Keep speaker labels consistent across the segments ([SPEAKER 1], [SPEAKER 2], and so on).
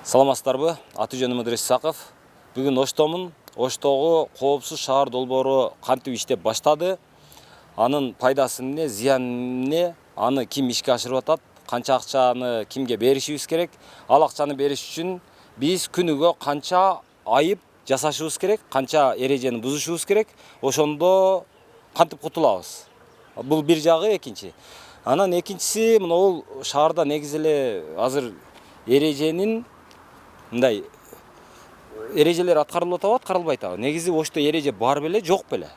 [SPEAKER 1] Саламатсыздарбы? Аты-жөнүм Ыдырыс Исаков. Бүгүн Оштомун. Оштогу коопсуз шаар долбоору кантип иштеп баштады? Анын пайдасы эмне, зыяны эмне? Аны ким ишке ашырып атат? Канча акчаны кимге беришибиз керек? Ал акчаны бериш үчүн биз күнүгө канча айып жасашыбыз керек? Канча эрежени бузушубуз керек? Ошондо кантип кутулабыз? Бул бир жагы, экинчи. Анан экинчиси бул шаарда негизи эле азыр эреженин мындай эрежелер аткарылып атабы, аткарылбай атабы? Негизи ошто эреже бар беле, жок беле?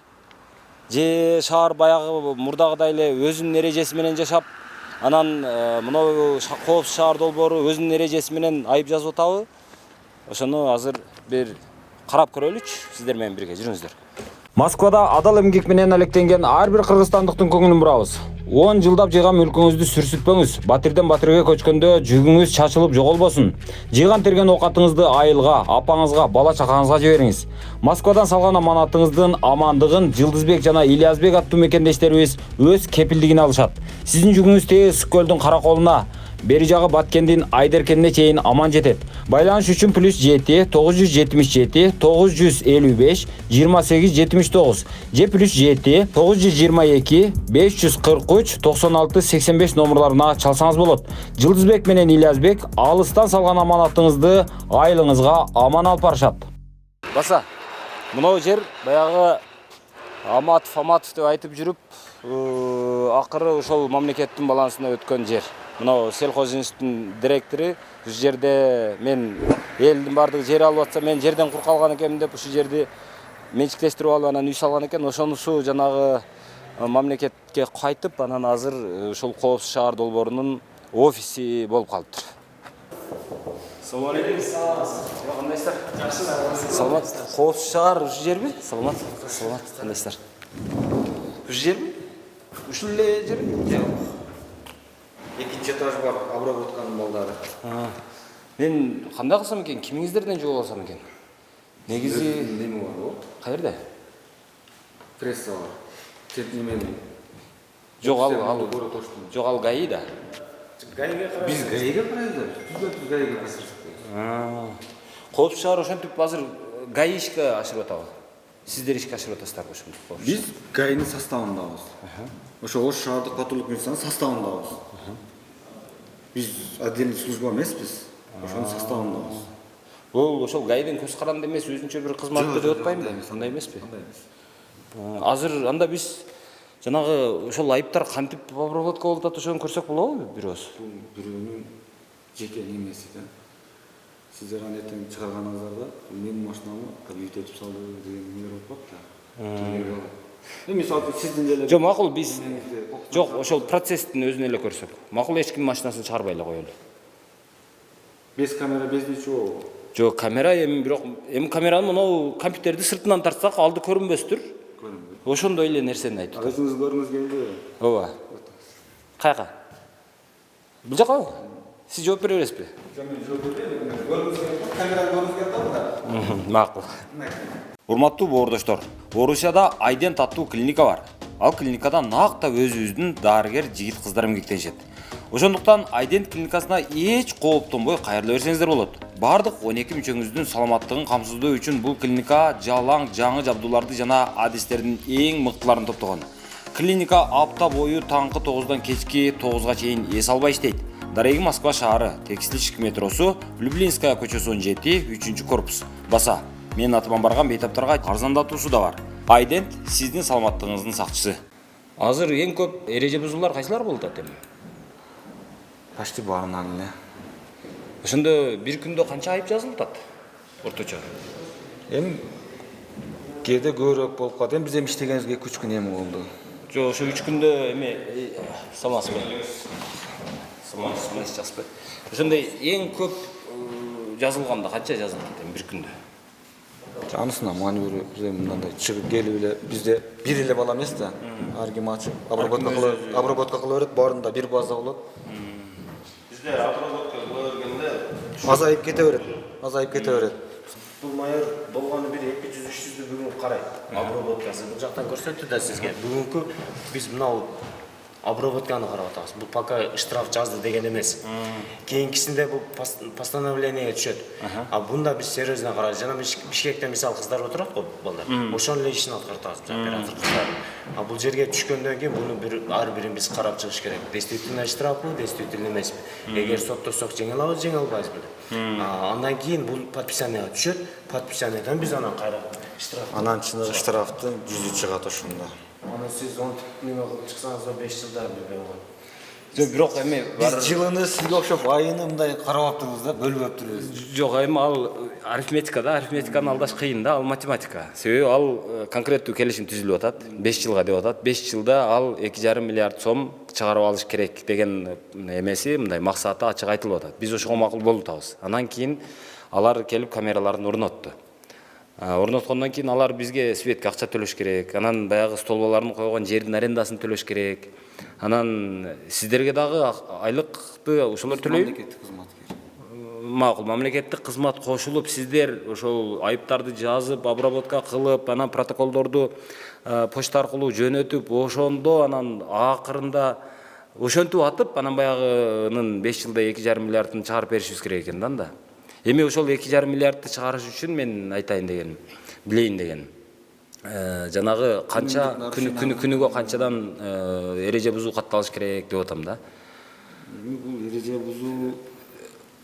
[SPEAKER 1] Же шаар баягы мурдагыдай эле өзүнүн эрежеси менен жашап, анан мынау коопсуз шаар долбоору өзүнүн эрежеси менен айып жазып атабы? Ошону азыр бир карап көрөлүчү, сиздер менен бирге жүрүңүздөр. Москвада адал эмгек менен алектенген ар бир кыргызстандыктын көңүлүн бурабыз. 10 жылдап жыйган мүлкүңүздү сүрсүтпөңүз. Батирден батирге көчкөндө жүгүңүз чачылып жоголбосун. Жыйган терген оокатыңызды айылга, апаңызга, бала чакаңызга жибериңиз. Москвадан салган аманатыңыздын амандыгын Жылдызбек жана Ильязбек аттуу мекендештерибиз өз кепилдигине алышат. Сиздин жүгүңүз тез Көлдүн Караколуна, бери жагы Баткендин Айдеркенине чейин аман жетет. Байланыш үчүн +7 977 955 2879 же +7 922 543 96 85 номерларына чалсаңыз болот. Жылдызбек менен Ильязбек алыстан салган аманатыңызды айылыңызга аман алып барышат. Баса, мынау жер баягы Аматов деп айтып жүрүп, акыры ошол мамлекеттин балансына өткөн жер. Мынау сельхозинституттун директору, ушу жерде мен элдин бардыгы жер алып атса, мен жерден кур калган экенмин деп ушу жерди менчиктештирип алып анан үй салган экен. Ошонусу жанагы мамлекетке кайтып, анан азыр ушул коопсуз шаар долбоорунун офиси болуп калыптыр. Салам алейкум. Кандайсыздар? Жакшы. Саламат. Коопсуз шаар ушу жерби? Саламат. Кандайсыздар? Ушу жерби? Ушул эле жерби?
[SPEAKER 2] Экинчи этаж бар, обработканын балдары.
[SPEAKER 1] Мен кандай кылсам экен, кимиңиздерден жол алсам экен? Негизи
[SPEAKER 2] неме бар го?
[SPEAKER 1] Каерде?
[SPEAKER 2] Пресса бар. Сет неменин.
[SPEAKER 1] Жок, ал ГАИ да.
[SPEAKER 2] Биз ГАИге карайлы. Түз ГАИге кайрылсак.
[SPEAKER 1] Коопсуз шаар ошентип азыр ГАИ ишке ашырып атабы? Сиздер ишке ашырып атасыздарбы ошентип?
[SPEAKER 2] Биз ГАИнин составындабыз. Ошо Ош шаардык патрулдук милициясынын составындабыз. Биз отдельный служба эмеспиз. Ошонун составындабыз.
[SPEAKER 1] Бул ошол ГАИдин көз каранды эмес, өзүнчө бир кызматты деп атпаймынбы? Андай эмеспи? Азыр анда биз жанагы ошол айыптар кантип обработка болуп атат, ошону көрсөк болобу бирөөбүз?
[SPEAKER 2] Бул бирөөнүн жеке немеси да. Сиздер аны эртең чыгарганыңыздарда менин машинамы бүйтүп салды деген эмелер болуп калат да. Мисалы сиздин деле.
[SPEAKER 1] Жок, макул биз жок, ошол процесстин өзүн эле көрсөк. Макул эч ким машинасын чыгарбай эле коелу.
[SPEAKER 2] Без камера, без ничего.
[SPEAKER 1] Жок, камера бирок камераны монау компьютерди сыртынан тартсак алды көрүнбөстүр.
[SPEAKER 2] Көрүнбөйт.
[SPEAKER 1] Ошондой эле нерсени айтып атат.
[SPEAKER 2] Өзүңүз көргүңүз келди.
[SPEAKER 1] Ооба. Каяка? Бул жакабы? Сиз жооп бере бересизби?
[SPEAKER 2] Мен жооп бербейм. Көргүңүз келди. Камераны көргүңүз келди да.
[SPEAKER 1] Макул. Урматтуу боордоштор, Орусияда Айдент аттуу клиника бар. Ал клиникада накта өзүбүздүн дарыгер жигит кыздар эмгектенишет. Ошондуктан Айдент клиникасына эч кооптонбой кайрыла берсеңиздер болот. Бардык 12 мүчөңүздүн саламаттыгын камсыздоо үчүн бул клиника жалаң жаңы жабдууларды жана адистердин эң мыктыларын топтогон. Клиника апта бою таңкы 9-дан кечки 9-га чейин эс албай иштейт. Дареги Москва шаары, Текстильщик метросу, Люблинская көчөсү 17, 3-корпус. Баса, менин атыман барган бейтаптарга арзандатуусу да бар. Айдент сиздин саламаттыгыңыздын сакчысы. Азыр эң көп эреже бузуулар кайсылар болуп атат эми?
[SPEAKER 2] Почти баарынан эле.
[SPEAKER 1] Ошондо бир күндө канча айып жазылып атат? Орточо.
[SPEAKER 2] Эми кээде көбүрөөк болуп калат. Эми биз эми иштегенибизге 3 күн эми болду.
[SPEAKER 1] Жок, ошо 3 күндө эми самасызбы? Самасыз жакшыбы? Ошондой эң көп жазылганда канча жазылып атат бир күндө?
[SPEAKER 2] Анысына маневр биз мындай чыгып келип эле бизде бир эле бала эмес да. Ар ким ачып обработка кыла берет, баарында бир база болот.
[SPEAKER 3] Бизде обработка кыла бергенде
[SPEAKER 2] азайып кете берет.
[SPEAKER 3] бул майор болгону бир 200-300 бүгүн карайт. Обработкасы бул жактан көрсөттү да сизге. Бүгүнкү биз мынау
[SPEAKER 4] обработканы карап атабыз. Бул пока штраф жазды деген эмес. Кийинкисинде бул постановление түшөт. А бунда биз серьезно карайбыз. Жана Бишкекте мисалы кыздар отурат го балдар. Ошонун эле ишин аткартабыз оператор кыздар. А бул жерге түшкөндөн кийин буну ар бирин биз карап чыгыш керек. Действительно штрафпы, действительно эмеспи. Эгер соттосок жеңе алабыз, жеңе албайбыз беле. Андан кийин бул подписание түшөт. Подписаниеден биз анан кайра штраф.
[SPEAKER 2] Анан чыныгы штрафтын 100 чыгат ошондо.
[SPEAKER 4] Аны сиз 10 неме кылып чыксаңыз 5 жылда билбейм го.
[SPEAKER 1] Жок, бирок эми
[SPEAKER 2] Биз жылыны сизге окшоп айыны мындай карап атабыз да, бөлүп атабыз.
[SPEAKER 1] жок, эми ал арифметиканы алдаш кыйын да, ал математика. Себеби ал конкреттүү келишим түзүлүп атат, 5 жылга деп атат. 5 жылда ал 2,5 миллиард сом чыгарып алыш керек деген эмеси, мындай максаты ачык айтылып атат. Биз ошого макул болуп атабыз. Андан кийин алар келип камераларын орнотту. Орноткондон кийин алар бизге светке акча төлөш керек. Анан баягы столбаларын койгон жердин арендасын төлөш керек. Анан сиздерге дагы айлыкты ошолор төлөйбү?
[SPEAKER 2] Мамлекеттик кызматкер.
[SPEAKER 1] Макул, мамлекеттик кызмат кошулуп, сиздер ошол айыптарды жазып, обработка кылып, анан протоколдорду почта аркылуу жөнөтүп, ошондо анан акырында ошентип атып, анан баягынын 5 жылда 2,5 миллиардын чыгарып беришибиз керек экен да. Эми ошол 2,5 миллиардты чыгарыш үчүн мен айтайын дегеним, билейин дегеним. Жанагы канча күнүгө канчадан эреже бузуу катталыш керек деп атам да.
[SPEAKER 2] Бул эреже бузуу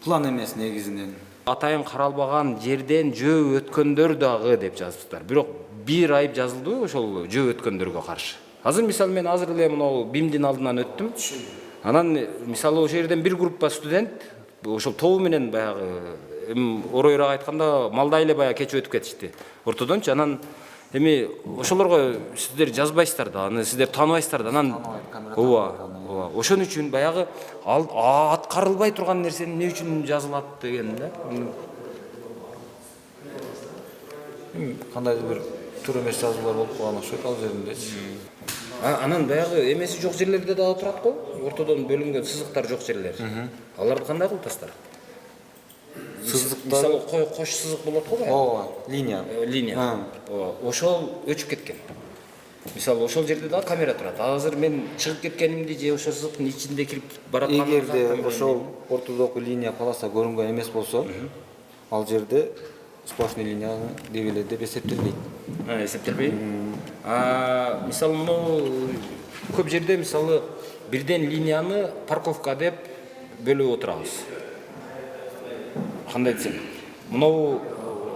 [SPEAKER 2] план эмес негизинен.
[SPEAKER 1] Атайын каралбаган жерден жөө өткөндөр дагы деп жазыптыр. Бирок бир айып жазылды ошол жөө өткөндөргө каршы. Азыр мисалы мен азыр эле мынау БИМдин алдынан өттүм. Анан мисалы ошол жерден бир группа студент ошол тобу менен баягы оройраак айтканда малдай эле баягы кечип өтүп кетишти. Ортодончу анан эми ошолорго сиздер жазбайсыздар да, аны сиздер тааныбайсыздар да. Анан ооба. Ошон үчүн баягы аткарылбай турган нерсени эмне үчүн жазылат деген да.
[SPEAKER 2] Кандайдыр бир туура эмес жазуулар болуп калган окшойт ал жериндечи.
[SPEAKER 1] Анан баягы эмеси жок жерлерде дагы турат го. Ортодон бөлүнгөн сызыктар жок жерлер. Аларды кандай кылып атасыздар?
[SPEAKER 2] Сызыктар
[SPEAKER 1] Мисалы кош сызык болот го баягы.
[SPEAKER 2] ооба, линия.
[SPEAKER 1] Ооба. Ошол өчүп кеткен. Мисалы ошол жерде дагы камера турат. Азыр мен чыгып кеткенимди же ошол сызыктын ичинде кирип баратканымды
[SPEAKER 2] Эгерде ошол ортодогу линия полоса көрүнгөн эмес болсо, ал жерде сплошной линияны деп эле деп эсептелбейт.
[SPEAKER 1] Эсептелбейт. Мисалы мынау көп жерде мисалы бирден линияны парковка деп бөлүп отурабыз. Кандай десем, мынау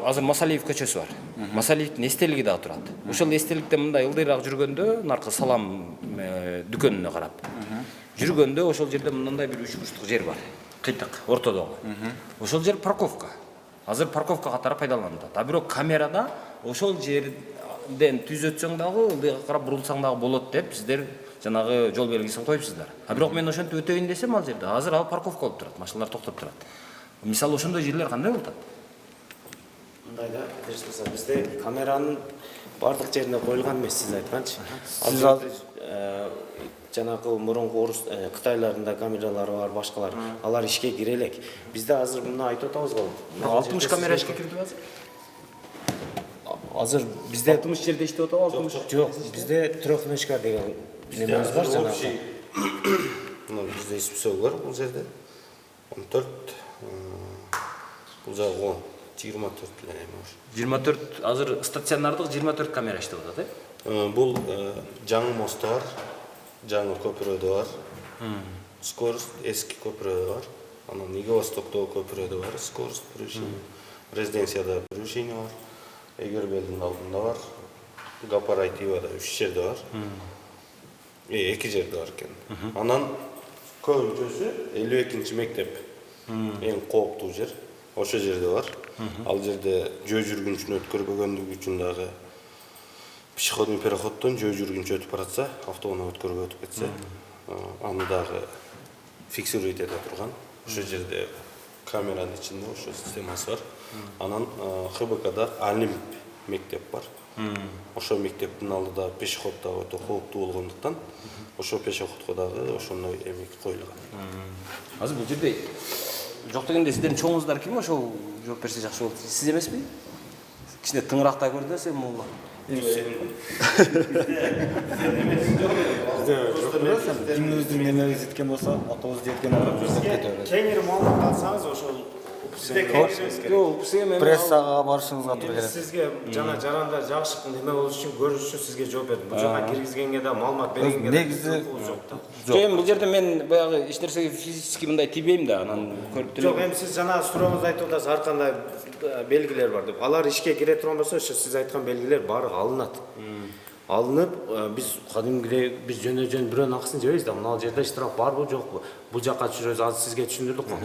[SPEAKER 1] азыр Масалиев көчөсү бар. Масалиевдин эстелиги дагы турат. Ошол эстеликте мындай ылдыйраак жүргөндө, наркы салам дүкөнүнө карап жүргөндө ошол жерде мындай бир 3 бурчтук жер бар. Кыйтык ортодогу. Ошол жер парковка. Азыр парковка катары пайдаланылат. А бирок камерада ошол жерден түз өтсөң дагы, ылдыйга карап бурулсаң дагы болот деп сиздер жанагы жол белгисин коюпсуздар. А бирок мен ошентип өтөйүн десем ал жерде азыр ал парковка болуп турат, машиналар токтоп турат. Мисалы ошондой жерлер кандай болуп атат?
[SPEAKER 4] Мындай да, бизде камеранын бардык жерине коюлган эмес, сиз айтканчы. Жанагы мурунку орус Кытайларында камералары бар, башкалар. Алар ишке кире элек. Бизде азыр муну айтып атабыз го.
[SPEAKER 1] 60 камера ишке кирди азыр?
[SPEAKER 4] Азыр бизде
[SPEAKER 1] 60 жерде иштеп атабы? 60?
[SPEAKER 4] жок, бизде трёхночка деген немебиз бар жанагы.
[SPEAKER 3] Мына бизде испсөө бар бул жерде. 14 бул жагы 24 эле эми.
[SPEAKER 1] 24 азыр стационардык 24 камера иштеп атат,
[SPEAKER 3] Бул жаңы мосту бар, жаңы көпүрөдө бар. Скорость эски көпүрөдө бар. Анан Иго-Востоктогу көпүрөдө бар, скорость превышение. Резиденцияда превышение бар. Эгербелдин алдында бар. Гапарайтивада 3 жерде бар. 2 жерде бар экен. Анан көбүнчөсү 52-чи мектеп. Эң кооптуу жер. Ошол жерде бар. Ал жерде жөө жүргүнчүнү өткөрбөгөндүгү үчүн дагы пешеходный переходдон жөө жүргүнчү өтүп баратса, автоунаа өткөрбөй өтүп кетсе, аны дагы фиксировать эте турган. Ошол жерде камеранын ичинде ошол системасы бар. Анан ХБКда Алим мектеп бар. Ошол мектептин алдыда пешеход дагы өтө кооптуу болгондуктан, ошол пешеходко дагы ошондой эме коюлган.
[SPEAKER 1] Азыр бул жерде жок дегенде сиздердин чоңуңуздар ким ошол жооп берсе жакшы болот? Сиз эмеспи? кичине тыңырактай көрдү сен молла.
[SPEAKER 2] Кимибиздин немебиз жеткен болсо, акыбыз жеткен адам кетебиз.
[SPEAKER 4] Кеңири маалымат алсаңыз ошол
[SPEAKER 2] Прессага барышыңызга туура келет.
[SPEAKER 4] Сизге жана жаранда жакшы неме болуш үчүн көрүш үчүн сизге жооп бердим. Бул жака киргизгенге да маалымат бергенге да
[SPEAKER 2] Негизи
[SPEAKER 4] жок да.
[SPEAKER 1] Эми бул жерде мен баягы эч нерсеге физически мындай тийбейм да, анан көрүп
[SPEAKER 4] Жок, эми сиз жана сурооңузду айтып атасыз, ар кандай белгилер бар деп. Алар ишке кире турган болсо, ошо сиз айткан белгилер баары алынат. Алынып, биз кадимгидей биз жөн бирөөнүн акысын жебейбиз да. Мына жерде штраф барбы, жокпу? Бул жака түшүрөбүз, азыр сизге түшүндүрдүк го.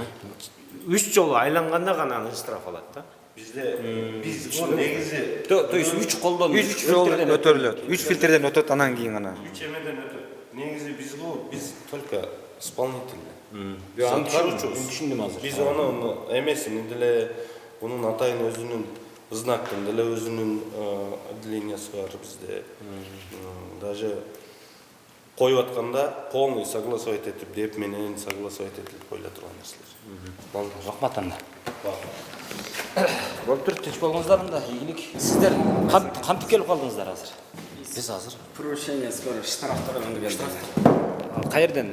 [SPEAKER 4] 3 жолу айланганда гана анын штраф алат да.
[SPEAKER 3] Бизде биз негизи
[SPEAKER 1] То есть 3 колдон
[SPEAKER 2] 3 жол өтөрүлөт. 3 фильтрден өтөт, анан кийин гана.
[SPEAKER 3] 3 эмеден өтөт. Негизи биз только исполнительный.
[SPEAKER 1] Түшүндүм азыр.
[SPEAKER 3] Биз анын эмесин деле бунун атайын өзүнүн знактын деле өзүнүн отделениясы бар бизде. Даже коюп атканда полный согласовать этип деп менен согласовать этип коюла турган нерселер.
[SPEAKER 1] Рахмат анда. Болуп туруп тынч болуңуздар анда, ийгилик. Сиздер кантип келип калдыңыздар азыр? Биз азыр
[SPEAKER 5] Превышение скорости штраф төлөгөндү келди.
[SPEAKER 1] каерден?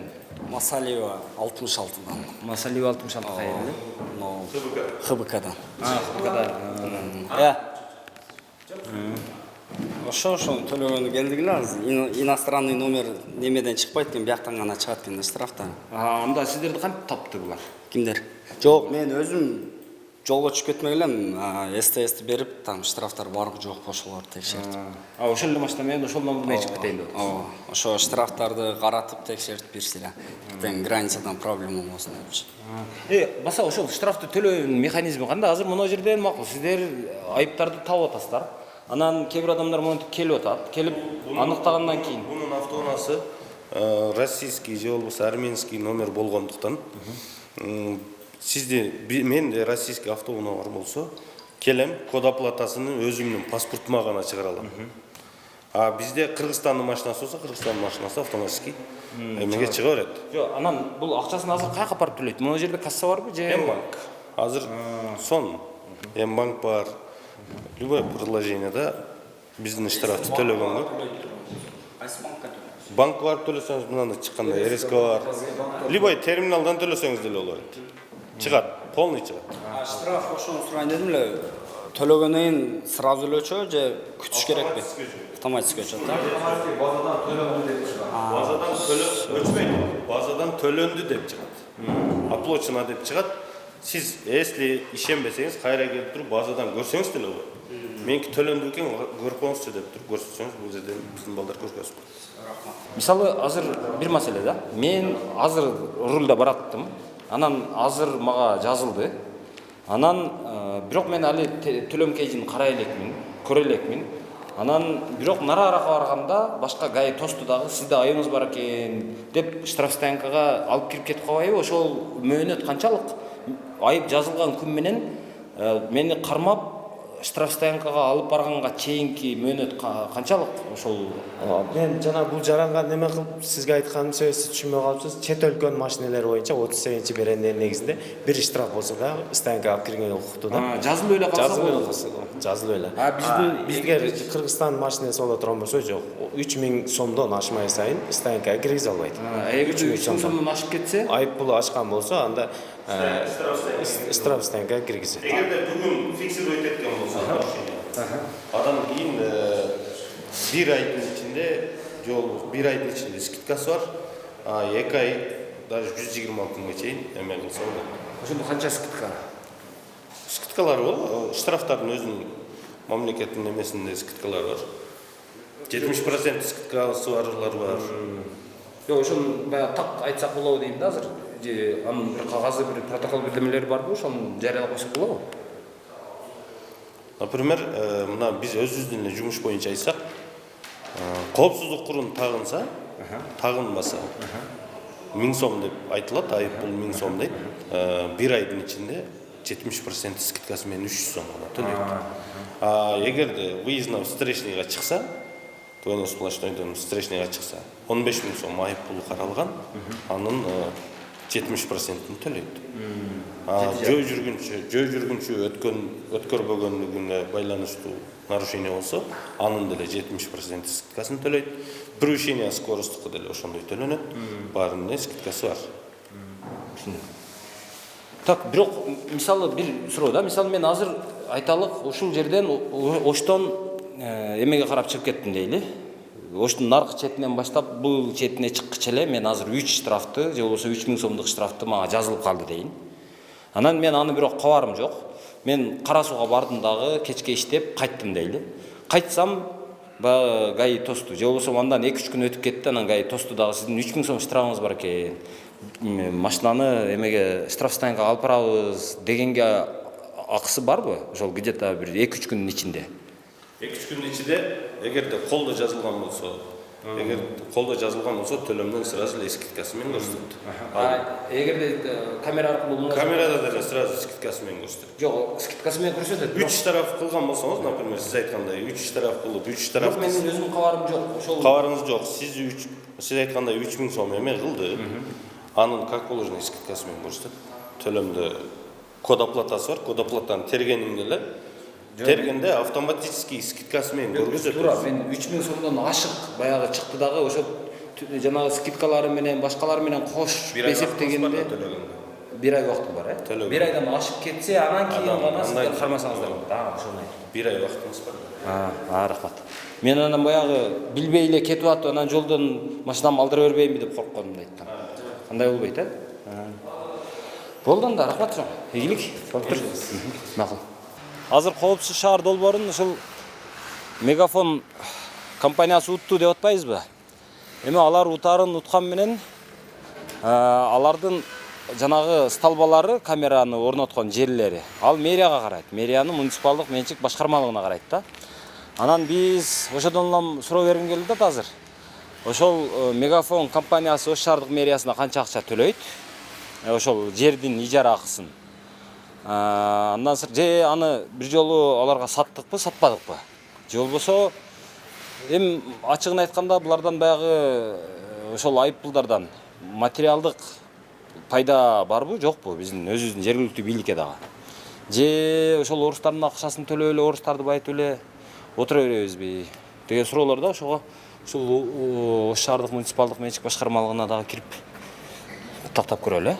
[SPEAKER 5] Масалиева 66-дан.
[SPEAKER 1] Масалиева 66 каерде?
[SPEAKER 5] Но ХБКдан. Ошо төлөгөндү келдик азыр. Иностранный номер немеден чыкпайт экен, бияктан гана чыгат экен штрафтан.
[SPEAKER 1] Анда сиздерди кантип тапты булар?
[SPEAKER 5] Кимдер? Жок, мен өзүм жолго чыгып кетмек элем, СТСти берип, там штрафтар барбы жокпу ошолорду текшертип.
[SPEAKER 1] Ошол эле машина менен ошол номер менен чыгып кетейин деп.
[SPEAKER 5] Ошо штрафтарды каратып текшертип берсиле. Тең границадан проблема болбосун депчи.
[SPEAKER 1] Баса ошол штрафты төлөөнүн механизми кандай? Азыр мына жерден макул сиздер айыптарды таап атасыздар. Анан кээ бир адамдар монтип келип атат. Келип аныктагандан кийин
[SPEAKER 3] Бунун автоунаасы российский же болбосо арменский номер болгондуктан сизде менде российский автоунаа бар болсо келем, код оплатасыны өзүмдүн паспортума гана чыгара алам. А бизде Кыргызстандын машинасы болсо, Кыргызстандын машинасы автоматически эмеге чыга берет.
[SPEAKER 1] Жок, анан бул акчасын азыр каяка барып төлөйт? Мына жерде касса барбы же?
[SPEAKER 3] М-банк. Азыр сон М-банк бар. Любое приложениеда биздин штрафты төлөгөнгө. Банк барып төлөсөңүз мындай чыкканда РСК бар. Любой терминалдан төлөсөңүз деле болот. Чыгат, полный чыгат.
[SPEAKER 5] Штраф ошону сурайын дедим эле. Төлөгөндөн кийин сразу эле өчөбү же күтүш керекпи? Автоматически өчөт да.
[SPEAKER 3] Базадан өчпөйт. Базадан төлөндү деп чыгат. Оплачено деп чыгат. Сиз если ишенбесеңиз, кайра келип туруп базадан көрсөңүз деле болот. Меники төлөндү экен, көрүп коңузчу деп туруп көрсөтсөңүз, бул жерде биздин балдар көргөзүп коет.
[SPEAKER 1] Мисалы азыр бир маселе да. Мен азыр рулда бараттым. Анан азыр мага жазылды. Анан бирок мен али төлөм кейжин карай элекмин, көрө элекмин. Анан бирок нараарака барганда башка ГАИ тосту дагы сизде айыбыңыз бар экен деп штрафстоянкага алып кирип кетип калбайбы? Ошол мөөнөт канчалык? Айып жазылган күн менен мени кармап штрафстоянкага алып барганга чейинки мөөнөт канчалык? Ошол
[SPEAKER 4] Мен жана бул жаранга неме кылып сизге айтканым себеби сиз түшүнбөй калыпсыз. Чет өлкөнүн машинелери боюнча 38-берендер негизинде бир штраф болсо да стоянкага алып киргенге укуктуу да.
[SPEAKER 1] жазылып эле калса
[SPEAKER 4] Жазылып эле. Эгер Кыргызстандын машинеси боло турган болсо жок. 3000 сомдон ашмай сайын стоянкага киргизе албайт.
[SPEAKER 1] эгер 3000 сомдон ашып кетсе,
[SPEAKER 4] Айып пулу ашкан болсо анда штраф стоянкага киргизет.
[SPEAKER 3] Эгерде бүгүн фиксировать эткен болсо, андан кийин бир айдын ичинде, жол бир айдын ичинде скидкасы бар. 2 ай даже 120 күнгө чейин эме кылса болот.
[SPEAKER 1] ошондо канча скидка?
[SPEAKER 3] Скидкалар бол, штрафтардын өзүнүн мамлекеттин эмесинде скидкалар бар. 70% скидкасы барлар бар.
[SPEAKER 1] Жок, ошону баягы так айтсак болобу дейм да азыр. Же анын бир кагазы, бир протокол бирдемелери барбы? Ошону жарыялап койсок болобу?
[SPEAKER 3] Например, мына биз өзүбүздүн эле жумуш боюнча айтсак, коопсуздук курун тагынса, тагынбаса 1000 сом деп айтылат, айып бул 1000 сом дейт. Бир айдын ичинде 70% скидкасы менен 300 сом гана төлөйт. Эгерде выездно встречныйга чыкса, двойной сплошнойдон встречныйга чыкса, 15 000 сом айып пулу каралган. Анын 70%-ін төлейді. Жөө жүргінші өткөрбөгөнлүгүнө байланыштуу нарушение болсо, анын деле 70% скидкасын төлөйт. Превышение скоростуку деле ошондой төлөнөт. Баарынын скидкасы бар.
[SPEAKER 1] Так, бирок мисалы бир суроо да, мисалы мен азыр айталык ушул жерден Оштон эмеге карап чыгып кеттим дейли. Оштун наркы четинен баштап бул четине чыккыча эле мен азыр 3 штрафты, же болбосо 3000 сомдук штрафты мага жазылып калды дейин. Анан мен аны бирок кабарым жок. Мен Кара Сууга бардым дагы, кечке иштеп кайттым дейли. Кайтсам баягы ГАИ тосту, же болбосо андан 2-3 күн өтүп кетти, анан ГАИ тосту дагы сиздин 3000 сом штрафыңыз бар экен. Машинаны эмеге штрафстанга алып барабыз дегенге акысы барбы? Ошол где-то бир 2-3 күндүн ичинде.
[SPEAKER 3] 2-3 күндүн ичинде эгерде колдо жазылган болсо, төлөмдөн сразу эле скидкасы менен көрсөтөт.
[SPEAKER 1] Эгерде камера аркылуу
[SPEAKER 3] Камерада деле сразу скидкасы менен көрсөтөт.
[SPEAKER 1] жок, скидкасы менен көрсөтөт.
[SPEAKER 3] 3 тараф кылган болсоңуз, например, сиз айткандай 3 тараф кылып, 3 тараф.
[SPEAKER 1] Менин өзүмдүн кабарым жок. Ошол
[SPEAKER 3] Кабарыңыз жок. Сиз айткандай 3000 сом эме кылды. Анын как положено скидкасы менен көрсөтөт. Төлөмдө код оплатасы бар. Код оплатаны тергениңде эле тергенде автоматически скидкасы менен көрсөтөт.
[SPEAKER 1] туура, мен 3000 сомдон ашык баягы чыкты дагы, ошо жанагы скидкалары менен башкалары менен кош эсептегенде 1 ай убактым бар, э? 1 айдан ашып кетсе, анан кийин гана сиздер кармасаңыздар болот. Ошону айт.
[SPEAKER 3] 1 ай убактыңыз бар.
[SPEAKER 1] Рахмат. Мен анан баягы билбей эле кетип атып, анан жолдон машинамды алдыра бербейинби деп корккондум да айттым. Кандай болбойт, э? Болду анда, рахмат жок. Ийгилик. Макул. Азыр коопсуз шаар долбоорун ушул Мегафон компаниясы утту деп атпайбызбы? Эми алар утарын уткан менен алардын жанагы столбалары, камераны орноткон жерлери ал мэрияга карайт. Мэриянын муниципалдык менчик башкармалыгына карайт да. Анан биз ошодон эле суроо бергим келди да азыр. Ошол Мегафон компаниясы Ош шаардык мэриясына канча акча төлөйт? Ошол жердин ижара акысын. Андан же аны бир жолу аларга саттыкпы, сатпадыкпы? Же болбосо эми ачыгын айтканда булардан баягы ошол айыппулдардан материалдык пайда барбы, жокпу биздин өзүбүздүн жергиликтүү бийликке дагы? Же ошол орустардын акчасын төлөп эле, орустарды байытып эле отура беребизби деген суроолор да ошого ушул Ош шаардык муниципалдык менчик башкармалыгына дагы кирип тактап көрөлү.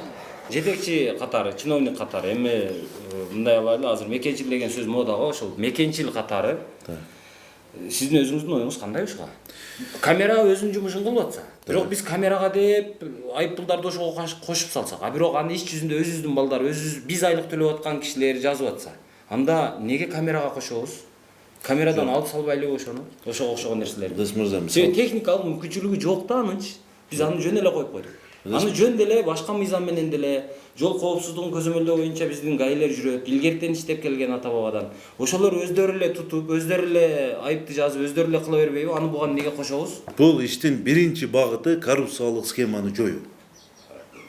[SPEAKER 1] Жетекчи катары, чиновник катары эми мындай алайлы, азыр мекенчил деген сөз модага, ошол мекенчил катары сиздин өзүңүздүн оюңуз кандай ушуга? Камера өзүнүн жумушун кылып атса, бирок биз камерага деп айыппулдарды ошого кошуп салсак, бирок аны иш жүзүндө өзүбүздүн балдар, биз айлык төлөп аткан кишилер жазып атса, анда неге камерага кошобуз? Камерадан алып салбайлы ошону, ошого окшогон нерселерди. Техникалык мүмкүнчүлүгү жок да анынчы. Биз аны жөн эле коюп койдук. Аны жөн деле башка мыйзам менен деле жол коопсуздугун көзөмөлдөө боюнча биздин ГАИлер жүрөт. Илгертен иштеп келген ата бабадан. Ошолор өздөрү эле тутуп, өздөрү эле айыпты жазып, өздөрү эле кыла бербейби? Аны буга неге кошобуз?
[SPEAKER 6] Бул иштин биринчи багыты коррупциялык схеманы жоюу.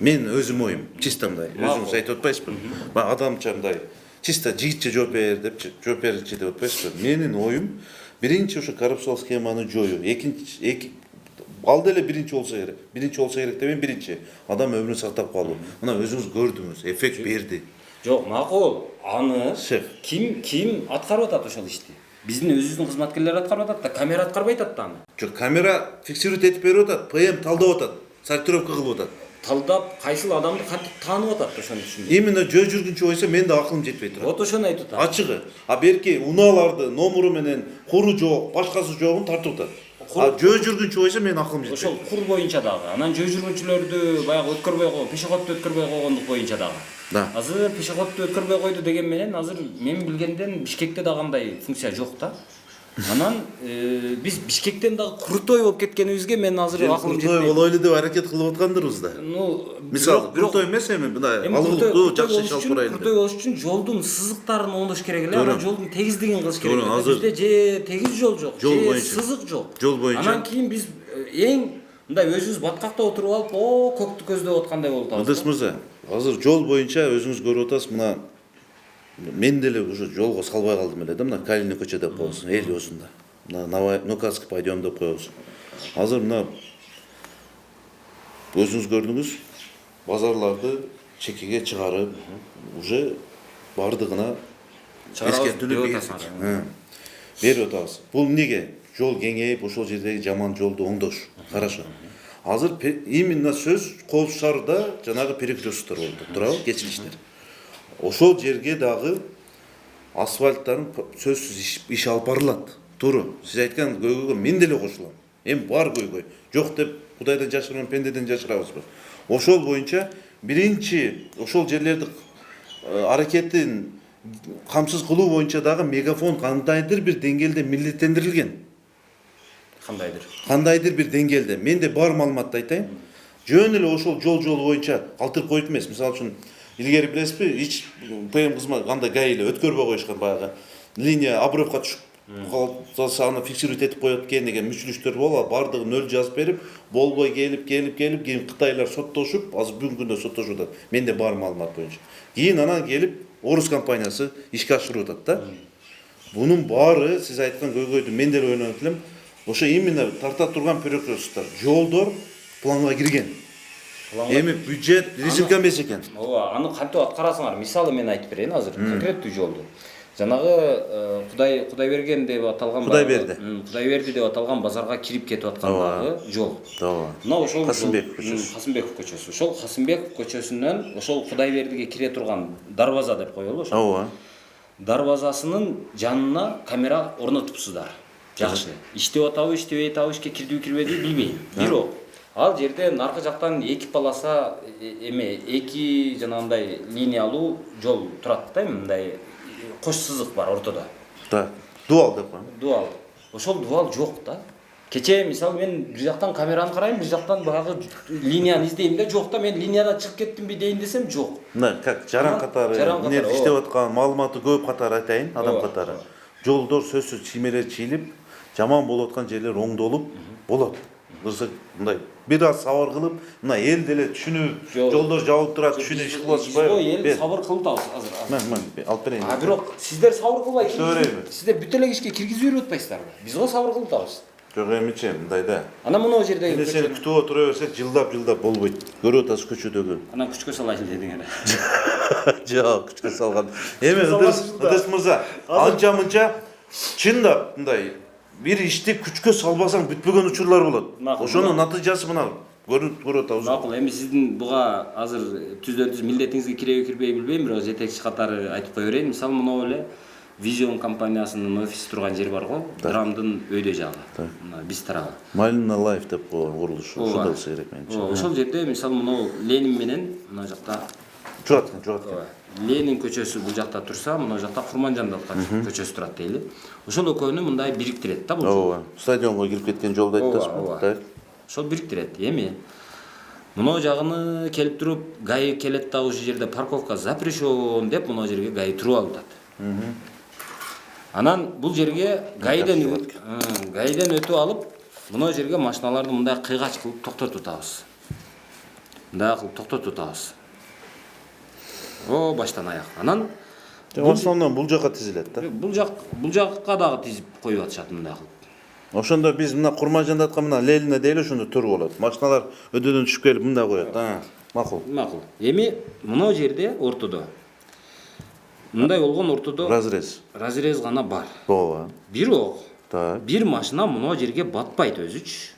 [SPEAKER 6] Мен өзүм оюм, чисто мындай, өзүңүз айтып атпайсызбы? Адамча мындай, чисто жигитче жооп бер деп, жооп берчи деп атпайсызбы? Менин оюм биринчи ушу коррупциялык схеманы жоюу. Экинчи ал деле биринчи болсо керек. Биринчи болсо керек деп биринчи адам өмүрүн сактап калуу. Мына өзүңүз көрдүңүз, эффект берди.
[SPEAKER 1] Жок, макул. Аны ким аткарып атат ошол ишти? Биздин өзүбүздүн кызматкерлер аткарып атат да, камера аткарбай атат да аны.
[SPEAKER 6] Жок, камера фиксировать этип берип атат, ПМ талдап атат, сортировка кылып атат.
[SPEAKER 1] Талдап, кайсыл адамды кантип таанып атат ошону түшүнбөйм.
[SPEAKER 6] Именно жөө жүргүнчү бойсо мен да акылым жетпей турат.
[SPEAKER 1] Вот ошону айтып атат.
[SPEAKER 6] Ачыгы. Берки унааларды номуру менен куру жок, башкасы жогун тартып атат. Жөө жүргүнчү бойсо мен акылым жетпей.
[SPEAKER 1] Ошол кур боюнча дагы. Анан жөө жүргүнчүлөрдү баягы өткөрбөй койгон, пешеходду өткөрбөй койгондук боюнча дагы.
[SPEAKER 6] Да.
[SPEAKER 1] Азыр пешеходду өткөрбөй койду деген менен азыр мен билгенден Бишкекте дагы андай функция жок да. Анан биз Бишкектен дагы крутой болуп кеткенибизге мен азыр акылым жетпей.
[SPEAKER 6] Крутой болойлу деп аракет кылып аткандырбыз да. Мисалы, крутой эмес эми мындай алгылыктуу жакшы иш алып барайлы.
[SPEAKER 1] Крутой болуш үчүн жолдун сызыктарын оңдош керек эле, анан жолдун тегиздигин кылыш керек эле.
[SPEAKER 6] Бизде
[SPEAKER 1] же тегиз жол жок, же сызык жок.
[SPEAKER 6] Жол боюнча.
[SPEAKER 1] Анан кийин биз эң мындай өзүбүз баткакта отуруп алып, көктү көздөп аткандай болуп атабыз.
[SPEAKER 6] Мыдыс мырза, азыр жол боюнча өзүңүз көрүп атасыз, мына мен деле уже жолго салбай калдым эле да, мына Калиный көчө деп коебуз, эл осунда. Мына Нукасский пойдем деп коебуз. Азыр мына өзүңүз көрдүңүз, базарларды чекеге чыгарып, уже бардыгына эскертүүлөр берип атабыз. Бул эмнеге? Жол кеңейип, ошол жердеги жаман жолду оңдош. Хорошо. Азыр именно сөз Коопсуз шаарда жанагы перекресттер болду, туурабы, кечилиштер. Ошол жерге дагы асфальттарын сөзсүз иш алып барылат. Туура. Сиз айткан көйгөйгө мен деле кошулам. Эми бар көйгөй. Жок деп Кудайдан жашырман, пендеден жашырабызбы? Ошол боюнча биринчи ошол жерлерди аракетин камсыз кылуу боюнча дагы мегафон кандайдыр бир деңгээлде милдеттендирилген. Кандайдыр бир деңгээлде. Менде бар маалыматты айтайын. Жөн эле ошол жол боюнча калтырып коюп эмес. Мисалы үчүн илгери билесизби, ич ПМ кызмат кандай ГАИ эле өткөрбөй коюшкан баягы линия обрывка түшүп аны фиксировать этип коет экен деген мүчүлүштөр болуп, бардыгын нөл жазып берип, болбой келип, кийин Кытайлар соттошуп, азыр бүгүнкү күндө соттошууда. Менде бар маалымат боюнча. Кийин анан келип орус компаниясы ишке ашырып атат да. Бунун баары сиз айткан көйгөйдү мен деле ойлонуп элем. Ошо именно тарта турган перекресттер, жолдор планга кирген. Эми бюджет ризикка эмес экен.
[SPEAKER 1] Ооба, аны кантип аткарасыңар? Мисалы мен айтып берейин азыр, конкреттүү жолду. Жанагы Кудайберген деп аталган Кудайберди деп аталган базарга кирип кетип аткандагы жол.
[SPEAKER 6] Тооба.
[SPEAKER 1] Мына ошол
[SPEAKER 6] Касымбеков
[SPEAKER 1] көчөсү. Ошол Касымбеков көчөсүнөн ошол Кудайбердиге кире турган дарбаза деп коелу ошол.
[SPEAKER 6] Ооба.
[SPEAKER 1] Дарбазасынын жанына камера орнотупсуздар. Жакшы. Иштеп атабы, иштебей атабы, ишке кирдиби, кирбеди билбейм. Бирок ал жерде наркы жактан эки полоса эки жанагындай линиялуу жол турат да, мындай кош сызык бар ортодо.
[SPEAKER 6] Так. Дуал деп коем.
[SPEAKER 1] Дуал. Ошол дуал жок да. Кече мисалы мен бир жактан камераны карайм, бир жактан баягы линияны издейм да, жок да, мен линиядан чыгып кеттимби дейин десем жок.
[SPEAKER 6] Мына как жаран катары, эмне иштеп аткан маалыматы көп катары айтайын, адам катары. Жолдор сөзсүз чимелер чийилип, жаман болуп аткан жерлер оңдолуп болот. Кырсык мындай бир аз сабыр кылып, мына эл деле түшүнүп, жолдор жабылып турат, түшүнүп иш кылып атышпайбы?
[SPEAKER 1] Эл сабыр кылып атабыз азыр.
[SPEAKER 6] Мен алып берейин.
[SPEAKER 1] Бирок сиздер сабыр кылбай киргизип, сиздер бүт эле ишке киргизип берип атпайсыздарбы? Биз го сабыр кылып атабыз.
[SPEAKER 6] Жок эмичи мындай да.
[SPEAKER 1] Анан мына жердеги
[SPEAKER 6] Сени күтүп отура берсек, жылдап болбойт. Көрүп атасыз көчөдөгү.
[SPEAKER 1] Анан күчкө салайын дедиң эле.
[SPEAKER 6] Жок, күчкө салган. Эми Ыдыс мырза, анча-мынча чындап мындай бир ишти күчкө салбасаң бүтпөгөн учурлар болот. Ошонун натыйжасы мына көрүп атабыз.
[SPEAKER 1] Макул, эми сиздин буга азыр түздөн-түз милдетиңизге киреби кирбей билбейм, бирок жетекчи катары айтып кое берейин. Мисалы мына эле Vision компаниясынын офиси турган жер бар го, Драмдын өйдө жагы. Мына биз тарабы.
[SPEAKER 6] Малина Лайф деп курулуш. Ошол да керек менимче.
[SPEAKER 1] Ошол жерде мисалы мына Ленин менен мына жакта
[SPEAKER 6] жок.
[SPEAKER 1] Ленин көчөсү бул жакта турса, мына жакта Курманжан көчөсү турат дейли. Ошол экөөнү мындай бириктирет да бул.
[SPEAKER 6] Ооба. Стадионго кирип кеткен жолду айтасызбы? Так.
[SPEAKER 1] Ошол бириктирет. Эми мына жагыны келип туруп, ГАИ келет да ошол жерде парковка запрещен деп мына жерге ГАИ туруп алып атат. Анан бул жерге ГАИден өтүп алып, мына жерге машиналарды мындай кыйгач кылып токтотуп атабыз. Мындай кылып токтотуп атабыз. Баштан аяк. Анан
[SPEAKER 6] В основном бул жака тизилет да.
[SPEAKER 1] Бул жакка дагы тизип коюп атышат мындай кылып.
[SPEAKER 6] Ошондо биз мына Курманжанда аткан мына Ленина дейли ошондо туруп болот. Машиналар өдөдөн түшүп келип мындай коет. Макул.
[SPEAKER 1] Эми мына жерде ортодо мындай болгон ортодо разрез гана бар.
[SPEAKER 6] Ооба.
[SPEAKER 1] Бирок бир машина мына жерге батпайт өзүчү.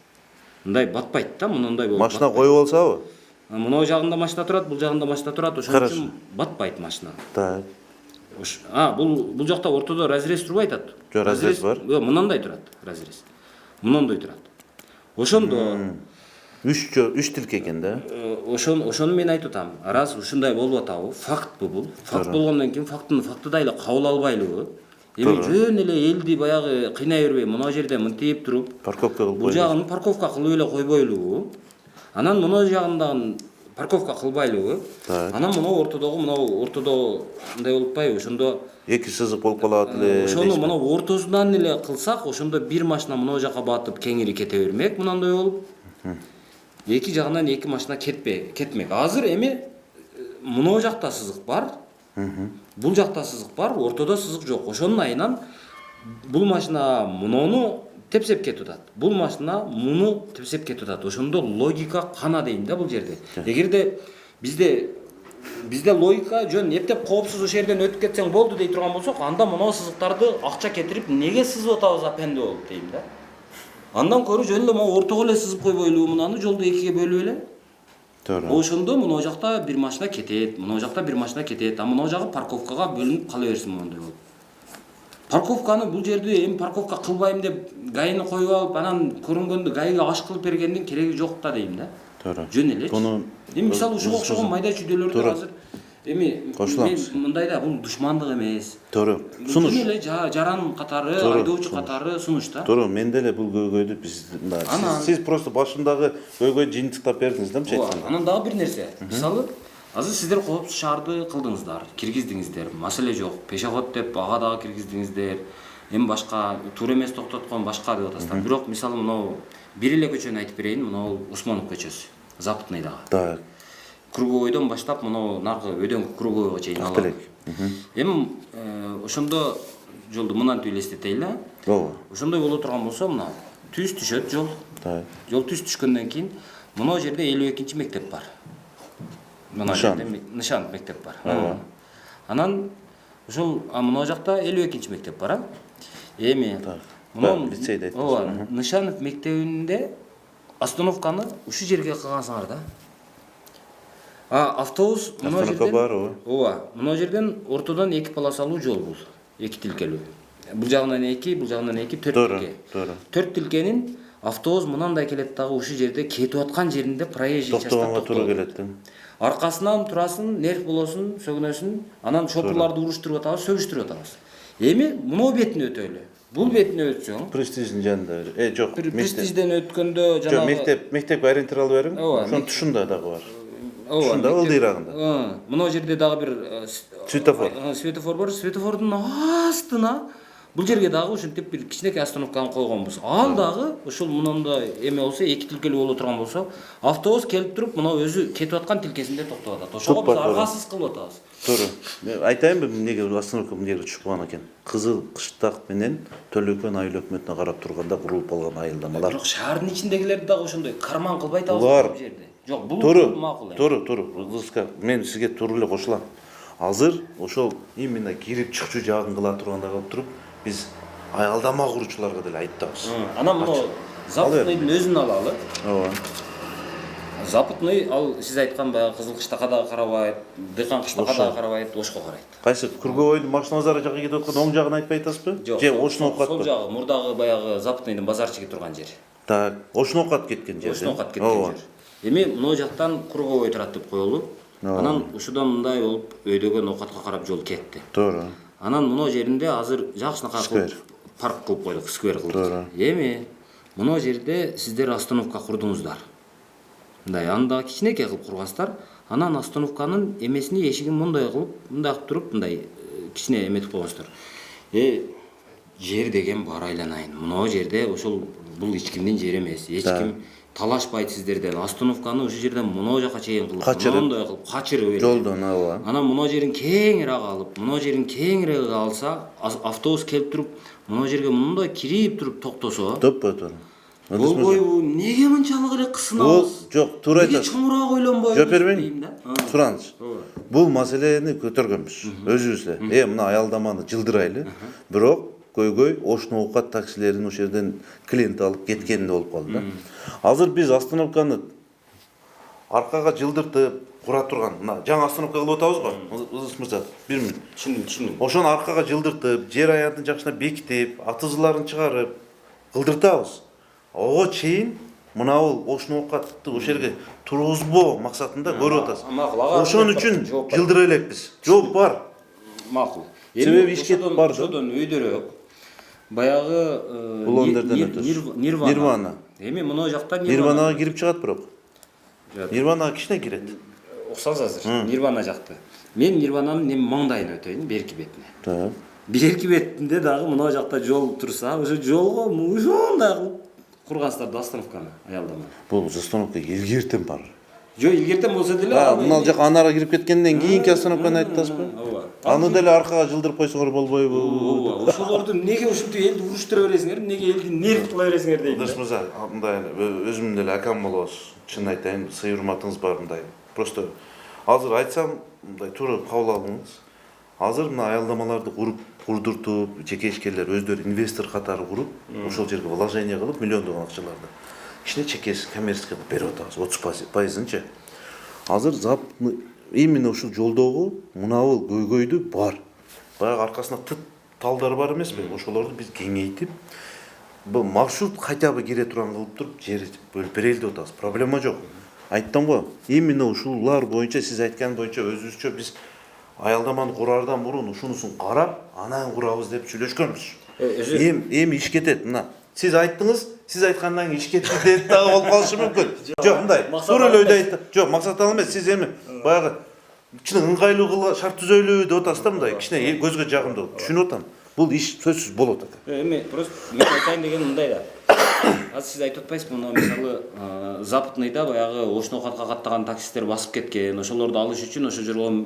[SPEAKER 1] Мындай батпайт да, мындай болуп.
[SPEAKER 6] Машина коюп алсабы?
[SPEAKER 1] Мына жагында машина турат, бул жагында машина турат, ошон үчүн батпайт машина.
[SPEAKER 6] Так.
[SPEAKER 1] Бул жакта ортодо разрез турбай атат.
[SPEAKER 6] Жок, разрез бар.
[SPEAKER 1] Жок, мындай турат разрез. Мындай турат. Ошондо
[SPEAKER 6] 3 тилке экен да.
[SPEAKER 1] Ошону мен айтып атам. Раз ушундай болуп атабы? Фактпы бул? Факт болгондон кийин фактыдай эле кабыл албайлыбы? Эми жөн эле элди баягы кыйнай бербей, мына жерде мынтип туруп,
[SPEAKER 6] парковка кылып
[SPEAKER 1] бул жагын парковка кылып эле койбойлубу? Анан мына жагындагы парковка кылбайлыбы? Анан мына ортодо мындай болуп атпайбы? Ошондо
[SPEAKER 6] эки сызык болуп калат эле.
[SPEAKER 1] Ошону мына ортосунан эле кылсак, ошондо бир машина мына жака батып кеңири кете бермек, мындай болуп. Эки жагынан эки машина кетмек. Азыр эми мына жакта сызык бар. Бул жакта сызык бар, ортодо сызык жок. Ошонун айынан бул машина муну тепсеп кетип атат. Бул машина муну тепсеп кетип атат. Ошондо логика кана дейм да бул жерде. Эгерде Bizde logika жөн эптеп коопсуз ошол жерден өтүп кетсең болду дей турган болсок, анда мына сызыктарды акча кетирип эмнеге сызып атабыз апенди болуп дейм да. Андан көрө жөн эле могу ортого эле сызып койбойлу, мынаны жолду экиге бөлүп эле.
[SPEAKER 6] Туура.
[SPEAKER 1] Ошондо мына жакта бир машина кетет, мына жакта бир машина кетет, а мына жагы парковкага бөлүнүп кала берсин моундай болуп. Парковканы бул жерде эми парковка кылбайм деп гайны коюп алып, анан көрүнгөндө гайга аш кылып бергендин кереги жок да дейм да.
[SPEAKER 6] Туура.
[SPEAKER 1] Жөн эле.
[SPEAKER 6] Буну
[SPEAKER 1] Эми мисалы ушуга окшогон майда чүйдөлөрдө азыр эми
[SPEAKER 6] Кошуламыз.
[SPEAKER 1] мындай да бул душмандык эмес.
[SPEAKER 6] Туура. Сунуш.
[SPEAKER 1] Жөн эле жаран катары, айдоочу катары сунуш да.
[SPEAKER 6] Туура, мен деле бул көйгөйдү биз сиз просто башындагы көйгөйдү жыйынтыктап бердиңиз да, мынча айтканда.
[SPEAKER 1] Анан дагы бир нерсе. Мисалы азыр сиздер коопсуз шаарды кылдыңыздар, киргиздиңиздер. Маселе жок. Пешоход деп ага дагы киргиздиңиздер. Эми башка туура эмес токтоткон башка деп атасыздар. Бирок мисалы мынау бир эле көчөнү айтып берейин, мынау Усманов көчөсү. Западныйдагы.
[SPEAKER 6] Так.
[SPEAKER 1] Круговойдон баштап мынау наркы өдөңкү Круговойго чейин алып. Эми ошондо жолду мынантип элестетейли.
[SPEAKER 6] Ооба.
[SPEAKER 1] Ошондой боло турган болсо мына түз түшөт жол.
[SPEAKER 6] Так.
[SPEAKER 1] Жол түз түшкөндөн кийин мына жерде 52-чи мектеп бар. Мына жерде Нышанов мектеп бар. Анан ошол мына жакта 52-чи мектеп бар, а? Эми
[SPEAKER 6] мына лицейде айтты.
[SPEAKER 1] Ооба, Нышанов мектебинде остановканы ушу жерге кылгансыңар да. Автобус мына жерден
[SPEAKER 6] бар,
[SPEAKER 1] ооба, мына жерден ортодон 2 полосалуу жол бул. 2 тилкелүү. Бул жагынан 2, бул жагынан 2, 4 тилке.
[SPEAKER 6] Туура.
[SPEAKER 1] 4 тилкенин автобус мынандай келет дагы ушу жерде кетип аткан жеринде проезжий частап
[SPEAKER 6] Токтогонго туура келет да.
[SPEAKER 1] Аркасынан турасын, нерв болосун, сөгүнөсүн, анан шопурларды уруштуруп атабыз, сөгүштүрүп атабыз. Эми мына бетине өтөлү. Бул бетине өтсөң,
[SPEAKER 6] Престиждин жанында. Жок,
[SPEAKER 1] престижден өткөндө
[SPEAKER 6] Жок,
[SPEAKER 1] жанагы
[SPEAKER 6] мектеп ориентир алып бериң. Ошонун тушунда дагы бар. Ушунда ылдыйрагында.
[SPEAKER 1] Мына жерде дагы бир
[SPEAKER 6] Светофор.
[SPEAKER 1] Светофор бар. Светофордун астына бул жерге дагы ушинтип бир кичинекей остановканы койгонбуз. Ал дагы ушул мындай эме болсо, 2 тилкелүү боло турган болсо, автобус келип туруп, мына өзү кетип аткан тилкесинде токтоп атат. Ошого биз аргасыз кылып атабыз.
[SPEAKER 6] Туура. Мен айтайынбы эмнеге остановка эмнеге түшүп калган экен? Кызыл Кыштак менен Төлөкөн айыл өкмөтүнө карап турганда курулуп калган айылдамалар.
[SPEAKER 1] Бирок шаардын ичиндегилерди дагы ошондой карман кылбай атабыз
[SPEAKER 6] Булар
[SPEAKER 1] бул жерде. Жок, бул макул.
[SPEAKER 6] Туура. Кызга мен сизге туура эле кошулам. Азыр ошол именно кирип чыкчу жагын кыла турганда калып туруп, биз аялдама куручуларга деле айыптабыз.
[SPEAKER 1] Анан мына Западныйдын өзүн алалы.
[SPEAKER 6] Ооба.
[SPEAKER 1] Западный ал сиз айткан баягы Кызыл Кыштакка дагы карабайт, Дыйкан Кыштакка дагы карабайт, Ошко карайт.
[SPEAKER 6] Кайсы Круговойдун машина базары жакка кетип аткан оң жагын айтпай атасызбы?
[SPEAKER 1] Жок,
[SPEAKER 6] Же Ошнокат.
[SPEAKER 1] Сол жагы мурдагы баягы Западныйдын базар чиги турган жер.
[SPEAKER 6] Так, Ошнокат кеткен жер.
[SPEAKER 1] Ошнокат кеткен жер. Эми мына жактан Круговой турат деп коелу. Анан ушудан мындай болуп өйдөгөн оокатка карап жол кетти.
[SPEAKER 6] Туура.
[SPEAKER 1] Анан мына жеринде азыр жакшынакай кылып парк кылып койдук, сквер кылдык. Эми мына жерде сиздер остановка курдуңуздар. Мындай анда кичинекей кылып кургансыздар. Анан остановканын эмесини эшигин мындай кылып, мындай кылып туруп, мындай кичине эметип койгонсуздар. Жер деген бар айланайын. Мына жерде ошол бул эч кимдин жери эмес. Эч ким талашпайт сиздерден. Остановканы ошол жерден мына жака чейин кылып, мындай кылып качырып берет.
[SPEAKER 6] Жолдон ооба.
[SPEAKER 1] Анан мына жерин кеңираак алып, мына жерин кеңираак алса, автобус келип туруп, мына жерге мындай кирип туруп токтосо,
[SPEAKER 6] Туура.
[SPEAKER 1] болбойбу, эмнеге мынчалык эле кысынабыз?
[SPEAKER 6] Жок, туура
[SPEAKER 1] Эмнеге
[SPEAKER 6] айтасыз.
[SPEAKER 1] чоңураак ойлонбойбуз?
[SPEAKER 6] Жооп бербейин. Сураныч. Бул маселени көтөргөнбүз өзүбүз эле. Мына аялдаманы жылдырайлы. Бирок көйгөй Ошноокат таксилерин ошол жерден клиент алып кеткенде болуп калды да. Азыр биз остановканы аркага жылдыртып кура турган, мына жаңы остановка кылып атабыз го. Ызыс мырза, 1 мүнөт.
[SPEAKER 1] Түшүндүм.
[SPEAKER 6] Ошону аркага жылдыртып, жер аянтын жакшына бекитип, атызыларын чыгарып, кылдыртабыз. Ого чейин мына бул Ошноокатты ошол жерге тургузбоо максатында көрүп атасыз. Ошон үчүн жылдыра элекпиз. Жооп бар.
[SPEAKER 1] Макул.
[SPEAKER 6] Себеби ишкет бар.
[SPEAKER 1] Ошодон өйдөрөөк. Баягы Нирвана. Эми мына жакта
[SPEAKER 6] Нирванага кирип чыгат бирок. Нирванага кичине кирет.
[SPEAKER 1] Уксаңыз азыр Нирвана жакты. Мен Нирвананын эми маңдайына өтөйүн, берки бетине.
[SPEAKER 6] Так.
[SPEAKER 1] Берки бетинде дагы мына жакта жол турса, ошо жолго ушундай кылып кургансыздар да остановканы, аялдама.
[SPEAKER 6] Бул остановка илгертен бар.
[SPEAKER 1] Жок, илгертен болсо деле
[SPEAKER 6] Мына жака анара кирип кеткенден кийинки остановканы айтасызбы?
[SPEAKER 1] Ооба.
[SPEAKER 6] Аны деле аркага жылдырып койсоңор болбойбу?
[SPEAKER 1] Ооба. Ошолорду эмнеге ушинтип элди уруштура бересиңер, эмнеге элди нерв кыла бересиңер дейм.
[SPEAKER 6] Дос мырза, мындай өзүм деле акам болобуз. Чын айтайын, сый урматыңыз бар мындай. Просто азыр айтсам мындай туура кабыл алыңыз. Азыр мына аялдамаларды курдуртуп, жеке ишкерлер өздөрү инвестор катары куруп, ошол жерге вложение кылып, миллиондогон акчаларды кичине чекеси коммерческий кылып берип атабыз, 30%-ынчы. Азыр западный именно ушул жолдогу мынабул көйгөйдү бар. Баягы аркасында тыт талдар бар эмеспи? Ошолорду биз кеңейтип, бул маршрут хотя бы кире турган кылып туруп, жер бөлүп берели деп атабыз. Проблема жок. Айттым го, именно ушулар боюнча, сиз айткан боюнча өзүбүзчө биз аялдаманы курардан мурун ушунусун карап, анан курабыз деп сүйлөшкөнбүз. Эми иш кетет, мына. Сиз айттыңыз, сиз айткандан кийин иш кетти деп дагы болуп калышы мүмкүн. Жок, мындай. Туура эле ойду айтты. Жок, максат ал эмес. Сиз эми баягы кичине ыңгайлуу шарт түзөйлүү деп атасыз да, мындай. Кичине көзгө жагымдуу. Түшүнүп атам. Бул иш сөзсүз болот экен.
[SPEAKER 1] Эми просто мен айтайын деген мындай да. Азыр сиз айтып атпайсызбы, мына мисалы западныйда баягы ошноокатка каттаган таксисттер басып кеткен. Ошолорду алыш үчүн ошол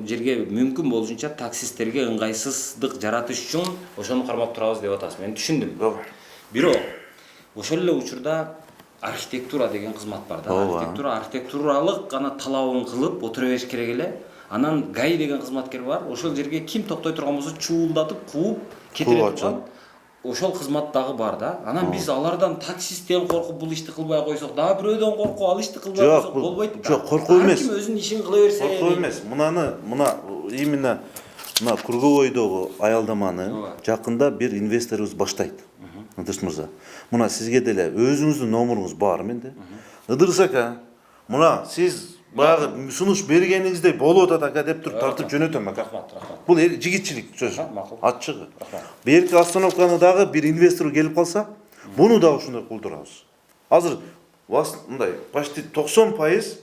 [SPEAKER 1] жерге мүмкүн болушунча таксисттерге ыңгайсыздык жаратыш үчүн ошону кармап турабыз деп атасыз. Мен түшүндүм. Бирок ошол эле учурда архитектура деген кызмат бар да. Архитектуралык гана талабын кылып отура бериш керек эле. Анан ГАИ деген кызматкер бар. Ошол жерге ким токтой турган болсо чуулдатып, кууп кетире турган ошол кызмат дагы бар да. Анан биз алардан таксисттен коркуп бул ишти кылбай койсок, дагы бирөөдөн коркуп ал ишти кылбай койсок болбойт да.
[SPEAKER 6] Жок, коркуу эмес.
[SPEAKER 1] Ким өзүнүн ишин кыла берсе.
[SPEAKER 6] Коркуу эмес. Мына именно мына Курговойдогу аялдаманы жакында бир инвесторубуз баштайт. Ыдырыс мырза. Мына сизге деле өзүңүздүн номуруңуз бар менде. Ыдырыс ака, мына сиз баягы сунуш бергениңиздей болуп атат ака деп туруп тартып жөнөтөм ака.
[SPEAKER 1] Рахмат.
[SPEAKER 6] Бул жигитчилик сөз. Ачыгы. Берки остановканы дагы бир инвестор келип калса, буну дагы ушундай кылдырабыз. Азыр мындай почти 90%,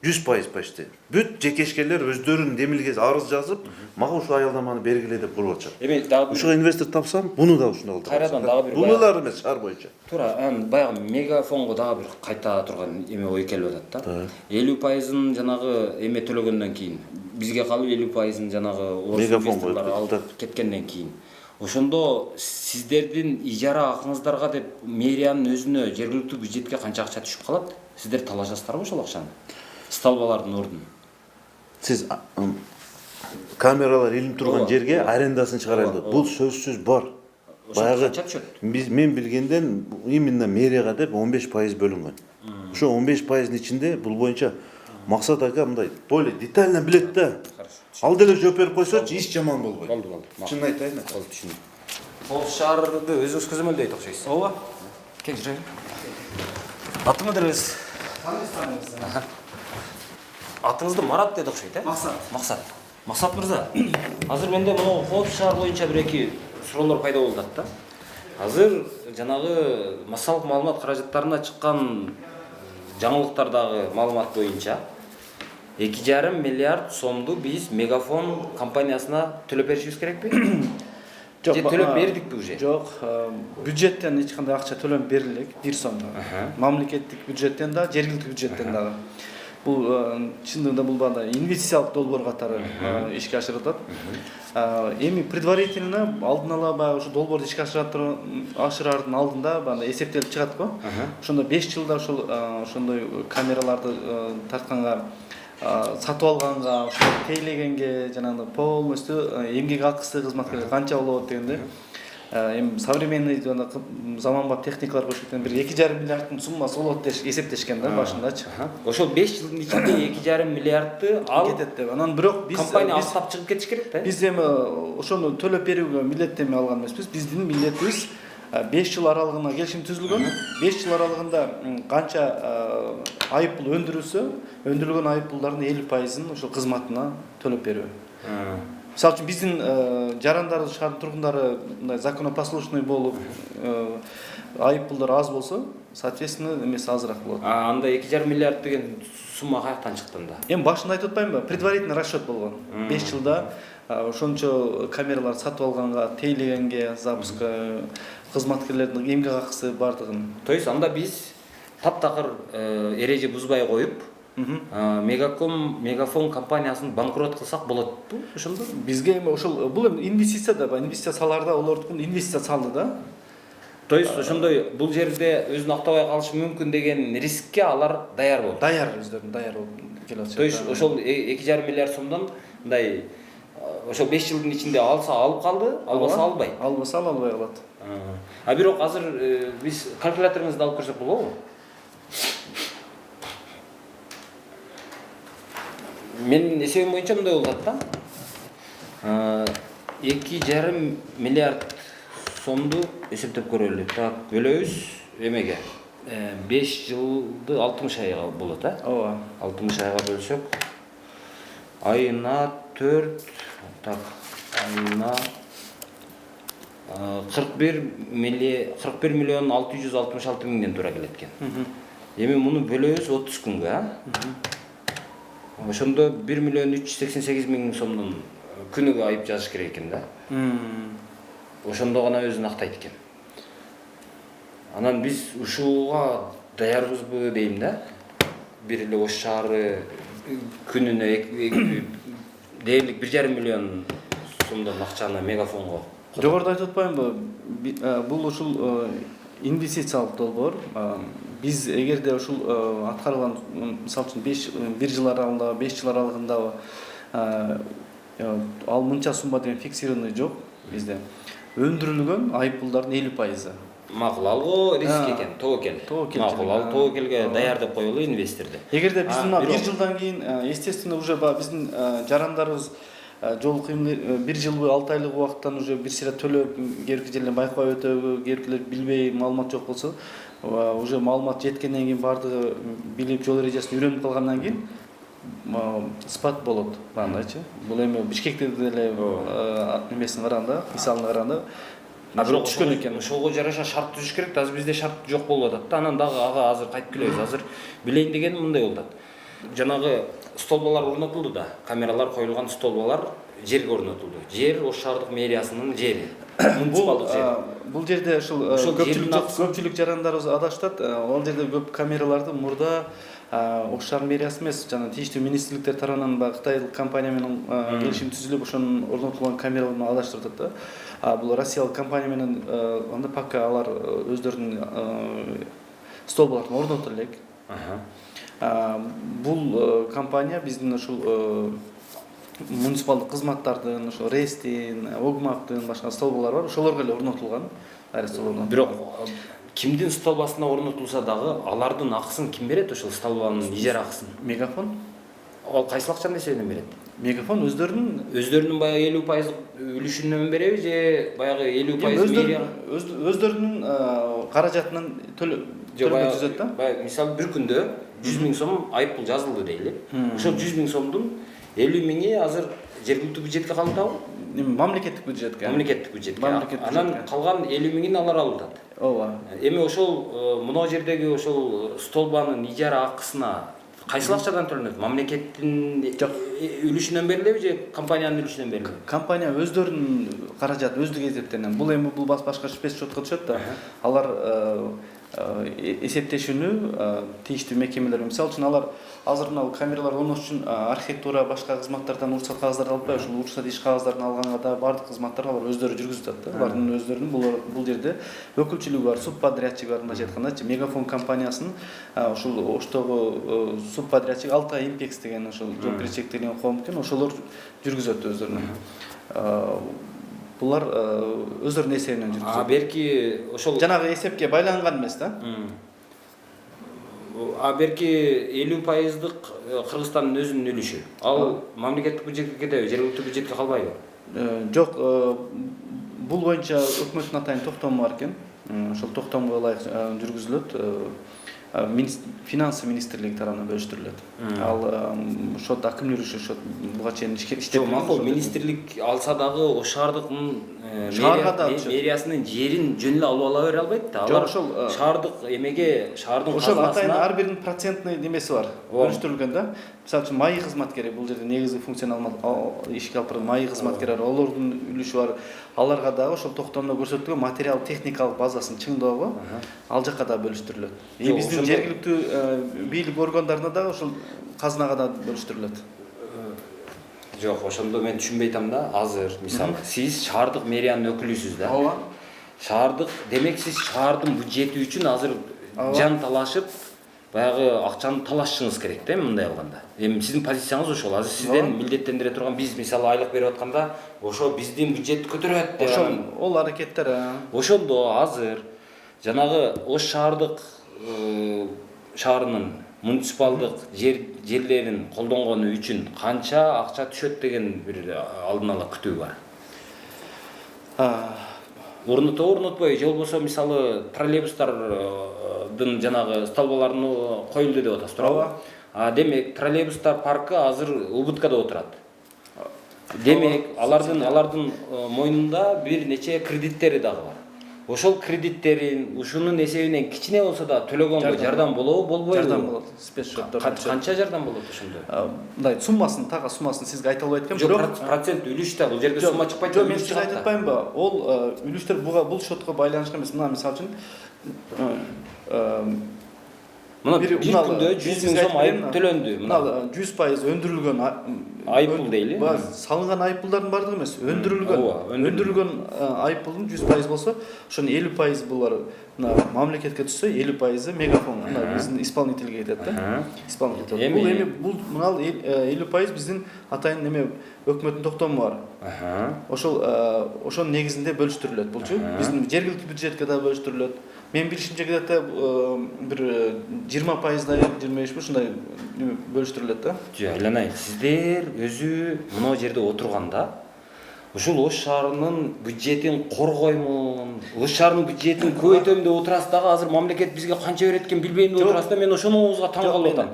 [SPEAKER 6] 100% почти. Бүт жеке ишкерлер өздөрүнүн демилгеси арыз жазып, мага ушу аялдаманы бергиле деп куруп атышат.
[SPEAKER 1] Эми дагы
[SPEAKER 6] Ушуга инвестор тапсам, буну да ушундай кылдырабыз.
[SPEAKER 1] Кайрадан дагы бир
[SPEAKER 6] бул эле эмес, шаар боюнча.
[SPEAKER 1] Туура, баягы мегафонго дагы бир кайта турган эме ой келип атат да. 50%-ын жанагы эме төлөгөндөн кийин, бизге калып 50%-ын жанагы инвесторлор алып кеткенден кийин. Ошондо сиздердин ижара акыңыздарга деп мэриянын өзүнө жергиликтүү бюджетке канча акча түшүп калат? Сиздер талашасыздарбы ошол акчаны? Столбалардын ордун.
[SPEAKER 6] Сиз камералар илинип турган жерге арендасын чыгарайлы. Бул сөзсүз бар. Баягы мен билгенден именно мэрияга деп 15% бөлүнгөн. Ошо 15%-ын ичинде бул боюнча максат ака мындай более детально билет да. Ал деле жооп берип койсочу, иш жаман болбойт.
[SPEAKER 1] Болду.
[SPEAKER 6] Чынын айтайын.
[SPEAKER 1] Болду, түшүндүм. Кол шаарды өзүңүз көзөмөлдөйт окшойсуз.
[SPEAKER 2] Ооба.
[SPEAKER 1] Кел жүрөйүн. Атыңыз дербиз? Атыңызды Марат деди окшойт, э? Максат мырза. Азыр менде мына Коопсуз шаар боюнча бир-эки суроолор пайда болуп атат да. Азыр жанагы массалык маалымат каражаттарына чыккан жаңылыктардагы маалымат боюнча 2,5 миллиард сомду биз Мегафон компаниясына төлөп беришибиз керекпи? Же төлөп бердикпи уже?
[SPEAKER 2] Жок, бюджеттен эч кандай акча төлөнүп берилек, бир сом да. Мамлекеттик бюджеттен да, жергиликтүү бюджеттен дагы. Бул чындыгында бул банда инвестициялык долбоор катары ишке ашырылат. Эми предварительно алдын ала баягы ушу долбоорду ишке ашырардын алдында банда эсептелип чыгат го. Ошондо 5 жылда ошол ошондой камераларды тартканга, сатып алганга, ошо тейлегенге жанагы полностью эмгек акысы кызматкерлер канча болот дегенде эми современный заманбап техникалар көрсөткөн бир 2,5 миллиарддын суммасы болот деп эсептешкен да башындачы.
[SPEAKER 1] Ошол 5 жылдын ичинде 2,5 миллиардты ал
[SPEAKER 2] кетет деп. Анан бирок биз
[SPEAKER 1] компания астап чыгып кетиш керек да.
[SPEAKER 2] Биз эми ошону төлөп берүүгө милдеттенме алган эмеспиз. Биздин милдетибиз 5 жыл аралыгына келишим түзүлгөн. 5 жыл аралыгында канча айыппул өндүрүлгөн айыппулдардын 50%-ын ошол кызматына төлөп берүү. Мисалы үчүн биздин жарандар шаардын тургундары мындай законопослушный болуп, айыппулдар аз болсо, соответственно, эмеси азыраак болот.
[SPEAKER 1] Анда 2,5 миллиард деген сумма каяктан чыкты анда?
[SPEAKER 2] Эми башында айтып атпаймынбы? Предварительный расчет болгон. 5 жылда ошончо камералар сатып алганга, тейлегенге, запуска, кызматкерлердин эмгек акысы бардыгын.
[SPEAKER 1] То есть анда биз таптакыр эреже бузбай коюп, Мегафон компаниясын банкрот кылсак болотпу ошондо?
[SPEAKER 2] Бизге эми ошол бул эми инвестиция да, инвестиция саларда олордукун инвестиция салды да.
[SPEAKER 1] То есть ошондой бул жерде өзүн актабай калышы мүмкүн деген рискке алар даяр болду.
[SPEAKER 2] Даяр өздөрүн даяр болду. келип атышат.
[SPEAKER 1] То есть ошол 2,5 миллиард сомдон мындай ошол 5 жылдын ичинде алса алып калды, албаса албай.
[SPEAKER 2] Албаса албай калат.
[SPEAKER 1] А бирок азыр биз калькуляторуңузду алып көрсөк болобу? Менин эсебим боюнча мындай болуп атат да. 2,5 миллиард сомду эсептеп көрөлү. Так, бөлөбүз эмеге? 5 жылды 60 айга болот, а?
[SPEAKER 2] Ооба.
[SPEAKER 1] 60 айга бөлсөк, айына 4, так, айына 41 миллион 666 миңден туура келет экен. Эми муну бөлөбүз 30 күнгө, а? Ошондо 1 миллион 388 миң сомдон күнүгө айып жазыш керек экен да. Ошондо гана өзүн актайт экен. Анан биз ушуга даярбызбы дейм да. Бир эле Ош шаары күнүнө дээрлик 1,5 миллион сомдон акчаны мегафонго.
[SPEAKER 2] Жогоруда айтып атпаймынбы? Бул ушул инвестициялык долбоор. Биз эгерде ушул аткарылган, мисалы үчүн 1 жыл аралыгында, 5 жыл аралыгында ал мынча сумма деген фиксированный жок бизде. Өндүрүлгөн айыппулдардын 50%.
[SPEAKER 1] Макул, алго риск экен, тобокел. Макул, ал тобокелге даяр деп коелу инвесторду.
[SPEAKER 2] Эгерде биз мына 1 жылдан кийин, естественно, уже биздин жарандарыбыз жол кыймыл 1 жылбы 6 айлык убакыттан уже бир сыйра төлөп, кээбирки жерлерден байкабай өтөбү, кээбиркилер билбей маалымат жок болсо, уже маалымат жеткенден кийин бардыгы билип жол эрежесин үйрөнүп калгандан кийин спад болот мындайчы. Бул эми Бишкекте деле немесин караганда, мисалына караганда
[SPEAKER 1] бирок
[SPEAKER 2] түшкөн экен.
[SPEAKER 1] Ошого жараша шарт түзүш керек да, азыр бизде шарт жок болуп атат да. Анан дагы ага азыр кайтып келебиз. Азыр билейин дегеним мындай болуп атат. Жанагы столбалар орнотулду да, камералар коюлган столбалар жерге орнотулду. Жер Ош шаардык мэриясынын жери.
[SPEAKER 2] Бул жерде ушул көпчүлүк жарандарыбыз адашат. Ал жерде көп камераларды мурда Ош шаар мэриясы эмес, жана тийиштүү министрликтер тарабынан Кытайлык компания менен келишим түзүлүп, ошонун орнотулган камераларын адаштырып атат да. Бул Россиялык компания менен анда пока алар өздөрүнүн столбаларын орнотот элек. Бул компания биздин ушул муниципалдык кызматтардын, ошо РЭСТин, ОГМАКтын башка столбалары бар, ошолорго эле орнотулган.
[SPEAKER 1] Бирок кимдин столбасына орнотулса дагы, алардын акысын ким берет, ошол столбанын ижара акысын?
[SPEAKER 2] Мегафон.
[SPEAKER 1] Ал кайсыл акчанын эсебинен берет?
[SPEAKER 2] Мегафон
[SPEAKER 1] өздөрүнүн баягы 50% үлүшүнөн береби же баягы 50% мэрия?
[SPEAKER 2] Өздөрүнүн каражатынан төлөп түзөт да.
[SPEAKER 1] Баягы мисалы бир күндө 100 миң сом айыппул жазылды дейли. Ошол 100 миң сомдун 50 миңи азыр жергиликтүү бюджетке калдыбы?
[SPEAKER 2] Мамлекеттик бюджетке.
[SPEAKER 1] Мамлекеттик бюджетке. Анан калган 50 миңин алар алып атат.
[SPEAKER 2] Ооба.
[SPEAKER 1] Эми ошол мына жердеги ошол столбанын ижара акысына кайсыл акчадан төлөнөт? Мамлекеттин үлүшүнөн берилеби же компаниянын үлүшүнөн берилеби?
[SPEAKER 2] Компания өздөрүнүн каражаты өздүк эсептенен. Бул эми башка спецчетко түшөт да. Алар эсептешүүнү тийиштүү мекемелер, мисалы үчүн алар азыр мына камералар орнотуш үчүн архитектура башка кызматтардан уруксат кагаздарын албай, ушул уруксат иш кагаздарын алганга да бардык кызматтарды алар өздөрү жүргүзүп атат да. Алардын өздөрүнүн бул жерде өкүлчүлүгү бар, субподрядчиги бар, мындайча айткандачы. Мегафон компаниясынын ушул Оштогу субподрядчиги Алтай Импекс деген ошол жоопкерчиликтеги коом экен, ошолор жүргүзөт өздөрүнүн. Булар өздөрүнүн эсебинен жүргүзөт.
[SPEAKER 1] Берки ошол
[SPEAKER 2] жанагы эсепке байланган эмес да.
[SPEAKER 1] Берки 50%дык Кыргызстандын өзүнүн үлүшү. Ал мамлекеттик бюджетке кетеби, жергиликтүү бюджетке калбайбы?
[SPEAKER 2] Жок, бул боюнча өкмөттүн атайын токтому бар экен. Ошол токтомго ылайык жүргүзүлөт. Финансы министрлиги тарабынан бөлүштүрүлөт. Ал ошол акимдер ошо буга чейин иштеп
[SPEAKER 1] макул, министрлик алса дагы Ош шаардык мэриясынын жерин жөн эле ала бере албайт да. Алар шаардык эмеге, шаардын
[SPEAKER 2] ошол атайын ар биринин процентный немеси бар. Бөлүштүрүлгөн да. Мисалы үчүн майы кызматкери, бул жерде негизги функционал ишке алып турган майы кызматкери бар, олордун үлүшү бар. Аларга дагы ошол токтомдо көрсөтүлгөн материал техникалык базасын чыңдоого ал жакка да бөлүштүрүлөт. Биздин жергиликтүү бийлик органдарына дагы ошол казынага да бөлүштүрүлөт.
[SPEAKER 1] Жок, ошондо мен түшүнбөй атам да. Азыр мисалы сиз шаардык мэриянын өкүлүсүз да.
[SPEAKER 2] Ооба.
[SPEAKER 1] Шаардык, демек сиз шаардын бюджети үчүн азыр жан талашып, баягы акчаны талашышыңыз керек да мындай алганда. Эми сиздин позицияңыз ошол. Азыр сизден милдеттендире турган биз мисалы айлык берип атканда ошо биздин бюджетти көтөрөт деп.
[SPEAKER 2] Ошол ол аракеттер.
[SPEAKER 1] Ошондо азыр жанагы Ош шаарынын муниципалдык жерлерин колдонгону үчүн канча акча түшөт деген бир алдын ала күтүү бар. Орнотпой, же болбосо мисалы троллейбустардын жанагы столбаларын коюлду деп атасыз, туурабы? Демек, троллейбустар паркы азыр УБТКда отурат. Демек, алардын мойнунда бир нече кредиттери дагы бар. Ошол кредиттерин ушунун эсебинен кичине болсо да төлөгөнгө жардам болобу, болбойбу?
[SPEAKER 2] Жардам болот. Спецшоттор.
[SPEAKER 1] Канча жардам болот ошондо?
[SPEAKER 2] Мындай суммасын сизге айта албайт экенмин.
[SPEAKER 1] Жок, процент үлүш да, бул жерде сумма чыкпайт.
[SPEAKER 2] Жок, мен сизге айтып атпаймынбы? Ол үлүштөр бул шотко байланышкан эмес. Мына мисалы үчүн
[SPEAKER 1] мына бир күндө 100 миң сом айып төлөндү.
[SPEAKER 2] Мына 100% өндүрүлгөн
[SPEAKER 1] айыппул дейли.
[SPEAKER 2] Салынган айыппулдардын бардыгы эмес, өндүрүлгөн айыппулдун 100% болсо, ошонун 50% булар мына мамлекетке түшсө, 50% мегафон, мына биздин исполнительге кетет да. Исполнитель. Бул эми бул мына 50% биздин атайын неме өкмөттүн токтому бар. Ошонун негизинде бөлүштүрүлөт булчу. Биздин жергиликтүү бюджетке да бөлүштүрүлөт. Мен билишимче где-то бир 20%дай 25 ушундай бөлүштүрүлөт да.
[SPEAKER 1] Жок, айланайын. Сиздер өзү мына жерде отурганда ушул Ош шаарынын бюджетин коргоймун, Ош шаарынын бюджетин көбөйтөм деп отурасыз дагы азыр мамлекет бизге канча берет экен билбейм деп отурасыз да. Мен ошонуңузга таң калып атам.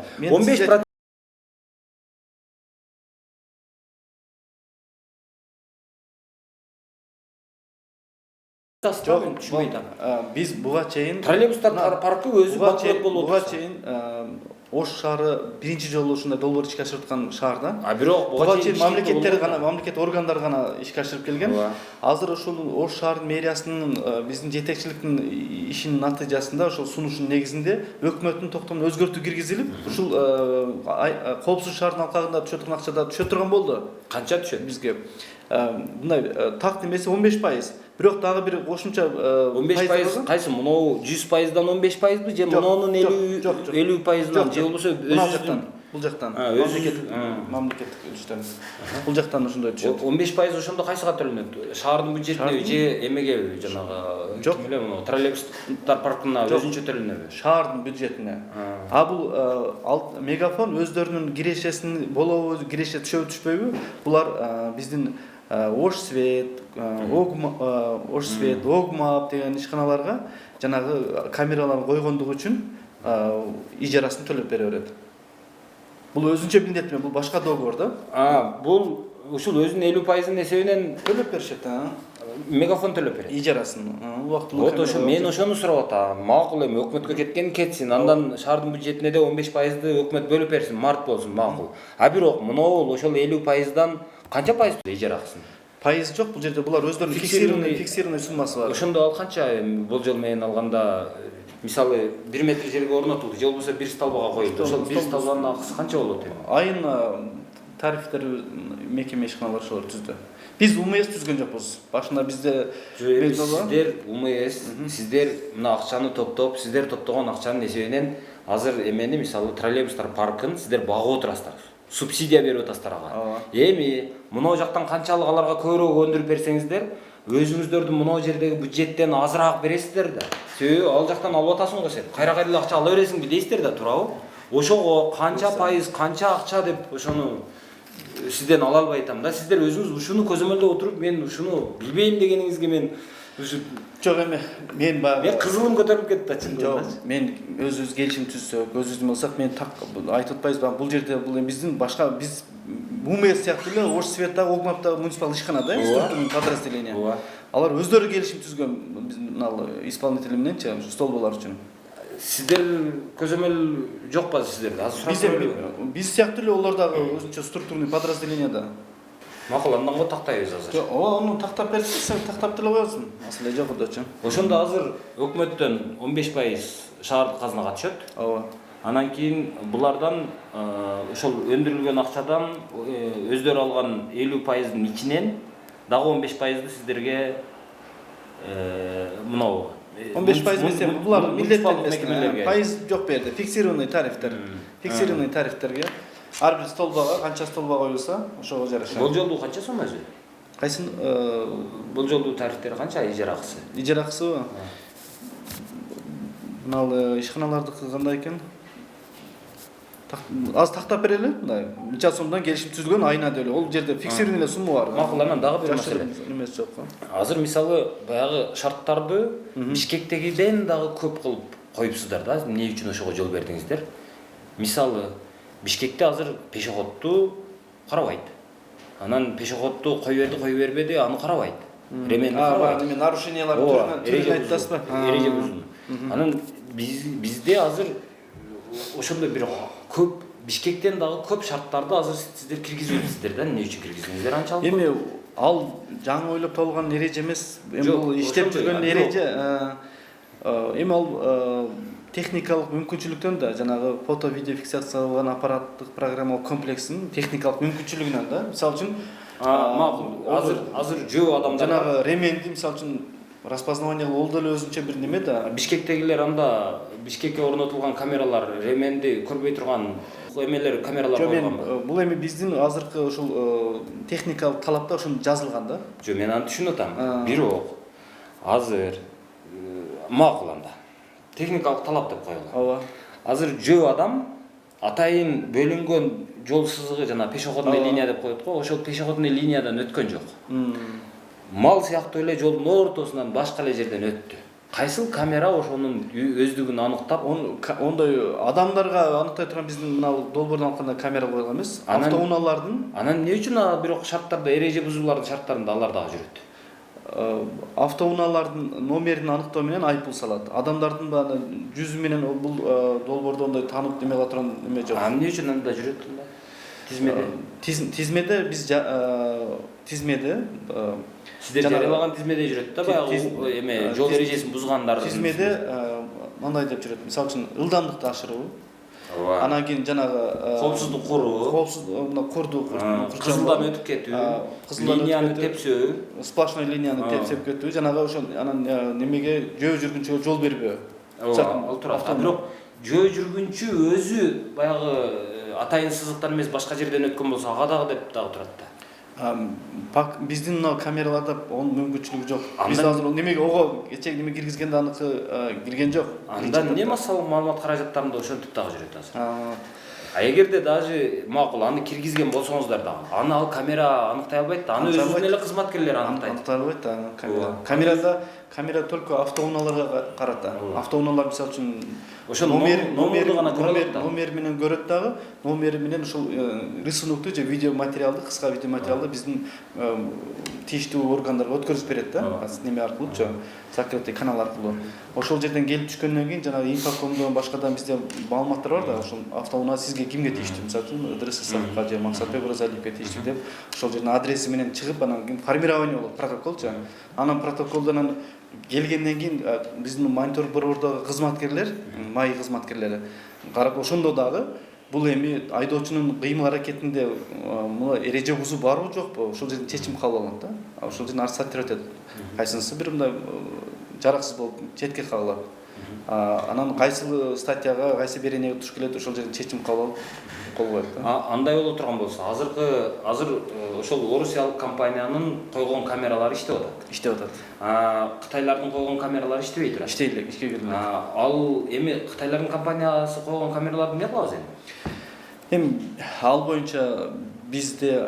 [SPEAKER 1] 15%
[SPEAKER 2] биз буга чейин
[SPEAKER 1] троллейбустар паркы өзү банкрот болуп
[SPEAKER 2] буга чейин Ош шаары биринчи жолу ушундай долбоор ишке ашырткан шаар да.
[SPEAKER 1] Бирок
[SPEAKER 2] буга чейин мамлекет органдар гана ишке ашырып келген. Азыр ошол Ош шаарынын мэриясынын биздин жетекчиликтин ишинин натыйжасында ошол сунуштун негизинде өкмөттүн токтомуна өзгөртүү киргизилип, ушул коопсуз шаардын алкагында түшө турган акча да түшө турган болду.
[SPEAKER 1] Канча түшөт
[SPEAKER 2] бизге? Мындай тактим эси 15%. Бирок дагы бир кошумча
[SPEAKER 1] 15% кайсы? Мунуу 100%дан 15%бы же мунунун 50%дан же болбосо өзүбүздүн
[SPEAKER 2] бул жактан мамлекеттик үлүштөн бул жактан ошондой түшөт.
[SPEAKER 1] 15% ошондо кайсыга төлөнөт? Шаардын бюджетине же эмеге жанагы ким эле муну троллейбустар паркына өзүнчө төлөнөбү?
[SPEAKER 2] Шаардын бюджетине. Бул мегафон өздөрүнүн кирешесин болобу, киреше түшөбү түшпөйбү? Булар биздин Ош свет, Огмап деген ишканаларга жанагы камераларды койгондугу үчүн ижарасын төлөп бере берет. Бул өзүнчө милдет, бул башка договор да.
[SPEAKER 1] Бул ушул өзүнүн 50%-ын эсебинен
[SPEAKER 2] төлөп беришет.
[SPEAKER 1] Мегафон төлөп берет.
[SPEAKER 2] Ижарасын.
[SPEAKER 1] Вот ошо мен ошону сурап атам. Макул эми өкмөткө кеткен кетсин. Андан шаардын бюджетине да 15%ды өкмөт бөлүп берсин, март болсун, макул. Бирок мынау ошол 50%дан канча пайыз ижара акысын?
[SPEAKER 2] Пайыз жок, бул жерде булар өздөрүнүн фиксированный суммасы бар.
[SPEAKER 1] Ошондо ал канча болжол менен алганда мисалы 1 метр жерге орнотулду, же болбосо бир столбага коюлду. Ошол бир столбанын акысы канча болот эми?
[SPEAKER 2] Айын тарифтери мекеме ишканалар ошолор түздү. Биз УМС түзгөн жокпуз. Башында бизде
[SPEAKER 1] сиздер УМС, сиздер мына акчаны топтоп, сиздер топтогон акчанын эсебинен азыр эмени мисалы троллейбустар паркын сиздер багып отурасыздар. Субсидия берип атасыздар ага. Эми мына жактан канчалык аларга көбүрөөк өндүрүп берсеңиздер, өзүңүздөрдүн мына жердеги бюджеттен азыраак бересиздер да. Себеби ал жактан алып атасың го сен. Кайра эле акча ала бересиңби дейсиздер да, туурабы? Ошого канча пайыз, канча акча деп ошону сизден ала албай атам да. Сиздер өзүңүз ушуну көзөмөлдөп отуруп, мен ушуну билбейм дегениңизге мен
[SPEAKER 2] жок эми мен
[SPEAKER 1] кызылым көтөрүлүп кетти да чын.
[SPEAKER 2] Жок, мен өзүбүз келишим түзсөк, өзүбүздүн болсак, мен так айтып атпайбызбы, бул жерде бул биздин башка биз УМС сыяктуу эле Ош Светтагы Огмаптагы муниципал ишкана да, структурный подразделение. Алар өздөрү келишим түзгөн биздин исполнитель мененчи, столболор үчүн.
[SPEAKER 1] Сиздер көзөмөл жокпу сиздерде? Азыр
[SPEAKER 2] биз сыяктуу эле олор дагы өзүнчө структурный подразделение да.
[SPEAKER 1] Макул, андан го тактайбыз азыр.
[SPEAKER 2] Жок, аны тактап берсең, тактап деле коесуң. Аслы жокудочу.
[SPEAKER 1] Ошондо азыр өкмөттөн 15% шаардык казынага түшөт.
[SPEAKER 2] Ооба.
[SPEAKER 1] Анан кийин булардан ошол өндүрүлгөн акчадан өздөрү алган 50%дын ичинен дагы 15%ды сиздерге мынау
[SPEAKER 7] 15% эмес, булар милдеттенмес.
[SPEAKER 1] мекемелерге.
[SPEAKER 7] Пайыз жок берди. Фиксированный тарифтер. Фиксированный тарифтерге ар бир столбага канча столба коюлса, ошого жараша.
[SPEAKER 1] Бул жолу канча сом өзү?
[SPEAKER 7] Кайсын
[SPEAKER 1] Бул жолу тарифтери канча ижара акысы?
[SPEAKER 7] ижара акысыбы? Мынал ишканалардыкы кандай экен? Аз тактап берели, мындай. Мынча сомдон келишим түзүлгөн айына деле. Ол жерде фиксированный эле сумма бар.
[SPEAKER 1] Макул, анан дагы бир маселе.
[SPEAKER 7] Эмес жок.
[SPEAKER 1] Азыр мисалы баягы шарттарды Бишкектегиден дагы көп кылып коюпсуздар да. Эмне үчүн ошого жол бердиңиздер? Мисалы Бишкекте азыр пешеходду карабайт. Анан пешеходду кое бербеди, аны карабайт. Ременди карабайт.
[SPEAKER 7] Эме нарушениялар түрүн айтасызбы?
[SPEAKER 1] Эреже бузду. Анан бизде азыр ошондой бир көп Бишкектен дагы көп шарттарды азыр сиздер киргизбейсиздер да. Эмне үчүн киргиздиңиздер анчалык?
[SPEAKER 7] Эми ал жаңы ойлоп табылган эреже эмес. Эми бул иштеп жүргөн эреже. Эми ал техникалык мүмкүнчүлүктөн да, жанагы фото видео фиксацияланган аппараттык программалык комплексинин техникалык мүмкүнчүлүгүнөн да. Мисалы үчүн
[SPEAKER 1] макул. Азыр жөө адамдар
[SPEAKER 7] жанагы ременди мисалы үчүн распознавание ол деле өзүнчө бир неме да.
[SPEAKER 1] Бишкектегилер анда Бишкекке орнотулган камералар ременди көрбөй турган эмелер камералар койгонбу?
[SPEAKER 7] Бул эми биздин азыркы ушул техникалык талапта ошону жазылган да.
[SPEAKER 1] Жок, мен аны түшүнүп атам. Бирок азыр макул анда. Техникалык талап деп коелу.
[SPEAKER 7] Ооба.
[SPEAKER 1] Азыр жөө адам атайын бөлүнгөн жол сызыгы жана пешеходный линия деп коет го, ошол пешеходный линиядан өткөн жок. Мал сыяктуу эле жолдун ортосунан башка эле жерден өттү. Кайсыл камера ошонун өздүгүн аныктап,
[SPEAKER 7] ондой адамдарга аныктай турган биздин мына долбоордон алганда камера коюлган эмес. Автоунаалардын.
[SPEAKER 1] Анан эмне үчүн бирок шарттарда эреже бузуулардын шарттарында алар дагы жүрөт?
[SPEAKER 7] Автоунаалардын номерин аныктоо менен айыппул салат. Адамдардын бааны жүзү менен бул долбоордо ондой таанып неме кыла турган неме жок.
[SPEAKER 1] Эмне үчүн анда жүрөт анда? Тизмеде.
[SPEAKER 7] Тизмеде биз тизмеде
[SPEAKER 1] сиздер жарыялаган тизмеде жүрөт да, баягы эме жол эрежесин бузгандардын.
[SPEAKER 7] Тизмеде мындай деп жүрөт. Мисалы үчүн ылдамдыкты ашыруу. Анан кийин жанагы
[SPEAKER 1] коопсуздук куруу,
[SPEAKER 7] курду,
[SPEAKER 1] кызылдан өтүп кетүү, линияны тепсөө,
[SPEAKER 7] сплошной линияны тепсеп кетүү, жанагы ошол анан немеге жөө жүргүнчүгө жол бербөө.
[SPEAKER 1] Ал турат. Бирок жөө жүргүнчү өзү баягы атайын сызыктан эмес башка жерден өткөн болсо ага дагы деп дагы турат да.
[SPEAKER 7] Биздин мына камераларда онун мүмкүнчүлүгү жок. Биз азыр немеге ого кечеги неме киргизгенде аныкы кирген жок.
[SPEAKER 1] Анда эмне массалык маалымат каражаттарында ошентип дагы жүрөт азыр. Эгерде даже макул аны киргизген болсоңуздар дагы, аны ал камера аныктай албайт да. Аны өзүнүн эле кызматкерлери аныктай.
[SPEAKER 7] Аныктай албайт да. Камера только автоунааларга карата. Автоунаалар мисалы үчүн
[SPEAKER 1] ошол номерди гана көрөт да.
[SPEAKER 7] Номер менен көрөт дагы. Номери менен ушул рисунукту же видео материалды, кыска видео материалды биздин тийиштүү органдарга өткөрүп берет да. Неме аркылуучу, закрытый канал аркылуу. Ошол жерден келип түшкөндөн кийин жанагы инфокомдон башкадан бизде маалыматтар бар да. Ошол автоунаа сизге кимге тийиштүү? Мисалы үчүн РССФка же Максатбек Оразалиевке тийиштүү деп ошол жердин адреси менен чыгып анан кийин формирование болот, протоколчу. Анан протоколдон келгенден кийин биздин монитор борбордогу кызматкерлер, май кызматкерлери карап ошондо дагы бул эми айдоочунун кыймыл аракетинде мына эреже бузуу барбы жокпу, ошол жерден чечим кабыл алынат да. Ошол жерден арстаттыр өтөт. Кайсынысы бир мындай жараксыз болуп четке калат. Анан кайсы статьяга, кайсы беренеге туш келет, ошол жерден чечим кабыл алып кол коет да.
[SPEAKER 1] Андай боло турган болсо, азыр ошол орусиялык компаниянын койгон камералары иштеп атат.
[SPEAKER 7] Иштеп атат.
[SPEAKER 1] Кытайлардын койгон камералары иштебей турат.
[SPEAKER 7] Иштей элек, ишке кирип элек.
[SPEAKER 1] Ал эми Кытайлардын компаниясы койгон камераларды эмне кылабыз эми?
[SPEAKER 7] Эми ал боюнча бизде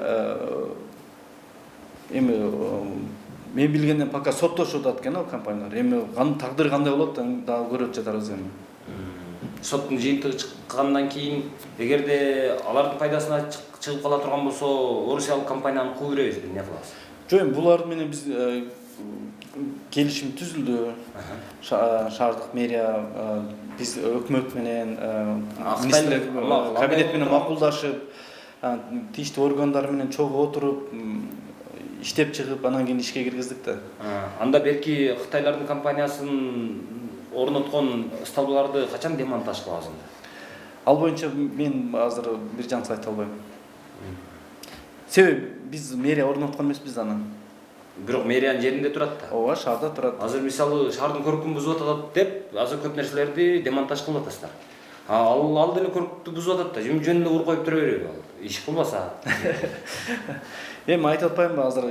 [SPEAKER 7] эми мен билгенден пока соттошуп атат экен ал компаниялар. Эми тагдыры кандай болот дагы көрүп жатабыз эми.
[SPEAKER 1] Соттун жыйынтыгы чыккандан кийин эгерде алардын пайдасына чыгып кала турган болсо, орусиялык компанияны кууп беребизби, эмне кылабыз?
[SPEAKER 7] Жок, эми булар менен биз келишим түзүлдү. Шаардык мэрия биз өкмөт менен министрлик кабинет менен макулдашып, тийиштүү органдар менен чогуу отуруп иштеп чыгып, анан кийин ишке киргиздик да.
[SPEAKER 1] Анда берки Кытайлардын компаниясынын орноткон столбаларды качан демонтаж кылабыз анда?
[SPEAKER 7] Ал боюнча мен азыр бир жаңсы айта албайм. Себеби биз мэрия орноткон эмеспиз аны.
[SPEAKER 1] бирок мэриянын жеринде турат да.
[SPEAKER 7] ооба шаарда турат.
[SPEAKER 1] Азыр мисалы шаардын көркүн бузуп атат деп азыр көп нерселерди демонтаж кылып атасыздар. Ал деле көркүндү бузуп атат да. Жөн эле уруп коюп тура береби ал. Иш кылбаса.
[SPEAKER 7] Эми айтып атпаймынбы азыр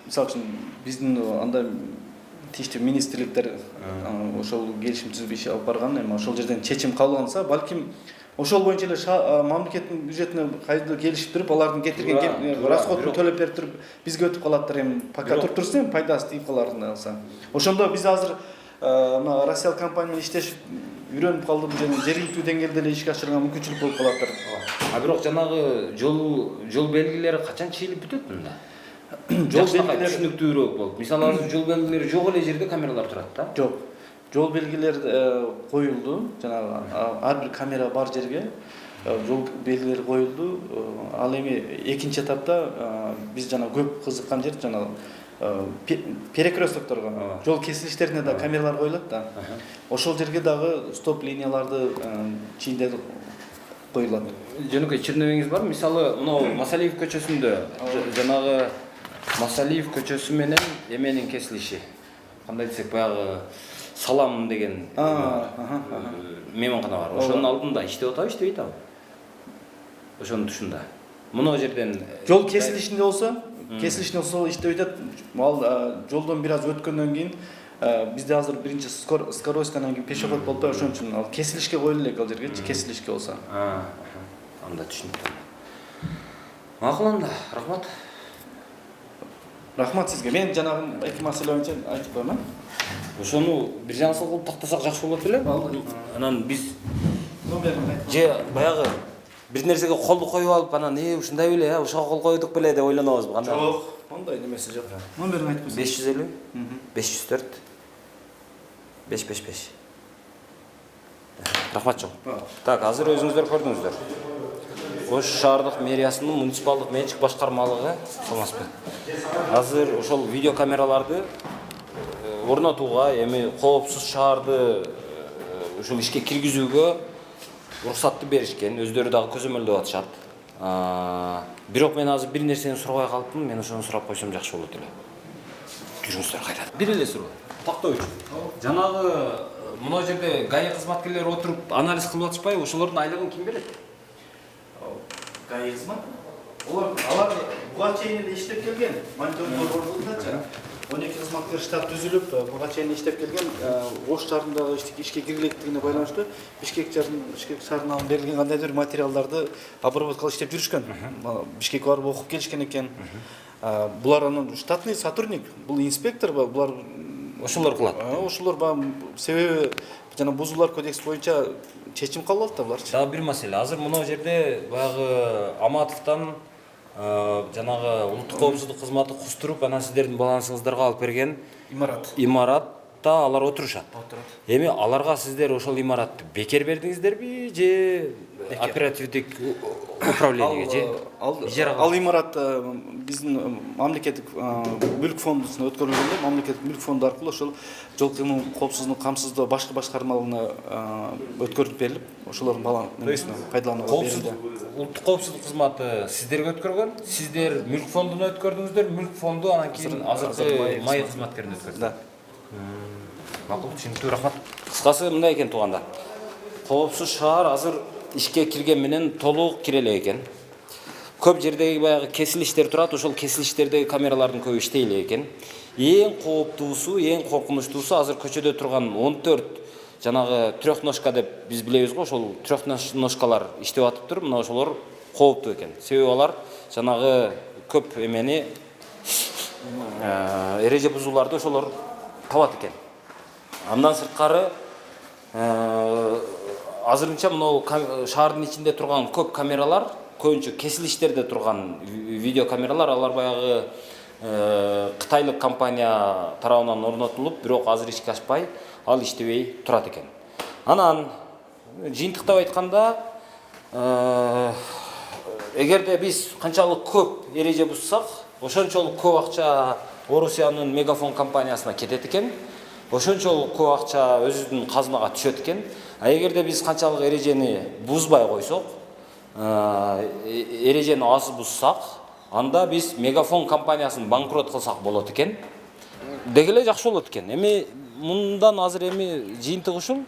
[SPEAKER 7] мисалы үчүн биздин андай тийиштүү министрликтер ошол келишим түзүп иш алып барган, эми ошол жерден чечим кабыл алынса, балким ошол боюнча эле мамлекеттин бюджетине кайда келишип туруп, алардын кетирген расходун төлөп берип туруп бизге өтүп калаттыр. Эми пока туруп турса, эми пайдасы тиип калар алса. Ошондо биз азыр мына Россиялык компания менен иштешип үйрөнүп калдым, жана жергиликтүү деңгээлде эле ишке ашырганга мүмкүнчүлүк болуп калаттыр.
[SPEAKER 1] Бирок жанагы жол белгилери качан чийилип бүтөт мында?
[SPEAKER 7] Жол белгилери
[SPEAKER 1] түшүнүктүүрөөк болуп. Мисалы азыр жол белгилери жок эле жерде камералар турат да.
[SPEAKER 7] жок. Жол белгилери коюлду. Жанагы ар бир камера бар жерге жол белгилери коюлду. Ал эми экинчи этапта биз жана көп кызыккан жер жана перекрестокторго, жол кесилиштерине да камералар коюлат да. Ошол жерге дагы стоп линияларды чийде коюлат.
[SPEAKER 1] Жөнөкөй чирнебеңиз барбы? Мисалы, мына Масалиев көчөсүндө жанагы Масалиев көчөсү менен эменин кесилиши. Кандай десек, баягы Салам деген мейманкана бар. Ошонун алдында иштеп атабы, иштебейт абы? Ошонун тушунда. Мына жерден
[SPEAKER 7] Жол кесилишинде болсо иштеп атат. Ал жолдон бир аз өткөндөн кийин бизде азыр биринчи скоростьтан кийин пешоход болуп атпайбы, ошон үчүн ал кесилишке коюлу элек ал жерге, кесилишке болсо.
[SPEAKER 1] Анда түшүнүктүү. Макул анда, рахмат.
[SPEAKER 7] Рахмат сизге. Мен жанагы эки маселе боюнча айтып коеюн.
[SPEAKER 1] Ошону бир жаңсыл кылып тактасак жакшы болот беле? Анан биз
[SPEAKER 7] Номерин айт.
[SPEAKER 1] же баягы бир нерсеге колду коюп алып, анан ушундай беле, ушуга кол койдук беле деп ойлонобузбу кандай?
[SPEAKER 7] Жок, ондай немеси жок. Номерин айтып койсоң.
[SPEAKER 1] 550 504 555. Рахмат чоң. Так, азыр өзүңүздөр көрдүңүздөр. Ош шаардык мэриясынын муниципалдык менчик башкармалыгы Саламатсызбы. Азыр ошол видео камераларды орнотууга, эми коопсуз шаарды ушул ишке киргизүүгө уруксатты беришкен, өздөрү дагы көзөмөлдөп атышат. Бирок мен азыр бир нерсени сурабай калыптым, мен ошону сурап койсом жакшы болот эле. Жүрүңүздөр кайра. Бир эле суроо. Тактоо үчүн. Жанагы мына жерде ГАИ кызматкерлери отуруп анализ кылып атышпайбы? Ошолордун айлыгын ким берет?
[SPEAKER 7] ГАИ кызмат. Алар буга чейин эле иштеп келген. Мониторинг борборунда 12 кызматкер штат түзүлүп, буга чейин иштеп келген. Ош шаарындагы ишке киргилектигине байланыштуу Бишкек шаарынан берилген кандайдыр материалдарды обработкалап иштеп жүрүшкөн. Бишкекке барып окуп келишкен экен. Булар анын штатный сотрудник, бул инспектор, булар
[SPEAKER 1] Ошолор кылат.
[SPEAKER 7] Ошолор себеби жана бузуулар кодекс боюнча чечим кабыл алды да буларчы.
[SPEAKER 1] Дагы бир маселе. Азыр мына жерде баягы Аматовдон жанагы улуттук коопсуздук кызматы кустуруп, анан сиздердин балансыңыздарга алып берген имаратта алар отурушат. Эми аларга сиздер ошол имаратты бекер бердиңиздерби же оперативдик управлениеге же
[SPEAKER 7] ал имарат биздин мамлекеттик мүлк фондусуна өткөрүлгөндө, мамлекеттик мүлк фонду аркылуу ошол жол коопсуздугун камсыздоо башкы башкармалыгына өткөрүлүп берилип, ошолордун балансына пайдаланууга берилди.
[SPEAKER 1] Улуттук коопсуздук кызматы сиздерге өткөргөн, сиздер мүлк фондуна өткөрдүңүздөр, мүлк фонду анан кийин азыркы май кызматкерине өткөрдү.
[SPEAKER 7] Да.
[SPEAKER 1] Макул, түшүнүктүү, рахмат. Кыскасы мындай экен туугандар. Коопсуз шаар азыр ишке кирген менен толук кире элек экен. Көп жердеги баягы кесилиштер турат, ошол кесилиштердеги камералардын көбү иштей элек экен. Эң кооптуусу, эң коркунучтуусу азыр көчөдө турган 14 жанагы трёхножка деп биз билебиз го, ошол трёхножкалар иштеп атыптыр. Мына ошолор кооптуу экен. Себеби алар жанагы көп эмени эреже бузууларды ошолор табат экен. Андан сырткары азырынча мына шаардын ичинде турган көп камералар, көбүнчө кесилиштерде турган видео камералар, алар баягы кытайлык компания тарабынан орнотулуп, бирок азыр ишке ашпай, ал иштебей турат экен. Анан жыйынтыктап айтканда, эгерде биз канчалык көп эреже бузсак, ошончолук көп акча Орусиянын Мегафон компаниясына кетет экен. Ошончолук көп акча өзүбүздүн казынага түшөт экен. А эгерде биз канчалык эрежени бузбай койсок, эрежени аз бузсак, анда биз Мегафон компаниясын банкрот кылсак болот экен. Деги эле жакшы болот экен. Эми мындан азыр эми жыйынтык ушул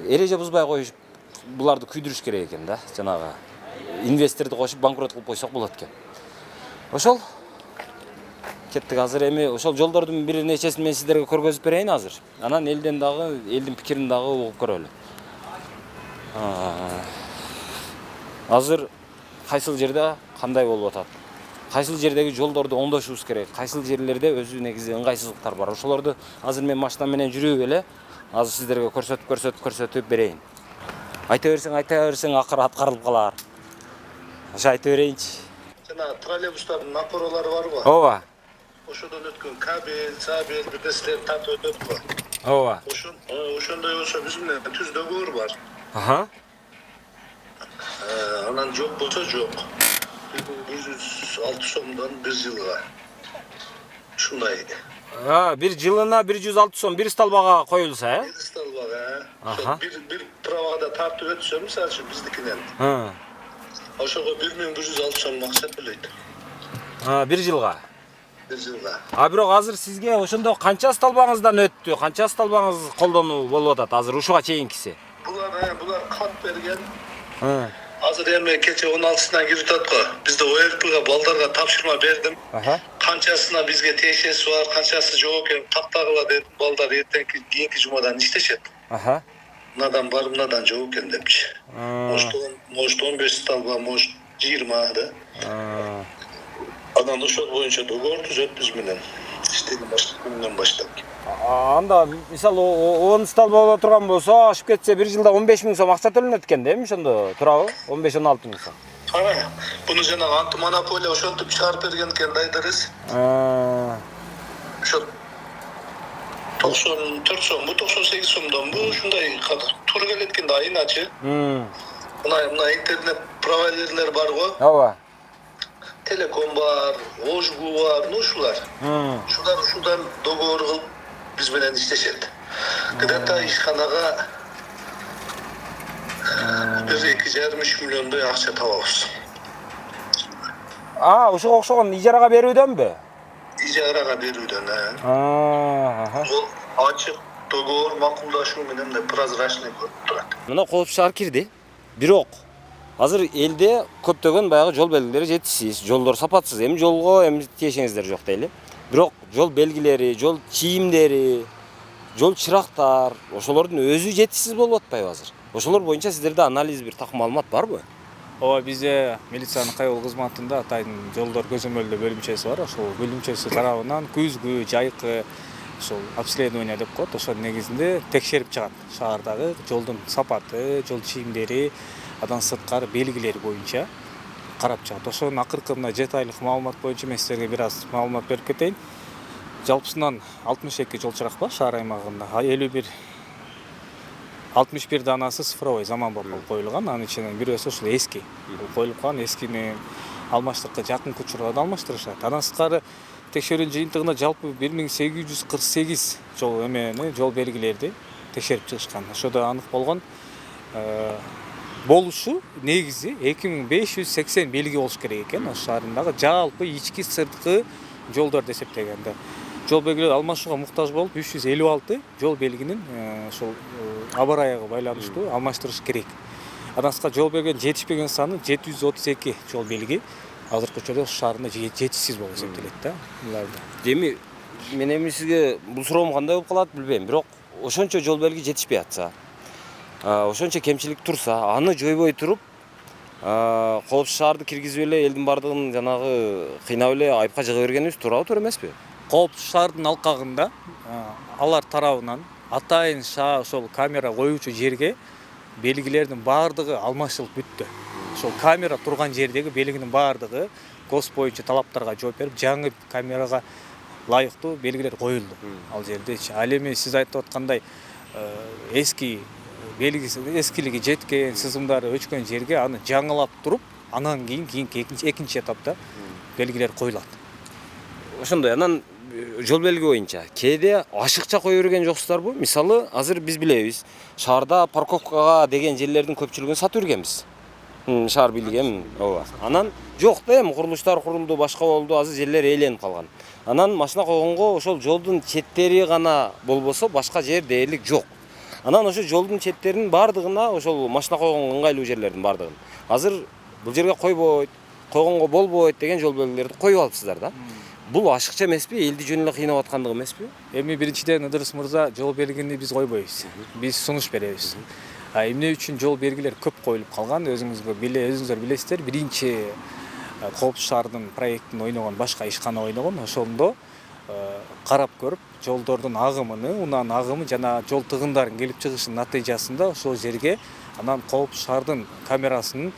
[SPEAKER 1] эреже бузбай коюш буларды күйдүрүш керек экен да. Жанагы инвесторду кошуп банкрот кылып койсок болот экен. Ошол кеттик азыр эми ошол жолдордун бир нечесин мен сиздерге көргөзүп берейин азыр. Анан элдин дагы элдин пикирин дагы угуп көрөлү. Азыр кайсыл жерде кандай болуп атат? Кайсыл жердеги жолдорду оңдошубуз керек? Кайсыл жерлерде өзү негизи ыңгайсыздыктар бар? Ошолорду азыр мен машина менен жүрүп эле азыр сиздерге көрсөтүп берейин. Айта берсең акыры аткарылып калар. Ошо айта берейинчи.
[SPEAKER 8] Жана троллейбустардын напоролору барбы?
[SPEAKER 1] Ооба.
[SPEAKER 8] Ошодон өткөн кабель, сабель, бир нерселерди тартып өтөт го.
[SPEAKER 1] Ооба.
[SPEAKER 8] Ошондой болсо биз менен түз договор бар.
[SPEAKER 1] Аха.
[SPEAKER 8] Анан жок болсо жок. 106 сомдон 1 жылга. Ушундай.
[SPEAKER 1] Бир жылына 106 сом бир столбага коюлса,
[SPEAKER 8] Бир столбага.
[SPEAKER 1] Аха.
[SPEAKER 8] Бир правада тартып өтсө, мисалы үчүн биздикинен. Ошого 1106 сом акча төлөйт.
[SPEAKER 1] Бир жылга.
[SPEAKER 8] 1 жылга.
[SPEAKER 1] Бирок азыр сизге ошондо канча столбаңыздан өттү? Канча столбаңыз колдонуу болуп атат азыр ушуга чейинкиси?
[SPEAKER 8] Булар кат берген. Азыр эми кече 16-сынан кирип атат го. Бизде ОРПга балдарга тапшырма бердим. Канчасына бизге тиешеси бар, канчасы жок экен тактагыла деп балдар эртеңки кийинки жумадан иштешет. Мынадан бар, мынадан жок экен депчи. Может 15 столба, может 20 да. Анан ошол боюнча договор түзөт биз менен. Иштеди баштаган баштап.
[SPEAKER 1] Анда мисалы 10 столба боло турган болсо, ашып кетсе бир жылда 15 000 сом акча төлөнөт экен да, эми ошондо турабы? 15-16 000 сом.
[SPEAKER 8] Буну жанагы антимонополия ошентип чыгарып берген экен да айдарыз. Ошо 94 сом, 98 сомдон бу ушундай туура келет экен да айыначы. Мына интернет провайдерлер бар го.
[SPEAKER 1] Ооба.
[SPEAKER 8] Телеком бар, Ожгу бар, ушулар. Ушудан договор кылып биз менен иштешет. Где-то ишканага 2,5 миллиондой акча табабыз.
[SPEAKER 1] Ошого окшогон ижарага берүүдөнбү?
[SPEAKER 8] Ижарага берүүдөн, Ол ачык договор макулдашуу менен де прозрачный болуп турат.
[SPEAKER 1] Мына коопсуз шаар кирди. Бирок азыр элде көптөгөн баягы жол белгилери жетишсиз, жолдор сапатсыз. Эми жолго эми тиешеңиздер жок дейли. Бирок жол белгилери, жол чийимдери, жол чырактар, ошолордун өзү жетишсиз болуп атпайбы азыр? Ошолор боюнча сиздерде анализ бир так маалымат барбы?
[SPEAKER 9] Ооба, бизде милициянын кайыл кызматында атайын жолдор көзөмөлдөө бөлүмчөсү бар. Ошол бөлүмчөсү тарабынан күзгү, жайкы ошол обследование деп коет. Ошол негизинде текшерип чыгат. Шаардагы жолдун сапаты, жол чийимдери, андан сырткары белгилери боюнча карап чыгат. Ошонун акыркы мына 7 айлык маалымат боюнча мен силерге бир аз маалымат берип кетейин. Жалпысынан 62 жол чырак бар шаар аймагында. 61 данасы цифровой заманбап болуп коюлган. Анын ичинен бирөөсү ушул эски коюлуп калган. Эскини алмаштырыкка жакын учурларда алмаштырышат. Андан сырткары текшерүүнүн жыйынтыгында жалпы 1848 жол белгилерди текшерип чыгышкан. Ошодо анык болгон болушу негизи 2580 белги болуш керек экен. Ош шаарындагы жалпы ички сырткы жолдорду эсептегенде. Жол белгилери алмашууга муктаж болуп 356 жол белгинин ошол аба ырайыга байланыштуу алмаштырыш керек. Андан сырткары жол белгинин жетишпеген саны 732 жол белги азыркы учурда Ош шаарында жетишсиз болуп эсептелет да.
[SPEAKER 1] Деми мен эми сизге бул суроом кандай болуп калат билбейм, бирок ошончо жол белги жетишпей атса, ошончо кемчилик турса, аны жойбой туруп, коопсуз шаарды киргизип эле элдин бардыгын жанагы кыйнап эле айыпка жыга бергенибиз туура эмеспи?
[SPEAKER 9] Коопсуз шаардын алкагында алар тарабынан атайын ошол камера коюучу жерге белгилердин баардыгы алмашылып бүттү. Ошол камера турган жердеги белгинин баардыгы ГОСТ боюнча талаптарга жооп берип, жаңы камерага ылайыктуу белгилер коюлду ал жерде. Ал эми сиз айтып аткандай эски белгиси, эскилиги жеткен, сызымдары өчкөн жерге аны жаңылап туруп, анан кийин экинчи этапта белгилер коюлат.
[SPEAKER 1] Ошондой, анан жол белги боюнча кээде ашыкча кое берген жоксуздарбы? Мисалы, азыр биз билебиз, шаарда парковкага деген жерлердин көпчүлүгүн сатып жүргенбиз. Шаар бийлиги ооба. Анан жок да эми курулуштар курулду, башка болду, азыр жерлер ээленип калган. Анан машина койгонго ошол жолдун четтери гана болбосо башка жер дээрлик жок. Анан ошо жолдун четтеринин бардыгына ошол машина койгонго ыңгайлуу жерлердин бардыгын. Азыр бул жерге койбойт, койгонго болбойт деген жол белгилерди коюп алыпсыздар да. Бул ашыкча эмеспи? Элди жөн эле кыйнап аткандыгы эмеспи?
[SPEAKER 9] Эми биринчиден Ыдырыс мырза жол белгини биз койбойбуз. Биз сунуш беребиз. Эмне үчүн жол белгилер көп коюлуп калган, өзүңүздөр билесиздер. Биринчи Коопсуз шаардын проектин ойногон башка ишкана ойногон, ошондо карап көрүп, жолдордун агымыны, унаанын агымы жана жол тыгындарын келип чыгышынын натыйжасында ошол жерге анан Коопсуз шаардын камерасынын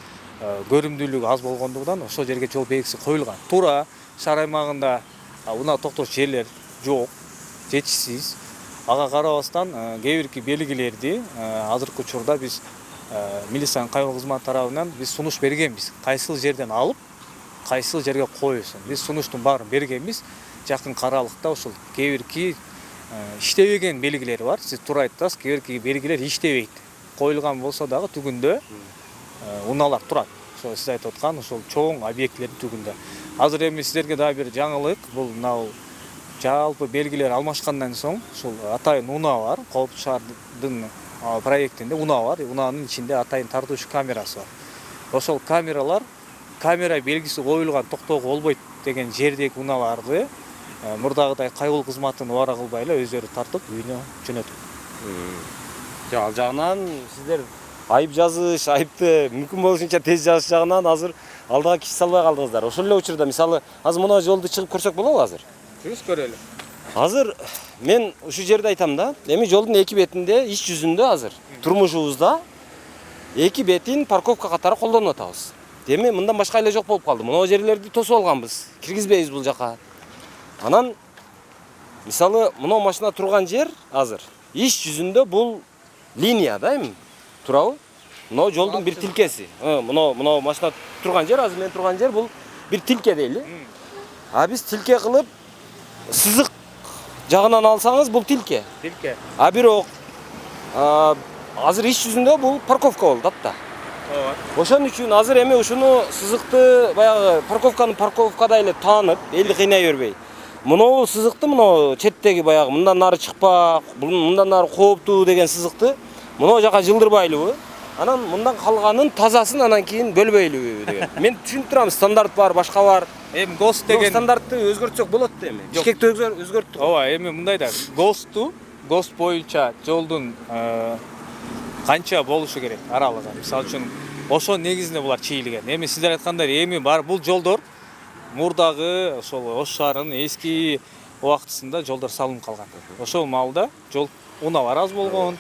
[SPEAKER 9] көрүмдүүлүгү аз болгондугунан ошол жерге жол белгиси коюлган. Туура шаар аймагында унаа токтош жерлер жок, жетишсиз. Ага карабастан кээ бирки белгилерди азыркы учурда биз милициянын кайрылуу кызматы тарабынан биз сунуш бергенбиз. Кайсыл жерден алып, кайсыл жерге коюлсун. Биз сунуштун баарын бергенбиз. Жакынкы аралыкта ошол кээ бирки иштебеген белгилери бар. Сиз туура айттыңыз, кээ бирки белгилер иштебейт. Коюлган болсо дагы түгүндө унаалар турат. Ошол сиз айтып аткан ошол чоң объектилердин түгүндө. Азыр эми сиздерге дагы бир жаңылык, бул мынау жалпы белгилер алмашкандан соң ушул атайын унаа бар. Коопсуз шаардын проектинде унаа бар. Унаанын ичинде атайын тартуучу камерасы бар. Ошол камера белгиси коюлган токтоого болбойт деген жердеги унааларды мурдагыдай кайрылуу кызматына убара кылбай эле өздөрү тартып үйүнө жөнөтөт.
[SPEAKER 1] Ал жагынан сиздер айып жазыш, айыпты мүмкүн болушунча тез жазыш жагынан азыр алдыга кич салбай калдыңыздар. Ошол эле учурда мисалы азыр мына жолду чыгып көрсөк болобу азыр?
[SPEAKER 9] Жүз көрөлү.
[SPEAKER 1] Азыр мен ушул жерде айтам да, эми жолдун эки бетинде, иш жүзүндө азыр турмушубузда эки бетин парковка катары колдонуп атабыз. Эми мындан башка эле жок болуп калды. Мына жерлерди тосуп алганбыз. Киргизбейбиз бул жака. Анан мисалы мына машина турган жер азыр иш жүзүндө бул линия да эми. Туурабы? Мына жолдун бир тилкеси. Мына машина турган жер, азыр мен турган жер бул бир тилке дейли. А биз тилке кылып сызык жагынан алсаңыз бул тилке. А бирок азыр иш жүзүндө бул парковка болду да. Ошон үчүн азыр эми ушуну сызыкты баягы парковкада эле таанып, элди кыйнай бербей. Мына сызыкты мына четтеги баягы мындан нары чыкпак, мындан нары кооптуу деген сызыкты мына жака жылдырбайлыбы? Анан мындан калганын тазасын анан кийин бөлбөйлүбү деген. Мен түшүнүп турам, стандарт бар, башка бар.
[SPEAKER 9] Эми ГОСТ деген
[SPEAKER 1] стандартты өзгөртсөк болот да эми. Бишкекти өзгөрттүк.
[SPEAKER 9] Ооба, эми мындай да ГОСТ боюнча жолдун канча болушу керек аралыгы. Мисалы үчүн ошо негизинде булар чийилген. Эми сиздер айткандай эми бар бул жолдор мурдагы ошол Ош шаарынын эски убактысында жолдор салынып калган. Ошол маалда жол унаалар аз болгон.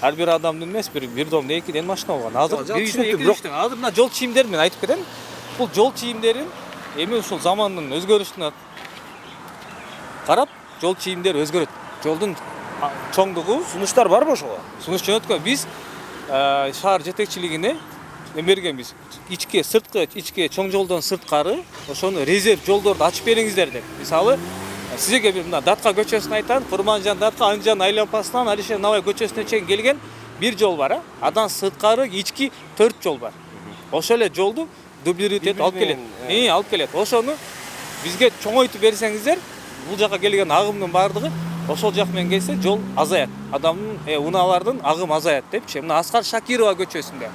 [SPEAKER 9] Ар бир адамдын эмес, бир домдо экиден машина болгон. Азыр азыр мына жол чийимдерин мен айтып кетем. Бул жол чийимдерин эми ушул замандын өзгөрүшүнө карап жол чийимдери өзгөрөт. Жолдун чоңдугу,
[SPEAKER 1] сунуштар барбы ошого?
[SPEAKER 9] Сунуш жөнөткөн биз шаар жетекчилигине бергенбиз. Ичке чоң жолдон сырткары ошону резерв жолдорду ачып бериңиздер деп. Мисалы сизге бир мына Датка көчөсүн айтан, Курманжан Датка Анжан айланпасынан Алишер Набай көчөсүнө чейин келген бир жол бар, Адан сырткары ички 4 жол бар. Ошол эле жолду дублировать алып келет. Алып келет. Ошону бизге чоңойтуп берсеңиздер, бул жака келген агымдын бардыгы ошол жак менен келсе жол азаят. Адамдын унаалардын агым азаят депчи. Мына Аскар Шакирова көчөсүндө.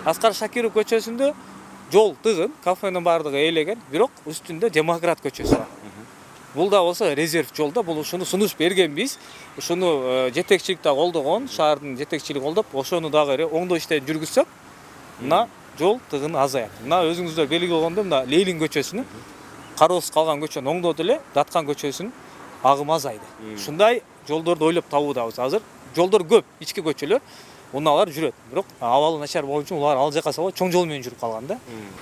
[SPEAKER 9] Аскар Шакиров көчөсүндө жол тыгын, кафенин бардыгы ээлеген, бирок үстүндө Демократ көчөсү бар. Бул да болсо резерв жолда, бул ушуну сунуш бергенбиз. Ушуну жетекчилик да колдогон, шаардын жетекчилиги колдоп, ошону дагы оңдоо иштери жүргүзсөк, мына жол тыгын азаят. Мына өзүңүздөр белгилүү болгондо мына Лейлин көчөсүнү кароосуз калган көчөнү оңдоду эле, Даткан көчөсүнүн агым азайды. Ушундай жолдорду ойлоп табуудабыз. Азыр жолдор көп, ички көчөлөр, унаалар жүрөт. Бирок абалы начар болгон үчүн улар ал жака салбай чоң жол менен жүрүп калган да.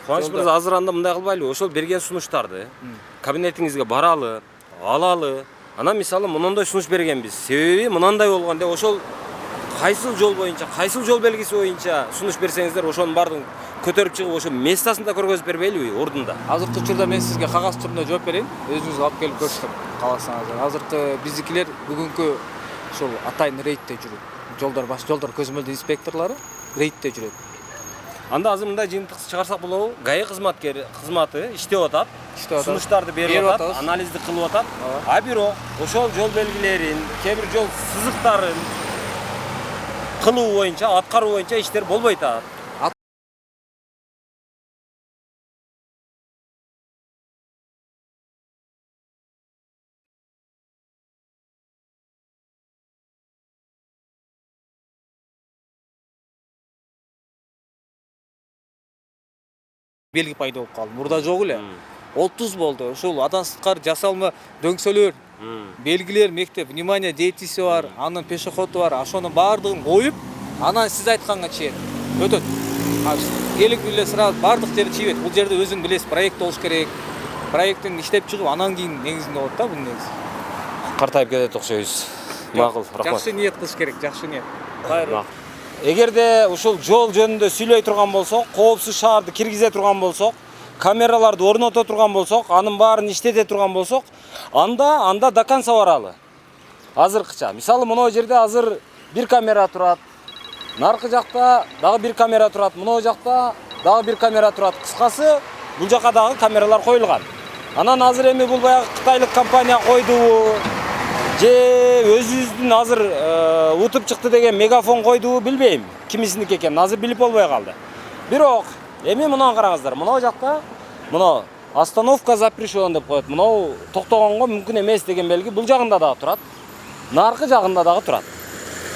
[SPEAKER 1] Кубаныч мырза, азыр анда мындай кылбайлыбы? Ошол берген сунуштарды кабинетиңизге баралы, алалы. Анан мисалы мындай сунуш бергенбиз. Себеби мындай болгон деп ошол кайсыл жол боюнча, кайсыл жол белгиси боюнча сунуш берсеңиздер, ошонун баардыгын көтөрүп чыгып, ошо местасында көргөзүп бербейлиби, ордунда?
[SPEAKER 9] Азыркы учурда мен сизге кагаз түрүндө жооп берейин. Өзүңүз алып келип көрсөтөм, кааласаңыздар. Азыркы биздикилер бүгүнкү ошол атайын рейдте жүрөт. Жолдор көзөмөлдүү инспекторлору рейдте жүрөт.
[SPEAKER 1] Анда азыр мындай жыйынтык чыгарсак болобу? ГАИ кызматы иштеп атат.
[SPEAKER 9] атат.
[SPEAKER 1] Сунуштарды берип атат, анализди кылып атат. А бирок ошол жол белгилерин, кээ бир жол сызыктарын кылуу боюнча, аткаруу боюнча иштер болбой атат.
[SPEAKER 9] Белги пайда болуп калды. Мурда жок эле. 30 болду. Ушул адан сырткары жасалма дөңсөлөр, белгилер, мектеп, внимание деятельности бар, анын пешеходу бар. Ошонун баардыгын коюп, анан сиз айтканга чейин өтөт. Келип эле сразу баардык жерди чийбейт. Бул жерде өзүң билесиз, проект болуш керек. Проекттин иштеп чыгып, анан кийин негизинде болот да бул негиз.
[SPEAKER 1] Картайып кетет окшойбуз. Макул, рахмат.
[SPEAKER 9] Жакшы ниет кылыш керек, жакшы ниет. Кайрылып.
[SPEAKER 1] Эгерде ушул жол жөнүндө сүйлөй турган болсок, коопсуз шаарды киргизе турган болсок, камераларды орното турган болсок, анын баарын иштете турган болсок, анда до конца баралы. Азыркыча. Мисалы мына жерде азыр бир камера турат. Наркы жакта дагы бир камера турат, мына жакта дагы бир камера турат. Кыскасы, бул жака дагы камералар коюлган. Анан азыр эми бул баягы кытайлык компания койдубу, же өзүбүздүн азыр утуп чыкты деген мегафон койдубу билбейм. Кимисиники экенин азыр билип болбой калды. Бирок эми мынаны караңыздар. Мына жакта мына остановка запрещен деп коет. Мына токтогонго мүмкүн эмес деген белги бул жагында дагы турат. Наркы жагында дагы турат.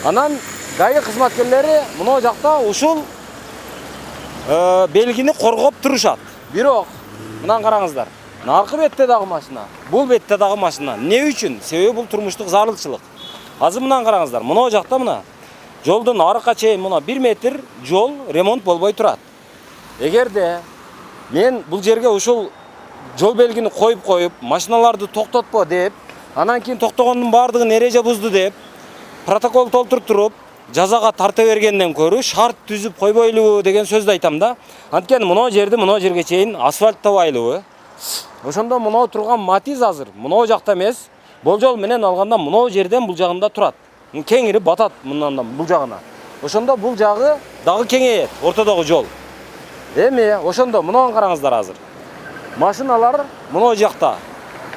[SPEAKER 1] Анан ГАИ кызматкерлери мына жакта ушул белгини коргоп турушат. Бирок мынаны караңыздар. Наркы бетте дагы машина, бул бетте дагы машина. Не үчүн? Себеби бул турмуштук зарылчылык. Азыр мынаны караңыздар. Мына жакта мына жолдун аркы чейин мына 1 метр жол ремонт болбой турат. Эгерде мен бул жерге ушул жол белгини коюп, машиналарды токтотпо деп, анан кийин токтогондун баардыгын эреже бузду деп, протокол толтуруп туруп, жазага тарта бергенден көрү шарт түзүп койбойлубу деген сөздү айтам да. Анткени мына жерге чейин асфальттабайлыбы. Ошондо мына турган Матиз азыр мына жакта эмес, болжол менен алганда мына жерден бул жагында турат. Кеңири батат мындан бул жагына. Ошондо бул жагы дагы кеңейет, ортодогу жол. Эми ошондо мынаны караңыздар азыр. Машиналар мына жакта.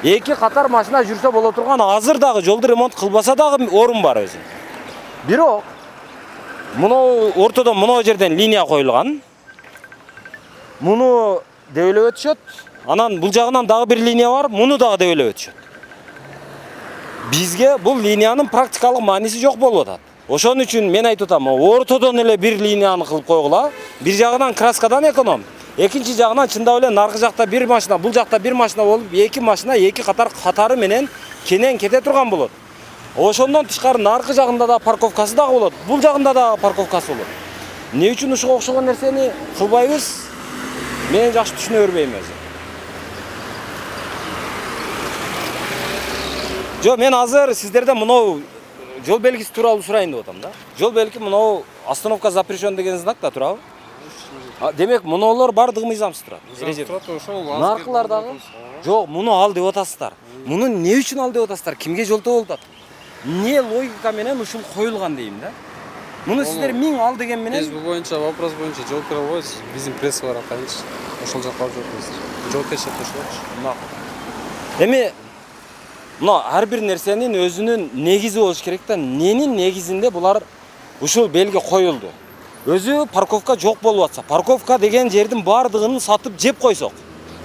[SPEAKER 1] 2 катар машина жүрсө боло турган, азыр дагы жолду ремонт кылбаса дагы орун бар өзү. Бирок мына ортодон мына жерден линия коюлган. Муну дөөлөп өтүшөт. Анан бул жагынан дагы бир линия бар, муну дагы дөөлөп өтүшөт. Бизге бул линиянын практикалык мааниси жок болуп атат. Ошон үчүн мен айтып атам, ортодон эле бир линияны кылып койгула. Бир жагынан краскадан эконом, экинчи жагынан чындап эле наркы жакта бир машина, бул жакта бир машина болуп, 2 машина 2 катары менен кенен кете турган болот. Ошондон тышкары наркы жагында да парковкасы дагы болот, бул жагында да парковкасы болот. Не үчүн ушуга окшогон нерсени кылбайбыз? Мен жакшы түшүнө бербейм өзү. Жо, мен азыр сиздерден мынау жол белгиси тууралуу сурайын деп атам да. Жол белги мынау остановка запрещен деген знак да турабы? Демек мынаулар бардыгы мыйзамсыз турат. Наркылар дагы? Жок, муну ал деп атасыздар. Муну не үчүн ал деп атасыздар? Кимге жолтоо болуп атат? Не логика менен ушул коюлган дейм да. Муну сиздер 1000 ал деген менен
[SPEAKER 10] Биз бул боюнча вопрос боюнча жооп бере албайбыз. Биздин пресса бар атайынчы. Ошол жакка барып жооп жооптошуп турушат.
[SPEAKER 1] Эми мына ар бир нерсенин өзүнүн негизи болуш керек да. Ненин негизинде булар ушул белги коюлду? Өзү парковка жок болуп атса, парковка деген жердин бардыгын сатып жеп койсок,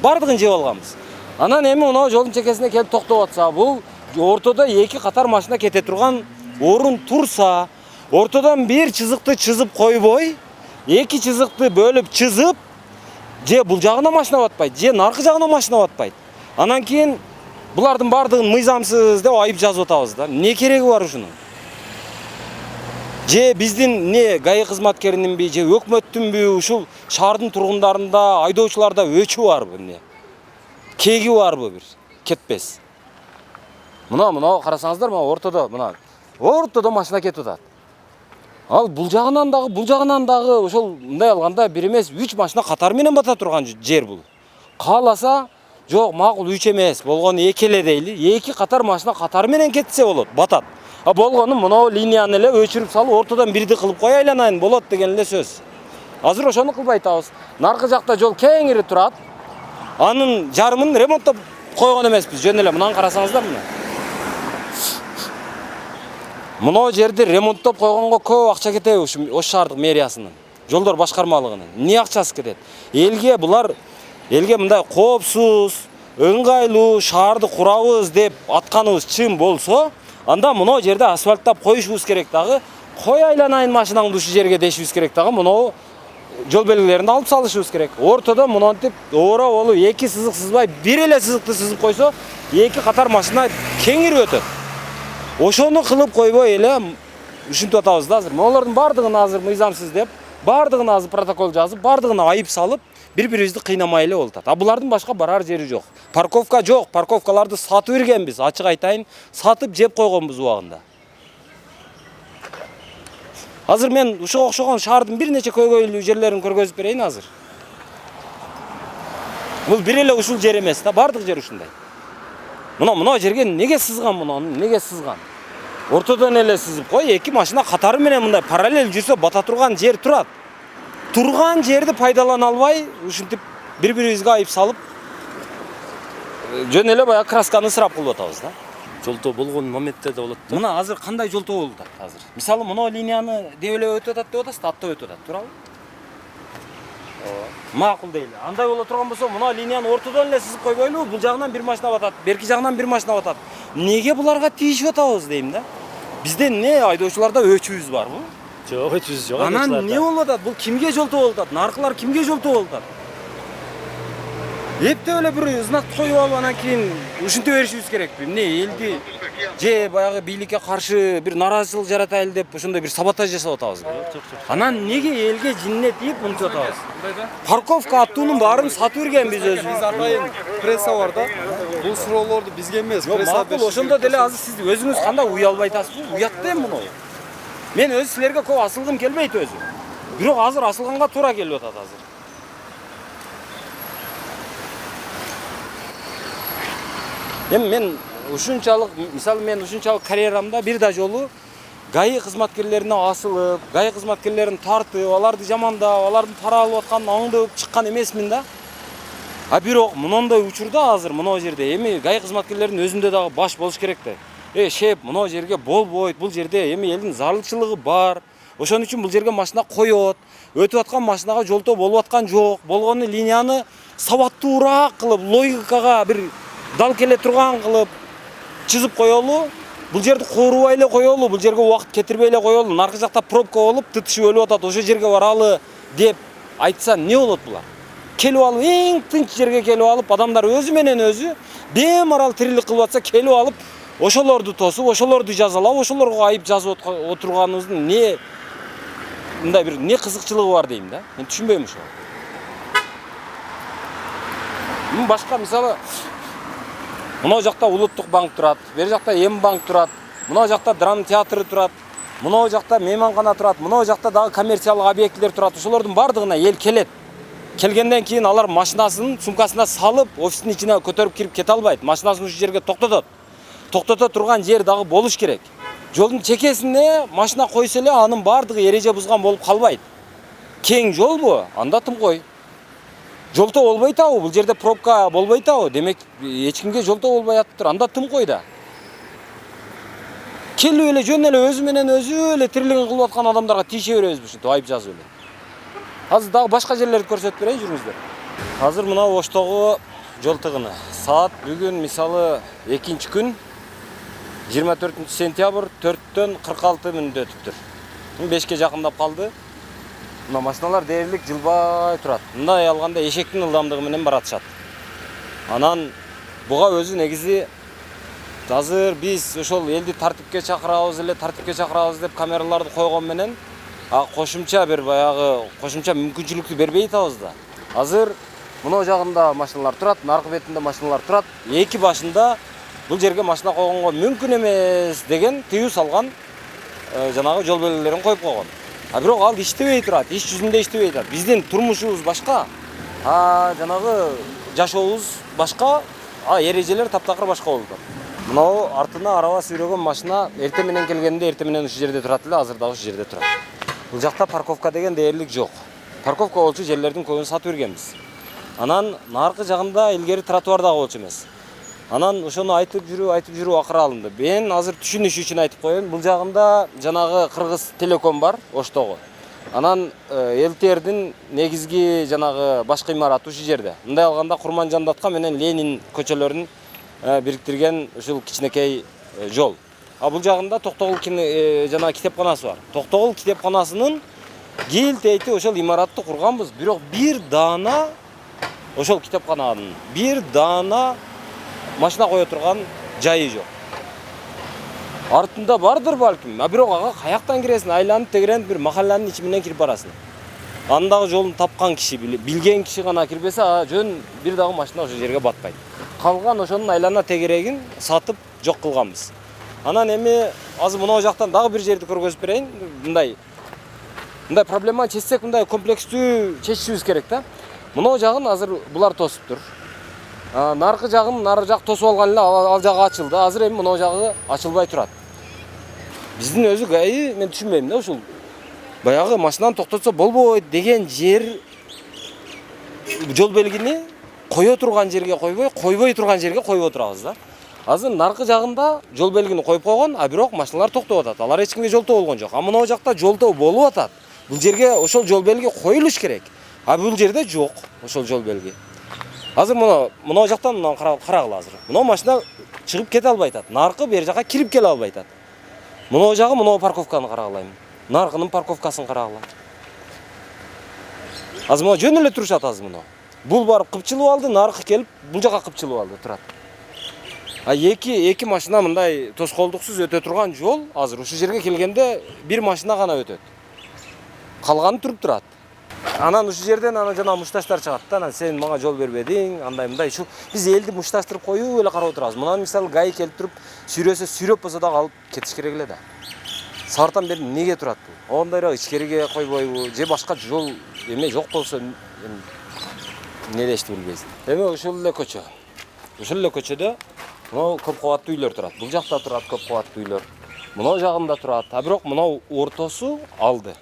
[SPEAKER 1] бардыгын жеп алганбыз. Анан эми мына жолдун чекесине келип токтоп атса, бул ортодо 2 катар машина кете турган орун турса, ортодон бир чызыкты чызып койбой, 2 чызыкты бөлүп чызып, же бул жагына машина батпайт, же наркы жагына машина батпайт. Анан кийин булардын бардыгын мыйзамсыз деп айып жазып атабыз да. Не кереги бар ушунун? Же биздин не ГАИ кызматкерининби, же өкмөттүнбү, ушул шаардын тургундарында, айдоочуларда өчү барбы эмне? Кеги барбы бир? Кетпес. Мына карасаңыздар, мына ортодо машина кетип атат. Ал бул жагынан дагы ошол мындай алганда бир эмес 3 машина катар менен бата турган жер бул. Кааласа, жок, макул 3 эмес, болгону 2 эле дейли. 2 катар машина катар менен кетсе болот, батат. А болгону мына линияны эле өчүрүп салып, ортодон бирди кылып кой айланайын болот деген эле сөз. Азыр ошону кылбай атабыз. Наркы жакта жол кеңири турат. Анын жарымын ремонттоп койгон эмеспиз. Жөн эле мынаны карасаңыздар мына. Мына жерди ремонттоп койгонго көп акча кетеби Ош шаардык мэриясынын, жолдор башкармалыгынын. Эмне акчасы кетет? Элге мындай коопсуз, ыңгайлуу шаарды курабыз деп атканыбыз чын болсо, анда мына жерде асфальттап коюшубуз керек дагы. Кой айланайын машинаңды ушул жерге дешибиз керек дагы. Мына жол белгилерин алып салышыбыз керек. Ортодо монтип оора болуп эки сызык сызбай, бир эле сызыкты сызып койсо, эки катар машина кеңирип өтөт. Ошону кылып койбой эле ушинтип атабыз да азыр. Монолордун бардыгын азыр мыйзамсыз деп, бардыгына азыр протокол жазып, бардыгына айып салып, бири-бирибизди кыйнамай эле болуп атат. А булардын башка барар жери жок. Парковка жок, парковкаларды сатып бергенбиз, ачык айтайын, сатып жеп койгонбуз убагында. Азыр мен ушуга окшогон шаардын бир нече көйгөйлүү жерлерин көргөзүп берейин азыр. Бул бир эле ушул жер эмес да, бардык жер ушундай. Мына жерге неге сызган мунаны? Неге сызган? Ортодон эле сызып кой, эки машина катары менен мындай параллель жүрсө бата турган жер турат. Турган жерди пайдалана албай, ушинтип бири-бирибизге айып салып, жөн эле баягы красканы ысырап кылып атабыз да.
[SPEAKER 4] Жолтоо болгон моментте да болот да.
[SPEAKER 1] Мына азыр кандай жолтоо болуп атат азыр? Мисалы мына линияны дебелеп өтүп атат деп атасыз, аттап өтүп атат, туурабы? Макул дейли. Андай боло турган болсо, мына линияны ортодон эле сызып койбойлу, бул жагынан бир машина батат, берки жагынан бир машина батат. Неге буларга тийишип атабыз дейм да? Бизде эмне айдоочуларда өчүбүз барбы?
[SPEAKER 4] Жок, өчүбүз жок.
[SPEAKER 1] Анан эмне болуп атат? Бул кимге жолтоо болуп атат? Наркылар кимге жолтоо болуп атат? Эптеп эле бир знак коюп алып анан кийин ушинте беришибиз керекпи? Эмне элди же баягы бийликке каршы бир нааразычылык жаратайлы деп ошондой бир саботаж жасап атабызбы? Анан неге элге жинне тийип мынтип атабыз? Парковка аттуунун баарын сатып бергенбиз өзүбүз.
[SPEAKER 10] Атайын пресса бар да. Бул суроолорду бизге эмес, пресса
[SPEAKER 1] Макул, ошондо деле азыр сиз өзүңүз кандай уялбай атасызбы? Уят да эми муну. Мен өзү силерге көп асылгым келбейт өзү. Бирок азыр асылганга туура келип атат азыр. Эми мен ушунчалык, мисалы мен ушунчалык карьерамда бир да жолу ГАИ кызматкерлерине асылып, ГАИ кызматкерлерин тартып, аларды жамандап, алардын пара алып атканын аңдып чыккан эмесмин да. А бирок мындай учурда азыр мына жерде эми ГАИ кызматкерлеринин өзүндө дагы баш болуш керек да. Шеп, мына жерге болбойт, бул жерде эми элдин зарылчылыгы бар. Ошон үчүн бул жерге машина коет. Өтүп аткан машинага жолтоо болуп аткан жок. Болгону линияны сабаттуураак кылып, логикага бир дал келе турган кылып чызып коелу. Бул жерди коорубай эле коелу, бул жерге убакыт кетирбей эле коелу. Наркы жакта пробка болуп, тытышып өлүп атат, ошол жерге баралы деп айтса эмне болот булар? Келип алып, эң тынч жерге келип алып, адамдар өзү менен өзү бемарал тирилик кылып атса, келип алып, ошолорду тосуп, ошолорду жазалап, ошолорго айып жазып отурганыбыздын эмне мындай бир эмне кызыкчылыгы бар дейм да. Мен түшүнбөйм ошо. Башка мисалы мына жакта Улуттук банк турат, бер жакта М банк турат, мына жакта драма театры турат, мына жакта мейманкана турат, мына жакта дагы коммерциялык объектилер турат. Ошолордун бардыгына эл келет. Келгенден кийин алар машинасын сумкасына салып, офистин ичине көтөрүп кирип кете албайт. Машинасын ушул жерге токтотот. Токтото турган жер дагы болуш керек. Жолдун чекесине машина койсо эле анын бардыгы эреже бузган болуп калбайт. Кең жолбу? Анда тым кой. Жолтоо болбой атабы? Бул жерде пробка болбой атабы? Демек эч кимге жолтоо болбой атыптыр. Анда тым кой да. Келип эле жөн эле өзү менен өзү эле тирилигин кылып аткан адамдарга тийише беребизби ушинтип айып жазып эле. Азыр дагы башка жерлерди көрсөтүп берейин, жүрүңүздөр. Азыр мына Оштогу жол тыгыны. Саат бүгүн мисалы 2-күн 24-сентябрь 4-төн 46 мүнөттө өтүптүр. 5ке жакындап калды. Мына машиналар дээрлик жылбай турат. Мындай алганда эшектин ылдамдыгы менен баратышат. Анан буга өзү негизи азыр биз ошол элди тартипке чакырабыз деп камераларды койгон менен кошумча бир баягы кошумча мүмкүнчүлүктү бербей атабыз да. Азыр мына жагында машиналар турат, наркы бетинде машиналар турат. Эки башында бул жерге машина койгонго мүмкүн эмес деген тыюу салган жанагы жол белгилерин коюп койгон. А бирок ал иштебей турат, иш жүзүндө иштебей турат. Биздин турмушубуз башка, жанагы жашообуз башка, эрежелер таптакыр башка болуп атат. Мынау артына араба сүйрөгөн машина эртең менен келгенде эртең менен ушул жерде турат эле, азыр дагы ушул жерде турат. Бул жакта парковка деген дээрлик жок. парковка болчу жерлердин көбүн сатып бергенбиз. Анан наркы жагында илгери тротуар дагы болчу эмес. Анан ошону айтып жүрүү акыры алынды. Мен азыр түшүнүш үчүн айтып коеюн. Бул жагында жанагы Кыргыз Телеком бар, Оштогу. Анан ЛТРдин негизги жанагы башкы имараты ушу жерде. Мындай алганда Курман Жандатка менен Ленин көчөлөрүн бириктирген ушул кичинекей жол. А бул жагында Токтогул жанагы китепканасы бар. Токтогул китепканасынын килтейти ошол имаратты курганбыз. Бирок бир даана ошол китепкананын бир даана машина кое турган жайы жок. Артында бардыр балким. Бирок ага каяктан киресиң? Айланып тегеренип бир махалланын ичи менен кирип барасың. Андагы жолун тапкан киши, билген киши гана кирбесе, жөн бир дагы машина ошол жерге батпайт. Калган ошонун айлана тегерегин сатып жок кылганбыз. Анан эми азыр мына жактан дагы бир жерди көргөзүп берейин. Мындай проблема чечсек, мындай комплекстүү чечишибиз керек да. Мына жагын азыр булар тосуптур. Наркы жагын нары жак тосуп алган эле, ал жагы ачылды. Азыр эми мына жагы ачылбай турат. Биздин өзү ГАИ мен түшүнбөйм да, ушул баягы машинаны токтотсо болбойт деген жер жол белгини кое турган жерге койбой турган жерге коюп отурабыз да. Азыр наркы жагында жол белгини коюп койгон, бирок машиналар токтоп атат. Алар эч кимге жолтоо болгон жок. Мына жакта жолтоо болуп атат. Бул жерге ошол жол белги коюлуш керек. Бул жерде жок ошол жол белги. Азыр мына жактан карагыла азыр. Мына машина чыгып кете албай атат. Наркы бер жака кирип келе албай атат. Мына жагы мына парковканы карагылайм. Наркынын парковкасын карагыла. Азыр мына жөн эле турушат азыр мына. Бул барып кыпчылып алды, наркы келип бул жака кыпчылып алды, турат. Эки машина мындай тоскоолдуксуз өтө турган жол азыр ушу жерге келгенде бир машина гана өтөт. Калганы туруп турат. Анан ушу жерден жана мушташтар чыгат да, анан сен мага жол бербедиң, андай ушу биз элди мушташтырып коюп эле карап отурабыз. Мына мисалы ГАИ келип туруп сүйрөп болсо дагы алып кетиш керек эле да. Саартан бери эмнеге турат бул? Ондойроо ичкериге койбойбу, же башка жол эме жок болсо эмне дешти билбейсиң. Эми ушул эле көчө. Ушул эле көчөдө мына көп кабаттуу үйлөр турат. Бул жакта турат көп кабаттуу үйлөр. Мына жагында турат. Бирок мына ортосу алды.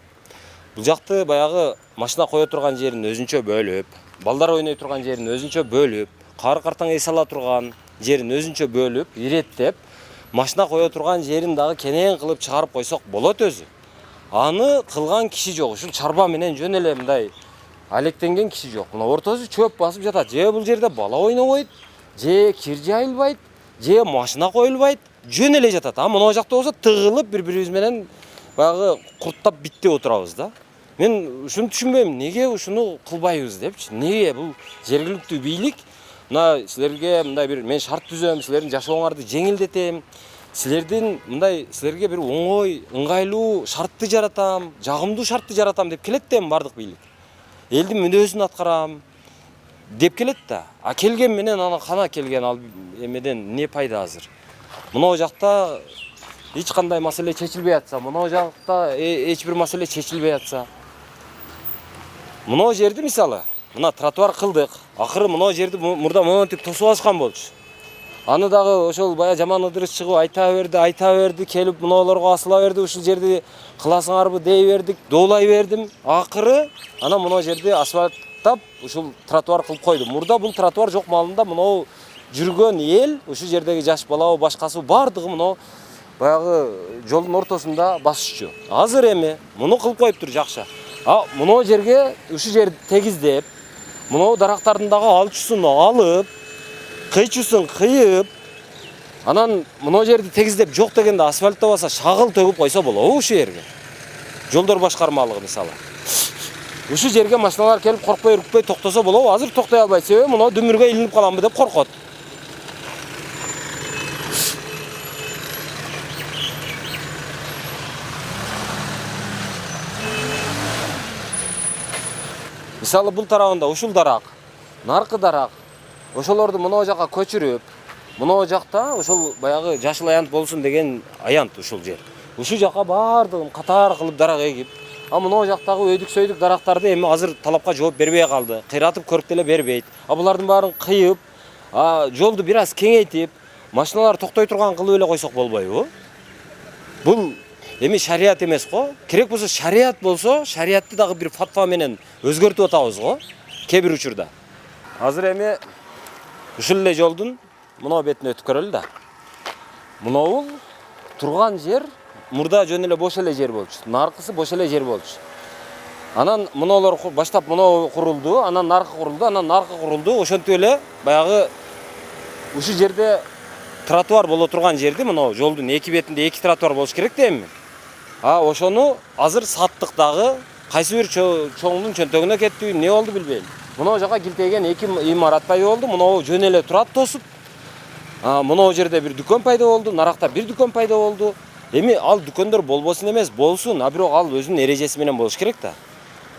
[SPEAKER 1] Бул жакты баягы машина кое турган жерин өзүнчө бөлүп, балдар ойной турган жерин өзүнчө бөлүп, кары картаң эс ала турган жерин өзүнчө бөлүп, иреттеп, машина кое турган жерин дагы кенен кылып чыгарып койсок болот өзү. Аны кылган киши жок. Ушул чарба менен жөн эле мындай алектенген киши жок. Мына ортосу чөп басып жатат. Же бул жерде бала ойнобойт, же кир жайылбайт, же машина коюлбайт, жөн эле жатат. Мына жакта болсо тыгылып бири-бирибиз менен баягы курттап биттеп отурабыз да. Мен ушуну түшүнбөйм, неге ушуну кылбайбыз депчи. Неге бул жергиликтүү бийлик мына силерге мындай бир мен шарт түзөм, силердин жашооңарды жеңилдетем. Силерге бир оңой, ыңгайлуу шартты жаратам, жагымдуу шартты жаратам деп келет да бардык бийлик. Элдин мүнөзүн аткарам деп келет да. Келген менен ана кана келген ал эмеден эмне пайда азыр? Мына жакта эч кандай маселе чечилбей атса, мына жакта эч бир маселе чечилбей атса. Мына жерди мисалы, мына тротуар кылдык. Акыры мына жерди мурда монтип тосуп алышкан болчу. Аны дагы ошол бая Жаман Ыдырыс чыгып айта берди, келип мыналарга асыла берди, ушул жерди кыласыңарбы дей бердик, доолай бердим. Акыры ана мына жерди асфальттап ушул тротуар кылып койду. Мурда бул тротуар жок маалында мына жүргөн эл, ушул жердеги жаш балабы, башкасы бардыгы мына баягы жолдун ортосунда басышчу. Азыр эми муну кылып коюптур жакшы. Мына жерге ушул жерди тегиздеп, мына дарактардын дагы алчусун алып, кыйчусын кыйып, анан мына жерди тегиздеп жок дегенде асфальттабаса шагыл төгүп койсо болобу ушул жерге. Жолдор башкармалыгы мисалы. Ушул жерге машиналар келип коркпой үркпөй токтосо болобу? Азыр токтой албайт, себеби мына дүмүргө илинип каламбы деп коркот. Мисалы бул тарабында ушул дарак, наркы дарак, ошолорду мына жака көчүрүп, мына жакта ошол баягы жашыл аянт болсун деген аянт ушул жер. Ушул жака бардыгын катар кылып дарак эгип, мына жактагы өйдүк-сөйдүк дарактарды эми азыр талапка жооп бербей калды. Кыйратып көрүп деле бербейт. Булардын баарын кыйып, жолду бир аз кеңейтип, машиналар токтой турган кылып эле койсок болбойбу? Бул эми шарият эмес го. Керек болсо шарият болсо, шариятты дагы бир фатва менен өзгөртүп атабыз го. Кээ бир учурда. Азыр эми ушул эле жолдун мына бетине өтүп көрөлү да. Мынау турган жер мурда жөн эле бош эле жер болчу. Наркысы бош эле жер болчу. Анан мыналар баштап мынау курулду, анан наркы курулду, анан наркы курулду. Ошентип эле баягы ушул жерде тротуар боло турган жерди мынау жолдун эки бетинде эки тротуар болуш керек да эми. Ошону азыр саттык дагы кайсы бир чоңдун чөнтөгүнө кетти, эмне болду билбейм. Мынау жака килтеген эки имарат пайда болду, мынау жөн эле турат тосуп. Мынау жерде бир дүкөн пайда болду, наракта бир дүкөн пайда болду. Эми ал дүкөндөр болбосун эмес, болсун, бирок ал өзүнүн эрежеси менен болуш керек да.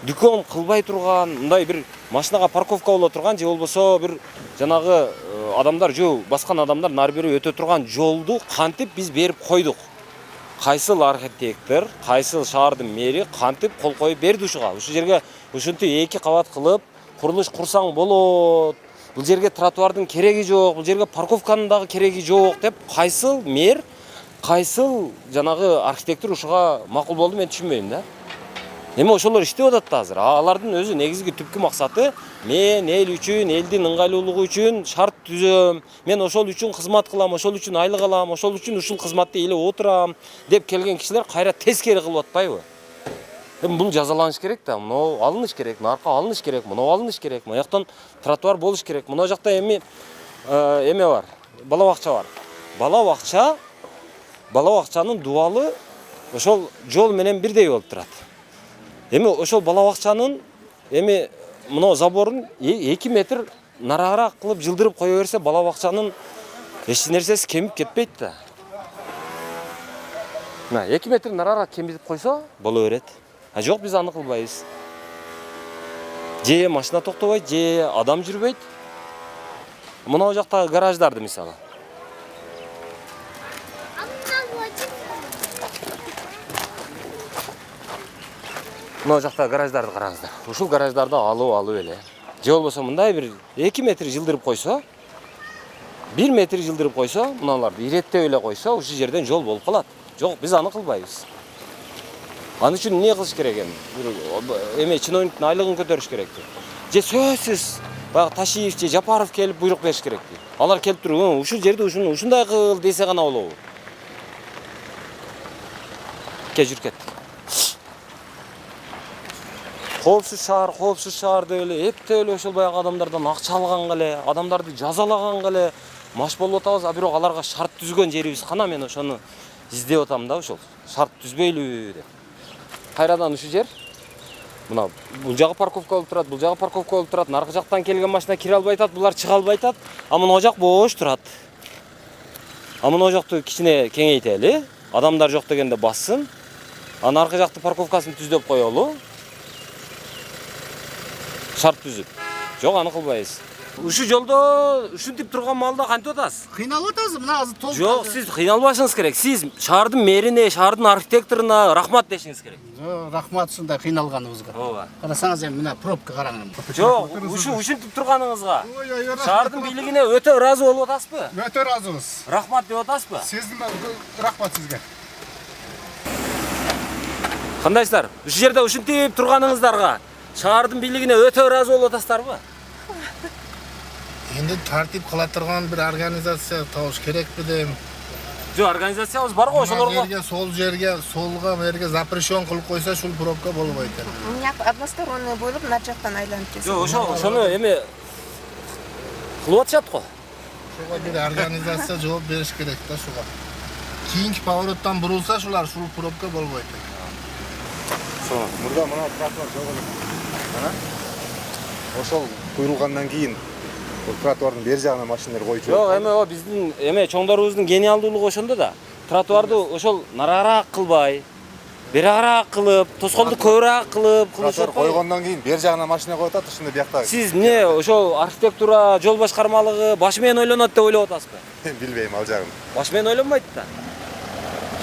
[SPEAKER 1] Дүкөн кылбай турган, мындай бир машинага парковка боло турган же болбосо бир жанагы адамдар жөө баскан адамдар нары бери өтө турган жолду кантип биз берип койдук. Кайсыл архитектор, кайсыл шаардын мэри кантип кол коюп берди ушуга. Ушул жерге ушинтип эки кабат кылып курулуш курсаң болот. Бул жерге тротуардын кереги жок, бул жерге парковканын дагы кереги жок деп кайсыл мэр, кайсыл жанагы архитектор ушуга макул болду мен түшүнбөйм да. Эми ошолор иштеп атат да азыр. Алардын өзү негизги түпкү максаты мен эл үчүн, элдин ыңгайлуулугу үчүн шарт түзөм. Мен ошол үчүн кызмат кылам, ошол үчүн айлык алам, ошол үчүн ушул кызматты эле отурам деп келген кишилер кайра тескери кылып атпайбы? Эми бул жазаланыш керек да. Мынау алыныш керек, наркы алыныш керек, мынау алыныш керек. Мына жактан тротуар болуш керек. Мына жакта эми эме бар. Бала бакча бар. Бала бакчанын дубалы ошол жол менен бирдей болуп турат. Эми ошол бала бакчанын эми мына заборун 2 метр нарагыраак кылып жылдырып кое берсе, бала бакчанын эч нерсеси кемип кетпейт да. Мына 2 метр нарагыраак кемитип койсо боло берет. Жок, биз аны кылбайбыз. Же машина токтобойт, же адам жүрбөйт. Мына жактагы гараждарды мисалы. Мына жактагы гараждарды караңыздар. Ушул гараждарды алып эле. Же болбосо мындай бир 2 метр жылдырып койсо, 1 метр жылдырып койсо, мыналарды иреттеп эле койсо, ушул жерден жол болуп калат. Жок, биз аны кылбайбыз. Аны үчүн эмне кылыш керек эми? Эме чиновниктин айлыгын көтөрүш керек. Же сөзсүз баягы Ташиев же Жапаров келип буйрук бериш керек. Алар келип туруп, ушул жерде ушундай кыл десе гана болобу? Жүрүп кеттик. Коопсуз шаар деп эле, эптеп эле ошол баягы адамдардан акча алганга эле, адамдарды жазалаганга эле маш болуп атабыз, бирок аларга шарт түзгөн жерибиз кана. Мен ошону издеп атам да, ошол шарт түзбөйлүбү деп. Кайрадан ушул жер мына бул жагы парковка болуп турат, бул жагы парковка болуп турат. Наркы жактан келген машина кире албай атат, булар чыга албай атат. Мына жак бош турат. Мына жакты кичине кеңейтели, адамдар жок дегенде бассын. Аркы жакты парковкасын түздөп коелу. Шарт түзүп. Жок, аны кылбайбыз. Ушул жолдо ушинтип турган маалда кантип атасыз?
[SPEAKER 11] Кыйналып атасыз, мына азыр толук.
[SPEAKER 1] Жок, сиз кыйналбашыңыз керек. Сиз шаардын мэрине, шаардын архитекторуна рахмат дешиңиз керек.
[SPEAKER 11] Жок, рахмат ушундай кыйналганыбызга.
[SPEAKER 1] Ооба.
[SPEAKER 11] Карасаңыз эми мына пробка караңыз.
[SPEAKER 1] Жок, ушинтип турганыңызга шаардын бийлигине өтө ыраазы болуп атасызбы?
[SPEAKER 11] Өтө ыраазыбыз.
[SPEAKER 1] Рахмат деп атасызбы?
[SPEAKER 11] Сиздин рахмат сизге.
[SPEAKER 1] Кандайсыздар? Ушул жерде ушинтип турганыңыздарга шаардын бийлигине өтө ыраазы болуп атасыздарбы?
[SPEAKER 11] Енді тартип кыла турган бир организация табыш керекпи дейм.
[SPEAKER 1] Жок, организациябыз бар го, ошолорго.
[SPEAKER 11] Сол жерге, солга, мерге запрещен кылып койсо, ушул пробка болбойт.
[SPEAKER 12] У меня односторонний болуп, нар жактан айланып кетти.
[SPEAKER 1] Жок, ошону эми кылып атышат го.
[SPEAKER 11] Ошого бир организация жооп бериш керек да ушуга. Кийинки повороттан бурулса, ушул пробка болбойт.
[SPEAKER 13] Мурда мына тротуар жок эле. Ошол куйрулгандан кийин тротуардын бер жагына машиналар койчу.
[SPEAKER 1] Жок, эми биздин чоңдорубуздун гениалдуулугу ошондо да. Тротуарды ошол нараараак кылбай, бераараак кылып, тоскоолду көбүрөөк кылып,
[SPEAKER 13] тротуар койгондон кийин бер жагына машина коюп атат, ушунда биякта.
[SPEAKER 1] Сиз эмне ошол архитектура, жол башкармалыгы башы менен ойлонот деп ойлоп атасызбы?
[SPEAKER 13] Билбейм ал жагын.
[SPEAKER 1] Башы менен ойлонбойт да.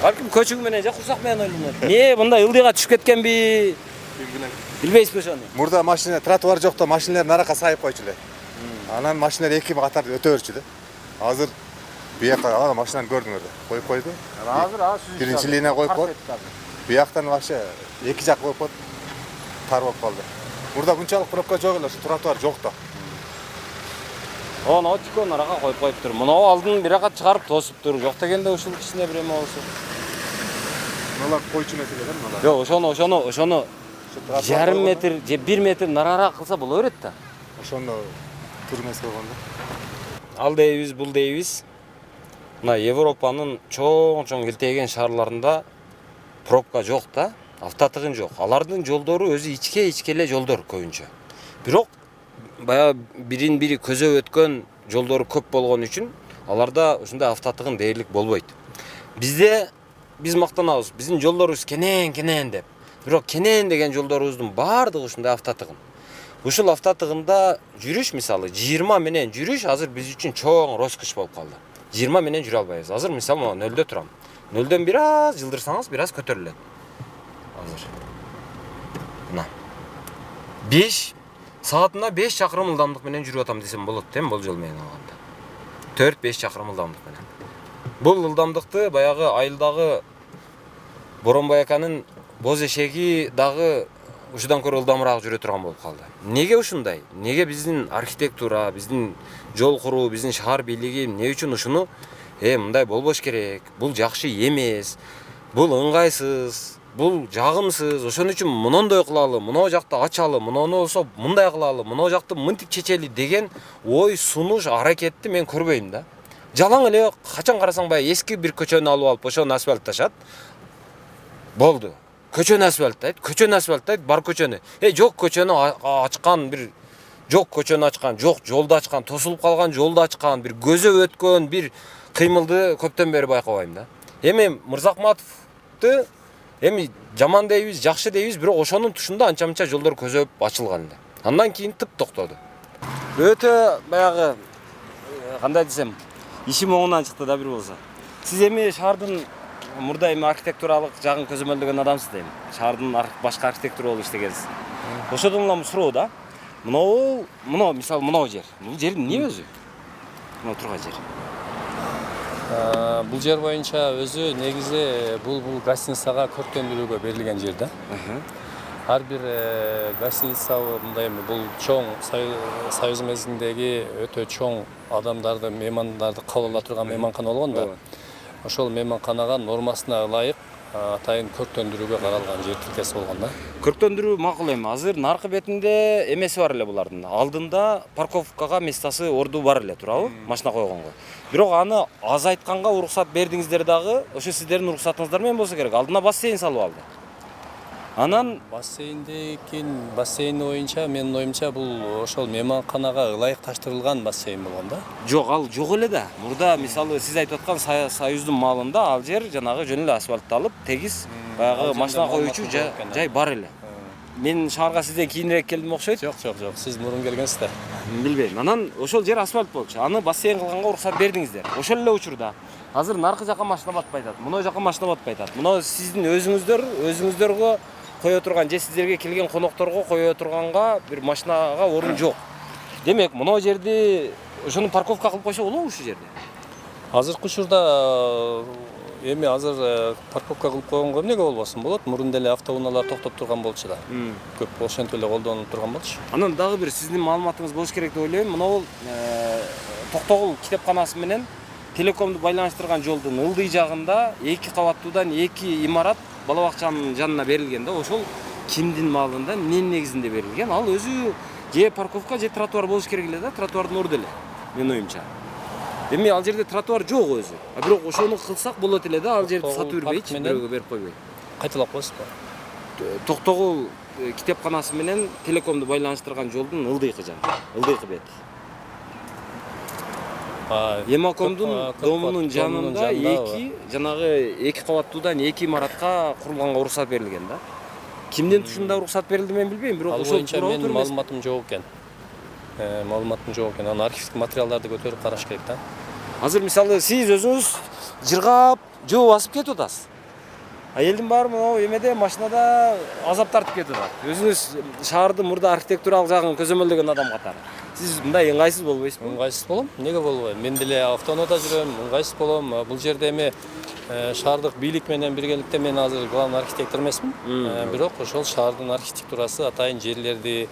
[SPEAKER 1] Балким көчүгү менен же курсак менен ойлонот. Эмне мындай ылдыйга түшүп кеткенби? Билбейсизби ошону?
[SPEAKER 13] Мурда машина тротуар жокто машиналар наракка сайып койчу эле. Анан машиналар эки катар өтө берчү да. Азыр Бияққа ана машинаны көрдіңдер да. Қойып қойды. Бірінші линия қойып қойды. Бияқтан вообще екі жақ қойып қойды. Тар болып қалды. Burada bunchalik пробка жоқ эле, тротуар жоқ та.
[SPEAKER 1] Оны очко нарага коюп тур. Мынау алдын биракка чыгарып тосуп тур. Жок дегенде ушул кичине бир эме болсо.
[SPEAKER 13] Мыналар койчу нерселер да мыналар.
[SPEAKER 1] Жок, ошону жарым метр же 1 метр нараарак кылса боло берет да.
[SPEAKER 13] Ошону түрмес койгондо.
[SPEAKER 1] Ал дейбиз, бул дейбиз. Мына Европанын чоң келтеген шаарларында пробка жок да, автотыгын жок. Алардын жолдору өзү ичке эле жолдор көбүнчө. Бирок баягы бирин бири көзөп өткөн жолдору көп болгон үчүн аларда ушундай автотыгын дээрлик болбойт. Биз мактанабыз, биздин жолдорубуз кенен деп. Бирок кенен деген жолдорубуздун баардыгы ушундай автотыгын. Ушул автотыгында жүрүш мисалы 20 менен жүрүш азыр биз үчүн чоң роскош болуп калды. 20 менен жүрө албайбыз. Азыр мисалы 0-дө турам. 0-дөн бир аз жылдырсаңыз бир аз көтөрүлөт. Азыр. Мына. 5 саатына 5 чакырым ылдамдык менен жүрүп атам десем болот да, болжол менен алганда. 4-5 чакырым ылдамдык менен. Бул ылдамдыкты баягы айылдагы Боронбай аканын боз эшеги дагы ушудан көрө ылдамыраак жүрө турган болуп калды. Неге ушундай? Неге биздин архитектура, биздин жол куруу, биздин шаар бийлиги эмне үчүн ушуну мындай болбош керек, бул жакшы эмес, бул ыңгайсыз, бул жагымсыз, ошон үчүн монондой кылалы, мына жакты ачалы, муну болсо мындай кылалы, мына жакты мынтип чечели деген ой сунуш аракетти мен көрбөйм да. Жалаң эле качан карасаң баягы эски бир көчөнү алып ошону асфальтташат. Болду. Көчөнү асфальттайт, бар көчөнү. Жок көчөнү ачкан бир көчөнү ачкан, жок жолду ачкан, тосулуп калган жолду ачкан, бир көзөп өткөн бир кыймылды көптөн бери байкабайм да. Эми Мырзакматовду жаман дейбиз, жакшы дейбиз, бирок ошонун тушунда анча-мынча жолдор көзөп ачылган эле. Андан кийин тып токтоду. Өтө баягы кандай десем, ишим оңунан чыкты да бир болсо. Сиз эми шаардын мурда архитектуралык жагын көзөмөлдөгөн адамсыз дейм. Шаардын башка архитектура болуп иштегенсиз. Ошодон улам суроо да. Мына мисалы мына жер. Бул жер эмне өзү? Мына турган жер.
[SPEAKER 10] Бул жер боюнча өзү негизи бул гостиницага көрктөндүрүүгө берилген жер да. Ар бир гостиница мындай бул чоң Союз мезгилиндеги өтө чоң адамдарды, меймандарды кабыл ала турган мейманкана болгон да. Ошол мейманканага нормасына ылайык атайын көрктөндүрүүгө каралган жер тилкеси болгон да.
[SPEAKER 1] Көрктөндүрүү макул эми. Азыр наркы бетинде эмеси бар эле булардын. Алдында парковкага местасы орду бар эле, турабы? Машина койгонго. Бирок аны азайтканга уруксат бердиңиздер дагы, ошо сиздердин уруксатыңыздар менен болсо керек. Алдына бассейн салып алды. Анан
[SPEAKER 10] бассейн боюнча менин оюмча бул ошол мейманканага ылайыкташтырылган бассейн болгон да.
[SPEAKER 1] Жок, ал жок эле да. Мурда мисалы сиз айтып аткан Союздун маалында ал жер жанагы жөн эле асфальтталып, тегиз баягы машина коюучу жай бар эле. Мен шаарга сизден кийинирээк келдим окшойт.
[SPEAKER 10] Жок. Сиз мурун келгенсиз да.
[SPEAKER 1] Билбейм. Анан ошол жер асфальт болчу. Аны бассейн кылганга уруксат бердиңиздер. Ошол эле учурда. Азыр наркы жака машина батпай атат. Мына жака машина батпай атат. Мына сиздин өзүңүздөргө кое турган же сиздерге келген конокторго кое турганга бир машинага орун жок. Демек, мына жерди ошону парковка кылып койсо болобу ушул жерде?
[SPEAKER 10] Азыркы учурда эми азыр парковка кылып койгонго эмнеге болбосун болот? Мурун деле автоунаалар токтоп турган болчу да. Көп ошентип эле колдонуп турган болчу.
[SPEAKER 1] Анан дагы бир сиздин маалыматыңыз болуш керек деп ойлойм. Мына бул Токтогул китепканасы менен телекомду байланыштырган жолдун ылдый жагында 2 кабаттуудан 2 имарат бала бакчанын жанына берилген да. Ошол кимдин маалында, эмненин негизинде берилген? Ал өзү же парковка же тротуар болуш керек эле да, тротуардын орду эле. Менин оюмча. Эми ал жерде тротуар жок өзү. Бирок ошону кылсак болот эле да, ал жерди сатып жүрбөйчү, бирөөгө берип койбой.
[SPEAKER 10] Кайталап коесузбу?
[SPEAKER 1] Токтогул китепканасы менен телекомду байланыштырган жолдун ылдыйкы жагы, ылдыйкы бети. Емакомдун домунун жанында жанагы 2 кабаттуудан 2 имаратка курулганга уруксат берилген да. Кимдин тушунда уруксат берилди мен билбейм, бирок ошол
[SPEAKER 10] боюнча менин маалыматым жок экен. Аны архивдик материалдарды көтөрүп караш керек да.
[SPEAKER 1] Азыр мисалы сиз өзүңүз жыргап, жөө басып кетип атасыз. Элдин баары могу эмеде машинада азап тартып кетип атат. Өзүңүз шаардын мурда архитектуралык жагын көзөмөлдөгөн адам катары. Сиз мындай ыңгайсыз болбойсузбу?
[SPEAKER 10] Ыңгайсыз болом. Эмнеге болбойм? Мен деле автоунаада жүрөм, ыңгайсыз болом. Бул жерде эми шаардык бийлик менен биргеликте мен азыр главный архитектор эмесмин. Бирок ошол шаардын архитектурасы атайын жерлерди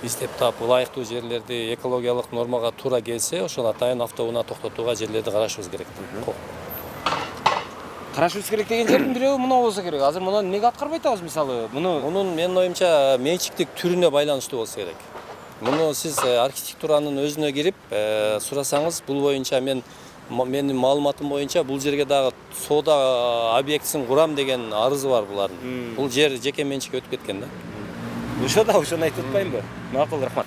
[SPEAKER 10] издеп таап, ылайыктуу жерлерди экологиялык нормага туура келсе, ошол атайын автоунаа токтотууга жерлерди карашыбыз керек.
[SPEAKER 1] Карашыбыз керек деген жердин бирөө мына болсо керек. Азыр муну эмнеге аткарбай атабыз мисалы?
[SPEAKER 10] Мунун менин оюмча менчиктик түрүнө байланыштуу болсо керек. Муну сиз архитектуранын өзүнө кирип сурасаңыз, бул боюнча менин маалыматым боюнча бул жерге дагы соода объектисин курам деген арызы бар булардын. Бул жер жеке менчикке өтүп кеткен да.
[SPEAKER 1] Ошо да ошону айтып атпаймынбы? Макул, рахмат.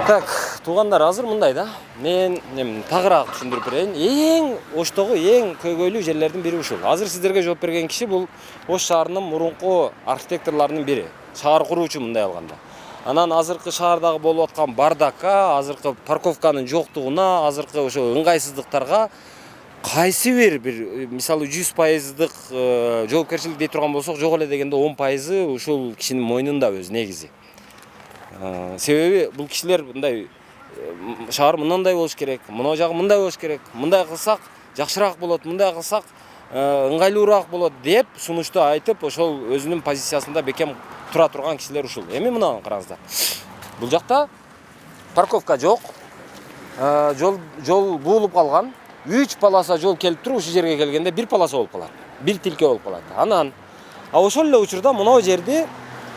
[SPEAKER 1] Так, туугандар, азыр мындай да. Мен тагыраак түшүндүрүп берейин. Эң Оштогу эң көйгөйлүү жерлердин бири ушул. Азыр сиздерге жооп берген киши бул Ош шаарынын мурунку архитекторлорунун бири. Шаар куруучу мындай алганда. Анан азыркы шаардагы болуп аткан бардакка, азыркы парковканын жоктугуна, азыркы ошо ыңгайсыздыктарга кайсы бир мисалы 100% жоопкерчилик дей турган болсок, жок эле дегенде 10% ушул кишинин мойнунда өзү негизи. Себеби бул кишилер мындай шаар мындай болуш керек, мына жагы мындай болуш керек, мындай кылсак жакшыраак болот, мындай кылсак ыңгайлуураак болот деп сунушту айтып, ошол өзүнүн позициясында бекем тура турган кишилер ушул. Эми мына караңыздар. Бул жакта парковка жок. Жол буулуп калган. 3 полоса жол келип туруп, ушул жерге келгенде 1 полоса болуп калат. 1 тилке болуп калат. Анан ошол эле учурда мына жерди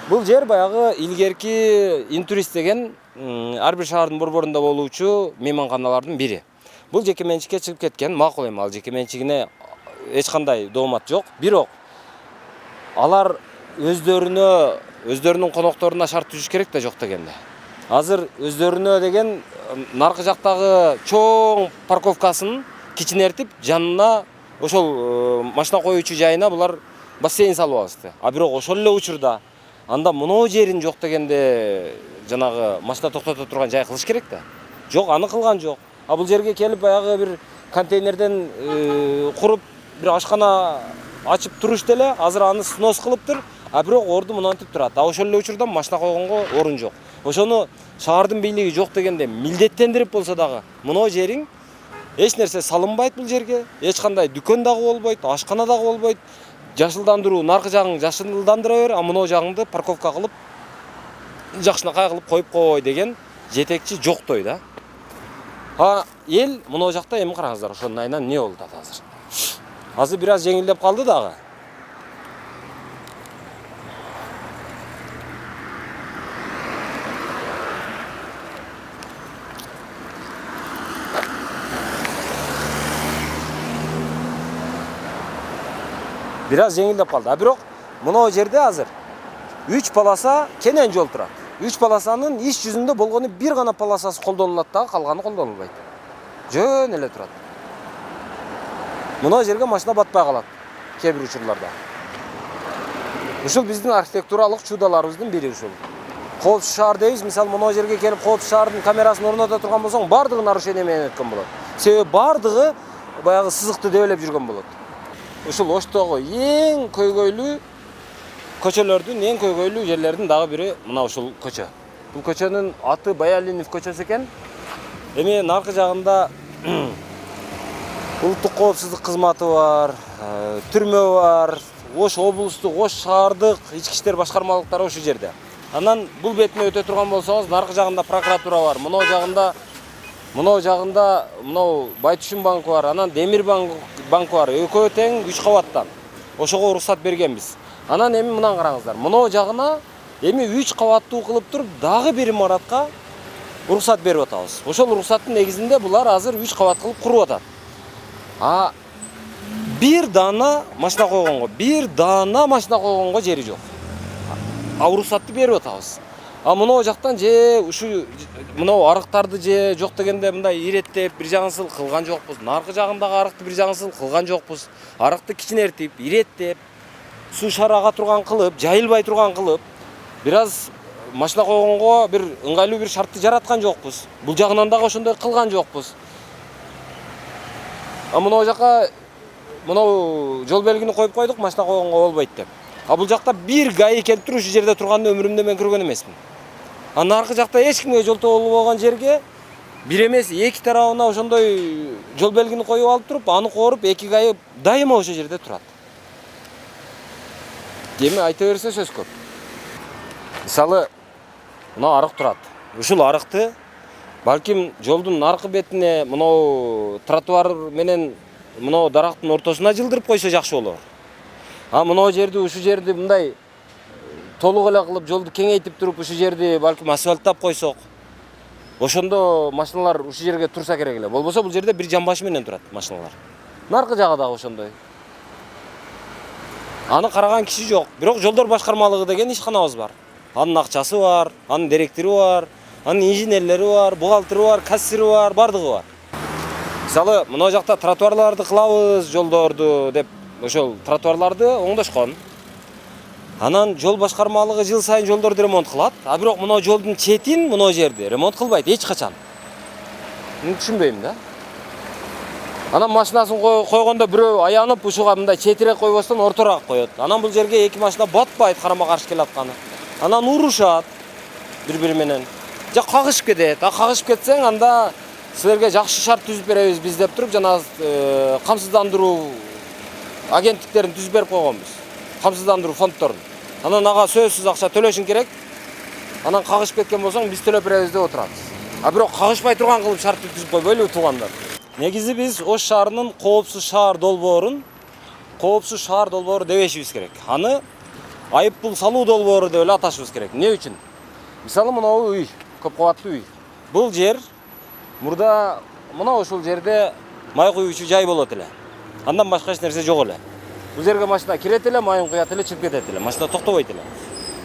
[SPEAKER 1] бул жер баягы илгерки Интурист деген ар бир шаардын борборунда болуучу мейманканалардын бири. Бул жеке менчикке чыгып кеткен, макул эми ал жеке менчигине эч кандай доомат жок. Бирок алар өздөрүнүн конокторуна шарт түзүш керек да, жок дегенде. Азыр өздөрүнө деген наркы жактагы чоң парковкасын кичинертип, жанына ошол машина коюучу жайына булар бассейн салып алышты. А бирок ошол эле учурда анда мына жерин жок дегенде жанагы машина токтото турган жай кылыш керек да. Жок, аны кылган жок. А бул жерге келип баягы бир контейнерден куруп бир ашкана ачып турушты эле, азыр аны снос кылыптыр. А бирок орду мынантип турат. А ошол эле учурда машина койгонго орун жок. Ошону шаардын бийлиги жок дегенде милдеттендирип болсо дагы мына жериң эч нерсе салынбайт бул жерге. Эч кандай дүкөн дагы болбойт, ашкана дагы болбойт. Жашылдандыруу, наркы жагың жашылдандыра бер, а мына жагыңды парковка кылып, жакшынакай кылып коюп кой деген жетекчи жоктой да. А эл мына жакта эми караңыздар, ошонун айынан эмне болуп атат азыр. Азыр бир аз жеңилдеп калды дагы. Бир аз жеңилдеп калды. А бирок мына жерде азыр 3 полоса кенен жол турат. 3 полосанын иш жүзүндө болгону бир гана полосасы колдонулат дагы, калганы колдонулбайт. Жөн эле турат. Мына жерге машина батпай калат кээ бир учурларда. Ушул биздин архитектуралык чудаларыбыздын бири ушул. Коопсуз шаар дейбиз, мисалы мына жерге келип коопсуз шаардын камерасын орното турган болсоң, бардыгы нарушение менен өткөн болот. Себеби бардыгы баягы сызыкты дөөлөп жүргөн болот. Ушул Оштогу эң көйгөйлүү көчөлөрдүн, эң көйгөйлүү жерлердин дагы бири мына ушул көчө. Бул көчөнүн аты Баялинов көчөсү экен. Эми наркы жагында улуттук коопсуздук кызматы бар, түрмө бар, Ош облустук, Ош шаардык ички иштер башкармалыктары ушул жерде. Анан бул бетине өтө турган болсоңуз, наркы жагында прокуратура бар, мына жагында мынау Байтүшүн банкы бар, анан Демир банкы бар. Экөө тең 3 кабаттан. Ошого уруксат бергенбиз. Анан эми мынаны караңыздар. Мына жагына эми 3 кабаттуу кылып туруп, дагы бир имаратка уруксат берип атабыз. Ошол уруксаттын негизинде булар азыр 3 кабат кылып куруп атат. А бир дана машина койгонго жери жок. А уруксатты берип атабыз. А мына жактан же ушу мына арыктарды же жок дегенде мындай иреттеп бир жагынсыл кылган жокпуз. Наркы жагындагы арыкты бир жагынсыл кылган жокпуз. Арыкты кичинертип, иреттеп, суу шарага турган кылып, жайылбай турган кылып, бир аз машина койгонго бир ыңгайлуу бир шартты жараткан жокпуз. Бул жагынан дагы ошондой кылган жокпуз. А мына жака мынау жол белгini коюп койдук, машина койгонго болбойт деп. А бул жакта бир гаи келип туруп ушул жерде турганда өмүрүмдө мен көргөн эмесмин. Наркы жакта эч кимге жол болбогон жерге бир эмес эки тарабына ошондой жол белгini коюп алып туруп, аны коруп эки гаи дайыма ошол жерде турат. Эми айта берсе сөз көп. Мисалы, мына арык турат. Ушул арыкты балким жолдун наркы бетине мынау тротуар менен мынау дарактын ортосуна жылдырып койсо жакшы болор. А мынау жерди, ушу жерди мындай толук эле кылып жолду кеңейтип туруп, ушу жерди балким асфальттап койсок, ошондо машиналар ушу жерге турса керек эле. Болбосо бул жерде бир жамбашы менен турат машиналар. Наркы жагы дагы ошондой. Аны караган киши жок. Бирок жолдор башкармалыгы деген ишканабыз бар. Анын акчасы бар, анын директори бар, анын инженерлери бар, бухгалтери бар, кассири бар, бардыгы бар. Мисалы, мына жакта тротуарларды кылабыз, жолдорду деп ошол тротуарларды оңдошкон. Анан жол башкармалыгы жыл сайын жолдорду ремонт кылат, а бирок мына жолдун четин мына жерде ремонт кылбайт эч качан. Мени түшүнбөйм да. Анан машинасын койгондо бирөө аянып ушуга мындай четирээк койбостон ортороак коет. Анан бул жерге эки машина батпайт карама каршы келатканы. Анан урушат бири-бири менен. Же кагышып кетет. А кагышып кетсең, анда силерге жакшы шарт түзүп беребиз биз деп туруп, жана камсыздандыруу агенттиктерин түзүп берип койгонбуз. Камсыздандыруу фонддорун. Анан ага сөзсүз акча төлөшүң керек. Анан кагышып кеткен болсоң, биз төлөп беребиз деп отурабыз. А бирок кагышпай турган кылып шартты түзүп койбойлу туугандар. Негизи биз Ош шаарынын коопсуз шаар долбоорун коопсуз шаар долбоору дебешибиз керек. Аны айыппул салуу долбоору деп эле аташыбыз керек. Эмне үчүн? Мисалы, мынау үй, көп кабаттуу үй. Бул жер мурда мына ушул жерде май куюучу жай болот эле. Андан башка эч нерсе жок эле. Бул жерге машина кирет эле, майын куят эле, чыгып кетет эле. Машина токтобойт эле.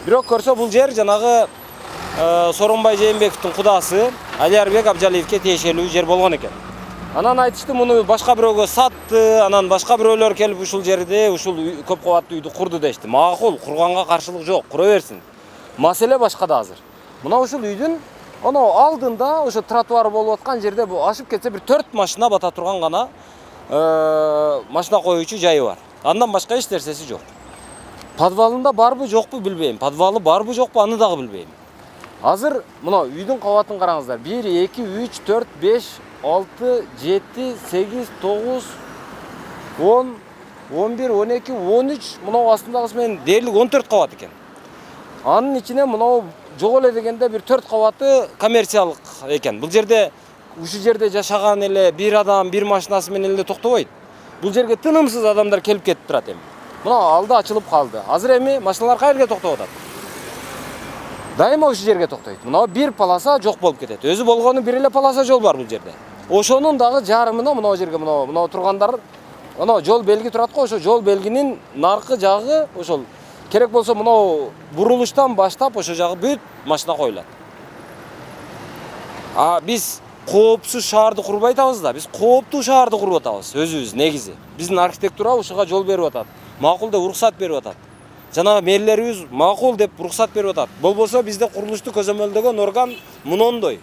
[SPEAKER 1] Бирок көрсө бул жер жанагы Сооронбай Жээнбековдун кудасы Алиярбек Абжалиевке тиешелүү жер болгон экен. Анан айтышты, муну башка бирөөгө сатты, анан башка бирөөлөр келип ушул жерде ушул көп кабаттуу үйдү курду дешти. Макул, курганга каршылык жок, кура берсин. Маселе башкада азыр. Мына ушул үйдүн анау алдында ошо тротуар болуп аткан жерде бу ашып кетсе бир 4 машина бата турган гана машина коюучу жайы бар. Андан башка эч нерсеси жок. Подвалында барбы жокпу билбейм. Подвалы барбы жокпу аны дагы билбейм. Азыр мына үйдүн кабатын караңыздар. 1 2 3 4 5 6 7 8 9 10 11 12 13 мына астындагысы менен дээрлик 14 кабат экен. Анын ичине мына жок эле дегенде бир 4 кабаты коммерциялык экен. Бул жерде ушу жерде жашаган эле бир адам бир машинасы менен эле токтобойт. Бул жерге тынымсыз адамдар келип кетип турат эми. Мына алды ачылып калды. Азыр эми машиналар кайерге токтоп атат? Дайыма ушу жерге токтойт. Мына бир полоса жок болуп кетет. Өзү болгону бир эле полоса жол бар бул жерде. Ошонун дагы жарымына мына жерге мына тургандар мына жол белги турат го, ошо жол белгинин наркы жагы ошол керек болсо мына бурулуштан баштап ошо жагы бүт машина коюлат. А биз коопсуз шаарды курбай атабыз да, биз кооптуу шаарды куруп атабыз өзүбүз негизи. Биздин архитектура ушуга жол берип атат. Макул деп уруксат берип атат. Жана мэрлерибиз макул деп уруксат берип атат. Болбосо бизде курулушту көзөмөлдөгөн орган мунондой.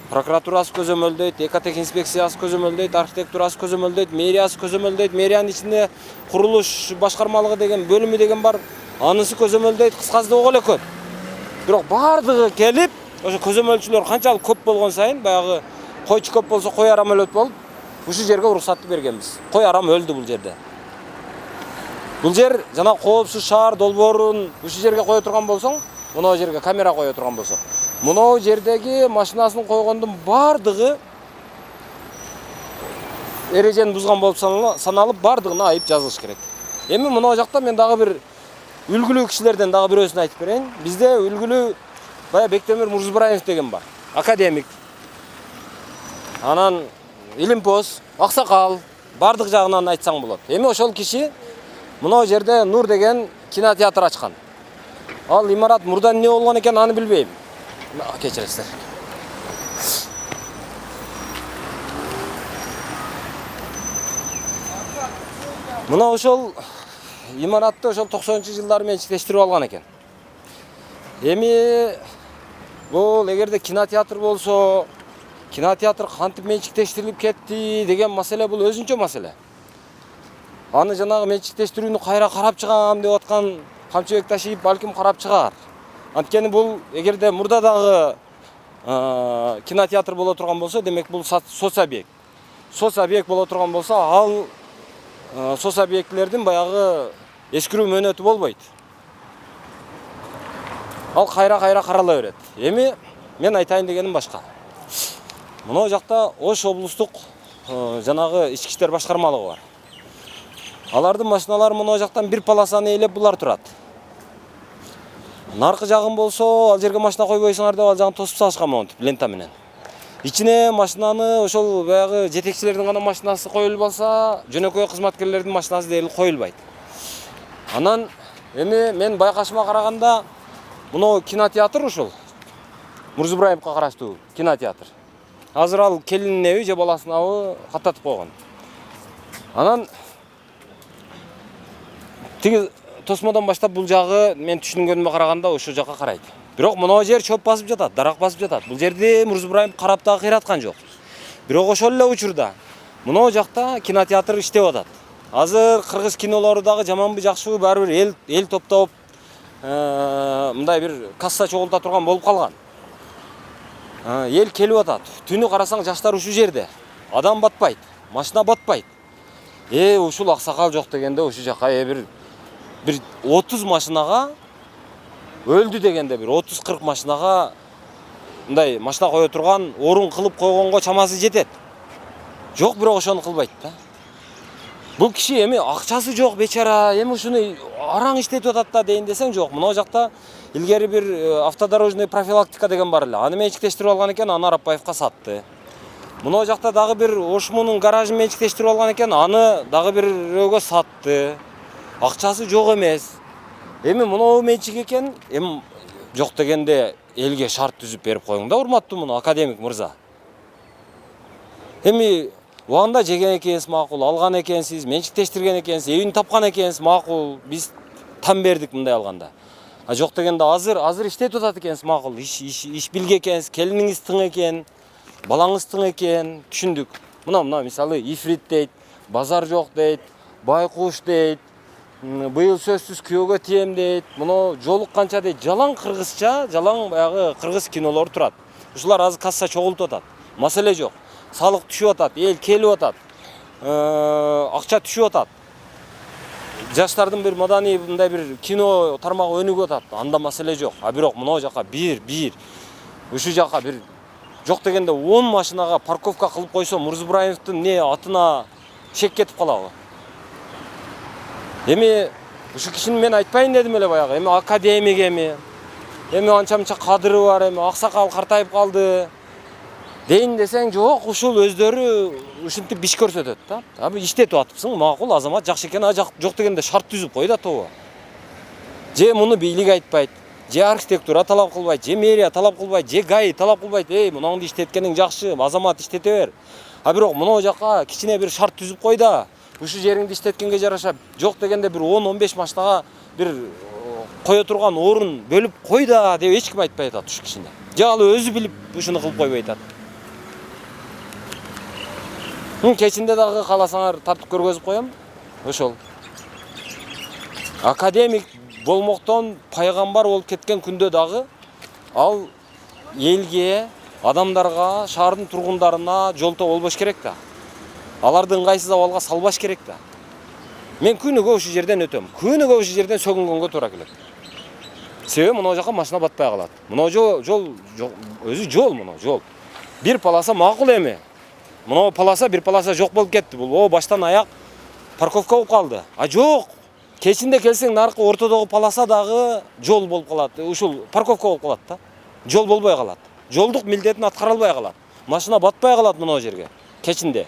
[SPEAKER 1] Прокуратурасы көзөмөлдөйт, экотех инспекциясы көзөмөлдөйт, архитектурасы көзөмөлдөйт, мэриясы көзөмөлдөйт, мэриянын ичинде курулуш башкармалыгы деген бөлүмү деген бар. Анысы көзөмөлдөйт, кыскасы да ого эле көп. Бирок бардыгы келип, ошо көзөмөлчүлөр канчалык көп болгон сайын, баягы койчу көп болсо кой арам өлөт болуп, ушу жерге уруксатты бергенбиз. Кой арам өлдү бул жерде. Бул жер жана коопсуз шаар долбоорун ушу жерге кое турган болсоң, мына жерге камера кое турган болсок, мына жердеги машинасын койгондун бардыгы эрежени бузган болуп саналып, бардыгына айып жазылыш керек. Эми мына жакта мен дагы бир үлгүлүү кишилерден дагы бирөөсүн айтып берейин. Бизде үлгүлүү бая Бектемир Мурзубраев деген бар. Академик. Анан илимпоз, аксакал, бардык жагынан айтсаң болот. Эми ошол киши мына жерде Нур деген кинотеатр ачкан. Ал имарат мурдан эмне болгон экен аны билбейм. Кечиресиздер. Мына ошол имаратты ошол 90-жылдары менчиктештирип алган экен. Эми бул эгерде кинотеатр болсо, кинотеатр кантип менчиктештирилип кетти деген маселе бул өзүнчө маселе. аны жанагы менчиктештирүүнү кайра карап чыгам деп аткан Камчыбек Ташиев балким карап чыгар. Анткени бул эгерде мурда дагы кинотеатр боло турган болсо, демек бул соцобъект. Соцобъект боло турган болсо, ал соцобъектилердин баягы эскирүү мөөнөтү болбойт. Ал кайра карала берет. Эми мен айтайын дегеним башка. Мына жакта Ош облустук жанагы ички иштер башкармалыгы бар. Алардын машиналары мына жактан бир полосаны ээлеп булар турат. Наркы жагын болсо, ал жерге машина койбойсуңар деп ал жагын тосуп салышкан монтип лента менен. Ичине машинаны ошол баягы жетекчилердин гана машинасы коюлуп алса, жөнөкөй кызматкерлердин машинасы дээрлик коюлбайт. Анан эми мен байкашыма караганда мына кинотеатр ушул Мурз Ибраимовго караштуу кинотеатр. Азыр ал келинин эви же баласынын эви каттатып койгон. Анан тиги тосмодон баштап бул жагы мен түшүнгөнүмө караганда ошол жакка карайт. Бирок мына жер чөп басып жатат, дарак басып жатат. Бул жерди Мурз Ибраимов карап дагы кыйраткан жок. Бирок ошол эле учурда мына жакта кинотеатр иштеп атат. Азыр кыргыз кинолору дагы жаманбы жакшыбы баары бир эл топтоп мындай бир касса чогулта турган болуп калган. Эл келип атат. Түнү карасаң жаштар ушул жерде. Адам батпайт, машина батпайт. Ушул аксакал жок дегенде ушул жакка бир 30 машинага өлдү дегенде бир 30-40 машинага мындай машина кое турган орун кылып койгонго чамасы жетет. Жок, бирок ошону кылбайт да. Бул киши эми акчасы жок бечара, эми ушуну араң иштетип атат да дейин десең жок. Мына жакта илгери бир автодорожный профилактика деген бар эле. Аны менчиктештирип алган экен, аны Арапбаевка сатты. Мына жакта дагы бир Ошмунун гаражын менчиктештирип алган экен, аны дагы бирөөгө сатты. Акчасы жок эмес. Эми мына менчик экен, эми жок дегенде элге шарт түзүп берип коюң да, урматтуу муну академик мырза. Эми убагында жеген экенсиз макул, алган экенсиз, менчиктештирген экенсиз, эвин тапкан экенсиз макул, биз там бердик мындай алганда. Жок дегенде азыр иштетип атат экенсиз макул, иш билге экенсиз, келиниңиз тың экен, балаңыз тың экен, түшүндүк. Мына мисалы ифрит дейт, базар жок дейт, байкуш дейт, быйыл сөзсүз күйөөгө тием дейт. Мына жолук канча дейт, жалаң кыргызча, жалаң баягы кыргыз кинолор турат. Ушулар азыр касса чогултуп атат. Маселе жок. Салык түшүп атат, эл келип атат. Акча түшүп атат. Жаштардын бир маданий мындай бир кино тармагы өнүгүп атат. Анда маселе жок. Бирок мына жака бир ушул жака бир жок дегенде 10 машинага парковка кылып койсо, Мурз Ибраимовдун не атына шек кетип калабы? Эми ушул кишини мен айтпайын дедим эле баягы. Эми академик эми анча-мынча кадыры бар, эми аксакал картайып калды дейин десең жок, ушул өздөрү ушинтип биш көрсөтөт да. Иштетип атыпсың, макул, азамат жакшы экен, жок дегенде шарт түзүп кой да тобо. Же муну бийлик айтпайт, же архитектура талап кылбайт, же мэрия талап кылбайт, же ГАИ талап кылбайт. Мунуңду иштеткениң жакшы, азамат иштете бер. Бирок мына жака кичине бир шарт түзүп кой да. Ушул жериңди иштеткенге жараша, жок дегенде бир 10-15 машинага бир кое турган орун бөлүп кой да деп эч ким айтпай атат ушул кишине. Же ал өзү билип ушуну кылып койбой атат. Кечинде дагы кааласаңар тартып көргөзүп коем. Ошол. Академик болмоктон пайгамбар болуп кеткен күндө дагы ал элге, адамдарга, шаардын тургундарына жолтоо болбош керек да. Аларды ыңгайсыз абалга салбаш керек да. Мен күнүгө ушул жерден өтөм. Күнүгө ушул жерден сөгүнгөнгө туура келет. Себеби мына жака машина батпай калат. Мына жол өзү жол, мына жол. Бир полоса макул эми. Мына полоса бир полоса жок болуп кетти. Бул баштан аяк парковка болуп калды. Жок. Кечинде келсең наркы ортодогу полоса дагы жол болуп калат. Ушул парковка болуп калат да. Жол болбой калат. Жолдук милдетин аткара албай калат. Машина батпай калат мына жерге. Кечинде.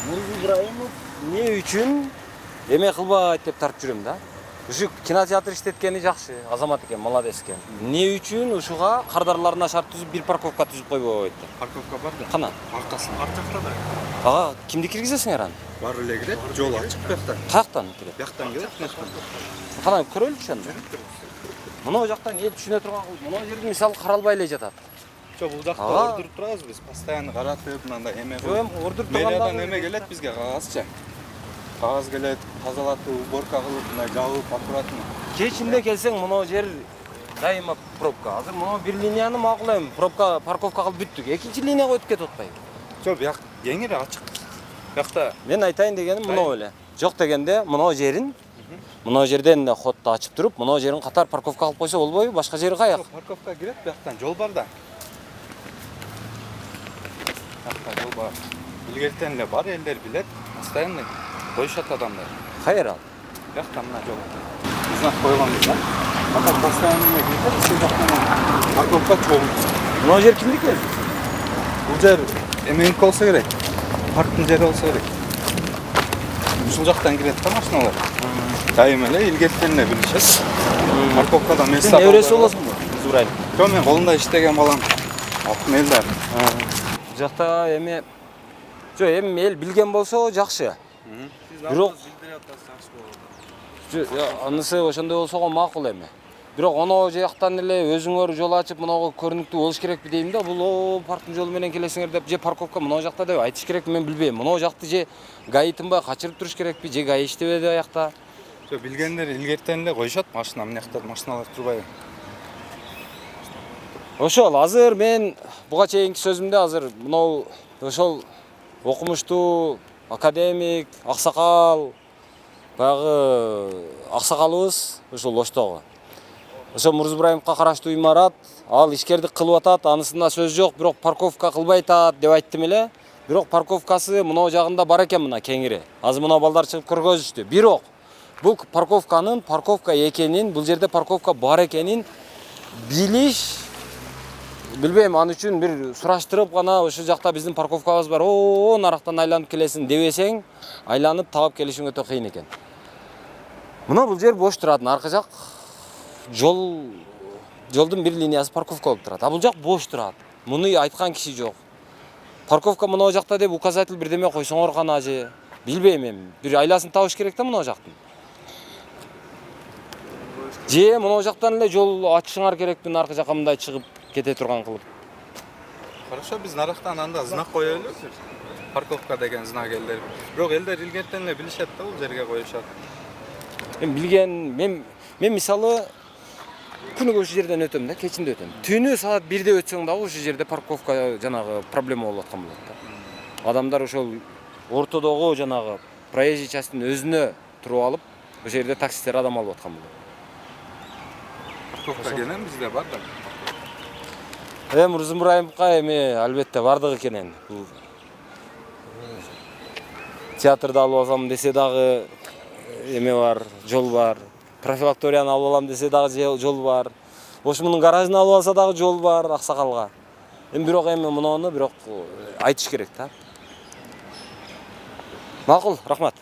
[SPEAKER 1] Мурз Ибраимов не үчүн эме кылбайт деп тартып жүрөм да. Ушу кинотеатр иштеткени жакшы, азамат экен, молодец экен. Не үчүн ушуга кардарларына шарт түзүп бир парковка түзүп койбойт деп.
[SPEAKER 13] Парковка бар да.
[SPEAKER 1] Кана?
[SPEAKER 13] Аркасында. Аркасында.
[SPEAKER 1] Кимди киргизесиңер аны?
[SPEAKER 13] Бар эле кирет, жол ачык бияктан.
[SPEAKER 1] Каяктан кирет?
[SPEAKER 13] Бияктан кирет.
[SPEAKER 1] Кана көрөлүчү анда. Мына жактан эл түшүнө турган кылып, мына жерде мисалы каралбай эле жатат.
[SPEAKER 13] Ошо бул жакта ордуруп турабыз биз, постоянно каратып, мындай эме
[SPEAKER 1] Эми ордуруп
[SPEAKER 13] мэриядан эме келет бизге, кагазча. Кагаз келет, тазалатып, уборка кылып, мындай жабып, аккуратно.
[SPEAKER 1] Кечинде келсең, мына жер дайыма пробка. Азыр мына бир линияны макул эми пробка, парковка кылып бүттүк. Экинчи линияга өтүп кетип атпайбы?
[SPEAKER 13] Жок, бияк кеңири ачык. Биякта
[SPEAKER 1] Мен айтайын дегеним мына эле. Жок дегенде мына жерин мына жерден да ходду ачып туруп, мына жерин катар парковка кылып койсо болбойбу? Башка жери каяк?
[SPEAKER 13] парковка кирет, бияктан жол бар да. Бияқта жол бар. Илгертен эле бар, элдер билет. Постоянно коюшат адамдар.
[SPEAKER 1] Кайер ал?
[SPEAKER 13] Бияқта мына жол. Знак коюлганбыз да. Факат постоянно кетет, ушул жактан парковка чоң.
[SPEAKER 1] Мына жер кимдики?
[SPEAKER 13] Бул жер эменики болсо керек. Парктын жери болсо керек. Ушул жактан кирет да машиналар. Дайыма эле илгертен эле билишет. Парковкада место бар.
[SPEAKER 1] Сен небереси болосуңбу? Зурайым.
[SPEAKER 13] Жок, мен колунда иштеген балам. Алтын элдар.
[SPEAKER 1] Бул жакта эми жок, эми эл билген болсо жакшы. Бирок анысы ошондой болсо макул эми. Бирок ono жактан эле өзүңөр жол ачып мынага көрүнүктүү болуш керекпи дейм да. Бул парктын жолу менен келесиңер деп же парковка мына жакта деп айтыш керек, мен билбейм. Мына жакты же гаи тынбай качырып туруш керекпи, же гаи иштебеди аякта.
[SPEAKER 13] Жок, билгендер илгертен эле коюшат машина, мына жакта машиналар турбайбы.
[SPEAKER 1] Ошол азыр мен буга чейинки сөзүмдө азыр мынау ошол окумуштуу академик, аксакал, баягы аксакалыбыз ошол Оштогу. Ошо Мурз Ибраимовго караштуу имарат, ал ишкердик кылып атат, анысында сөз жок, бирок парковка кылбай атат деп айттым эле. Бирок парковкасы мына жагында бар экен, мына кеңири. Азыр мына балдар чыгып көргөзүштү. Бирок бул парковканын парковка экенин, бул жерде парковка бар экенин билиш, билбейм, аны үчүн бир сураштырып гана ошол жакта биздин парковкабыз бар, нарактан айланып келесиң дебесең, айланып таап келишиң өтө кыйын экен. Мына бул жер бош турат, аркы жак жолдун бир линиясы парковка болуп турат. А бул жак бош турат. Муну айткан киши жок. Парковка мына жакта деп указатель бирдеме койсоңор гана же билбейм эми. Бир айласын табыш керек да мына жактын. Же мына жактан эле жол ачышыңар керекпи, аркы жакка мындай чыгып кете турган кылып.
[SPEAKER 13] Хорошо, биз нарактан анда знак коелу. Парковка деген знак элдер. Бирок элдер илгертен эле билишет да, бул жерге коюшат.
[SPEAKER 1] Мен билген, мен мисалы күнүгө ушул жерден өтөм да, кечинде өтөм. Түнү саат 1де өтсөң дагы ушул жерде парковка жанагы проблема болуп аткан болот да. Адамдар ошол ортодогу жанагы проезжий частьтын өзүнө туруп алып, ошол жерде таксисттер адам алып аткан болот.
[SPEAKER 13] Парковка кенен бизде бар да.
[SPEAKER 1] Мурз Ибраимовго эми албетте бардыгы кенен. Бул театрды алып алсам десе дагы эме бар, жол бар. Профилакторияны алып алам десе дагы жол бар. Ошмунун гаражын алып алса дагы жол бар аксакалга. Бирок эми муну бирок айтыш керек да. Макул, рахмат.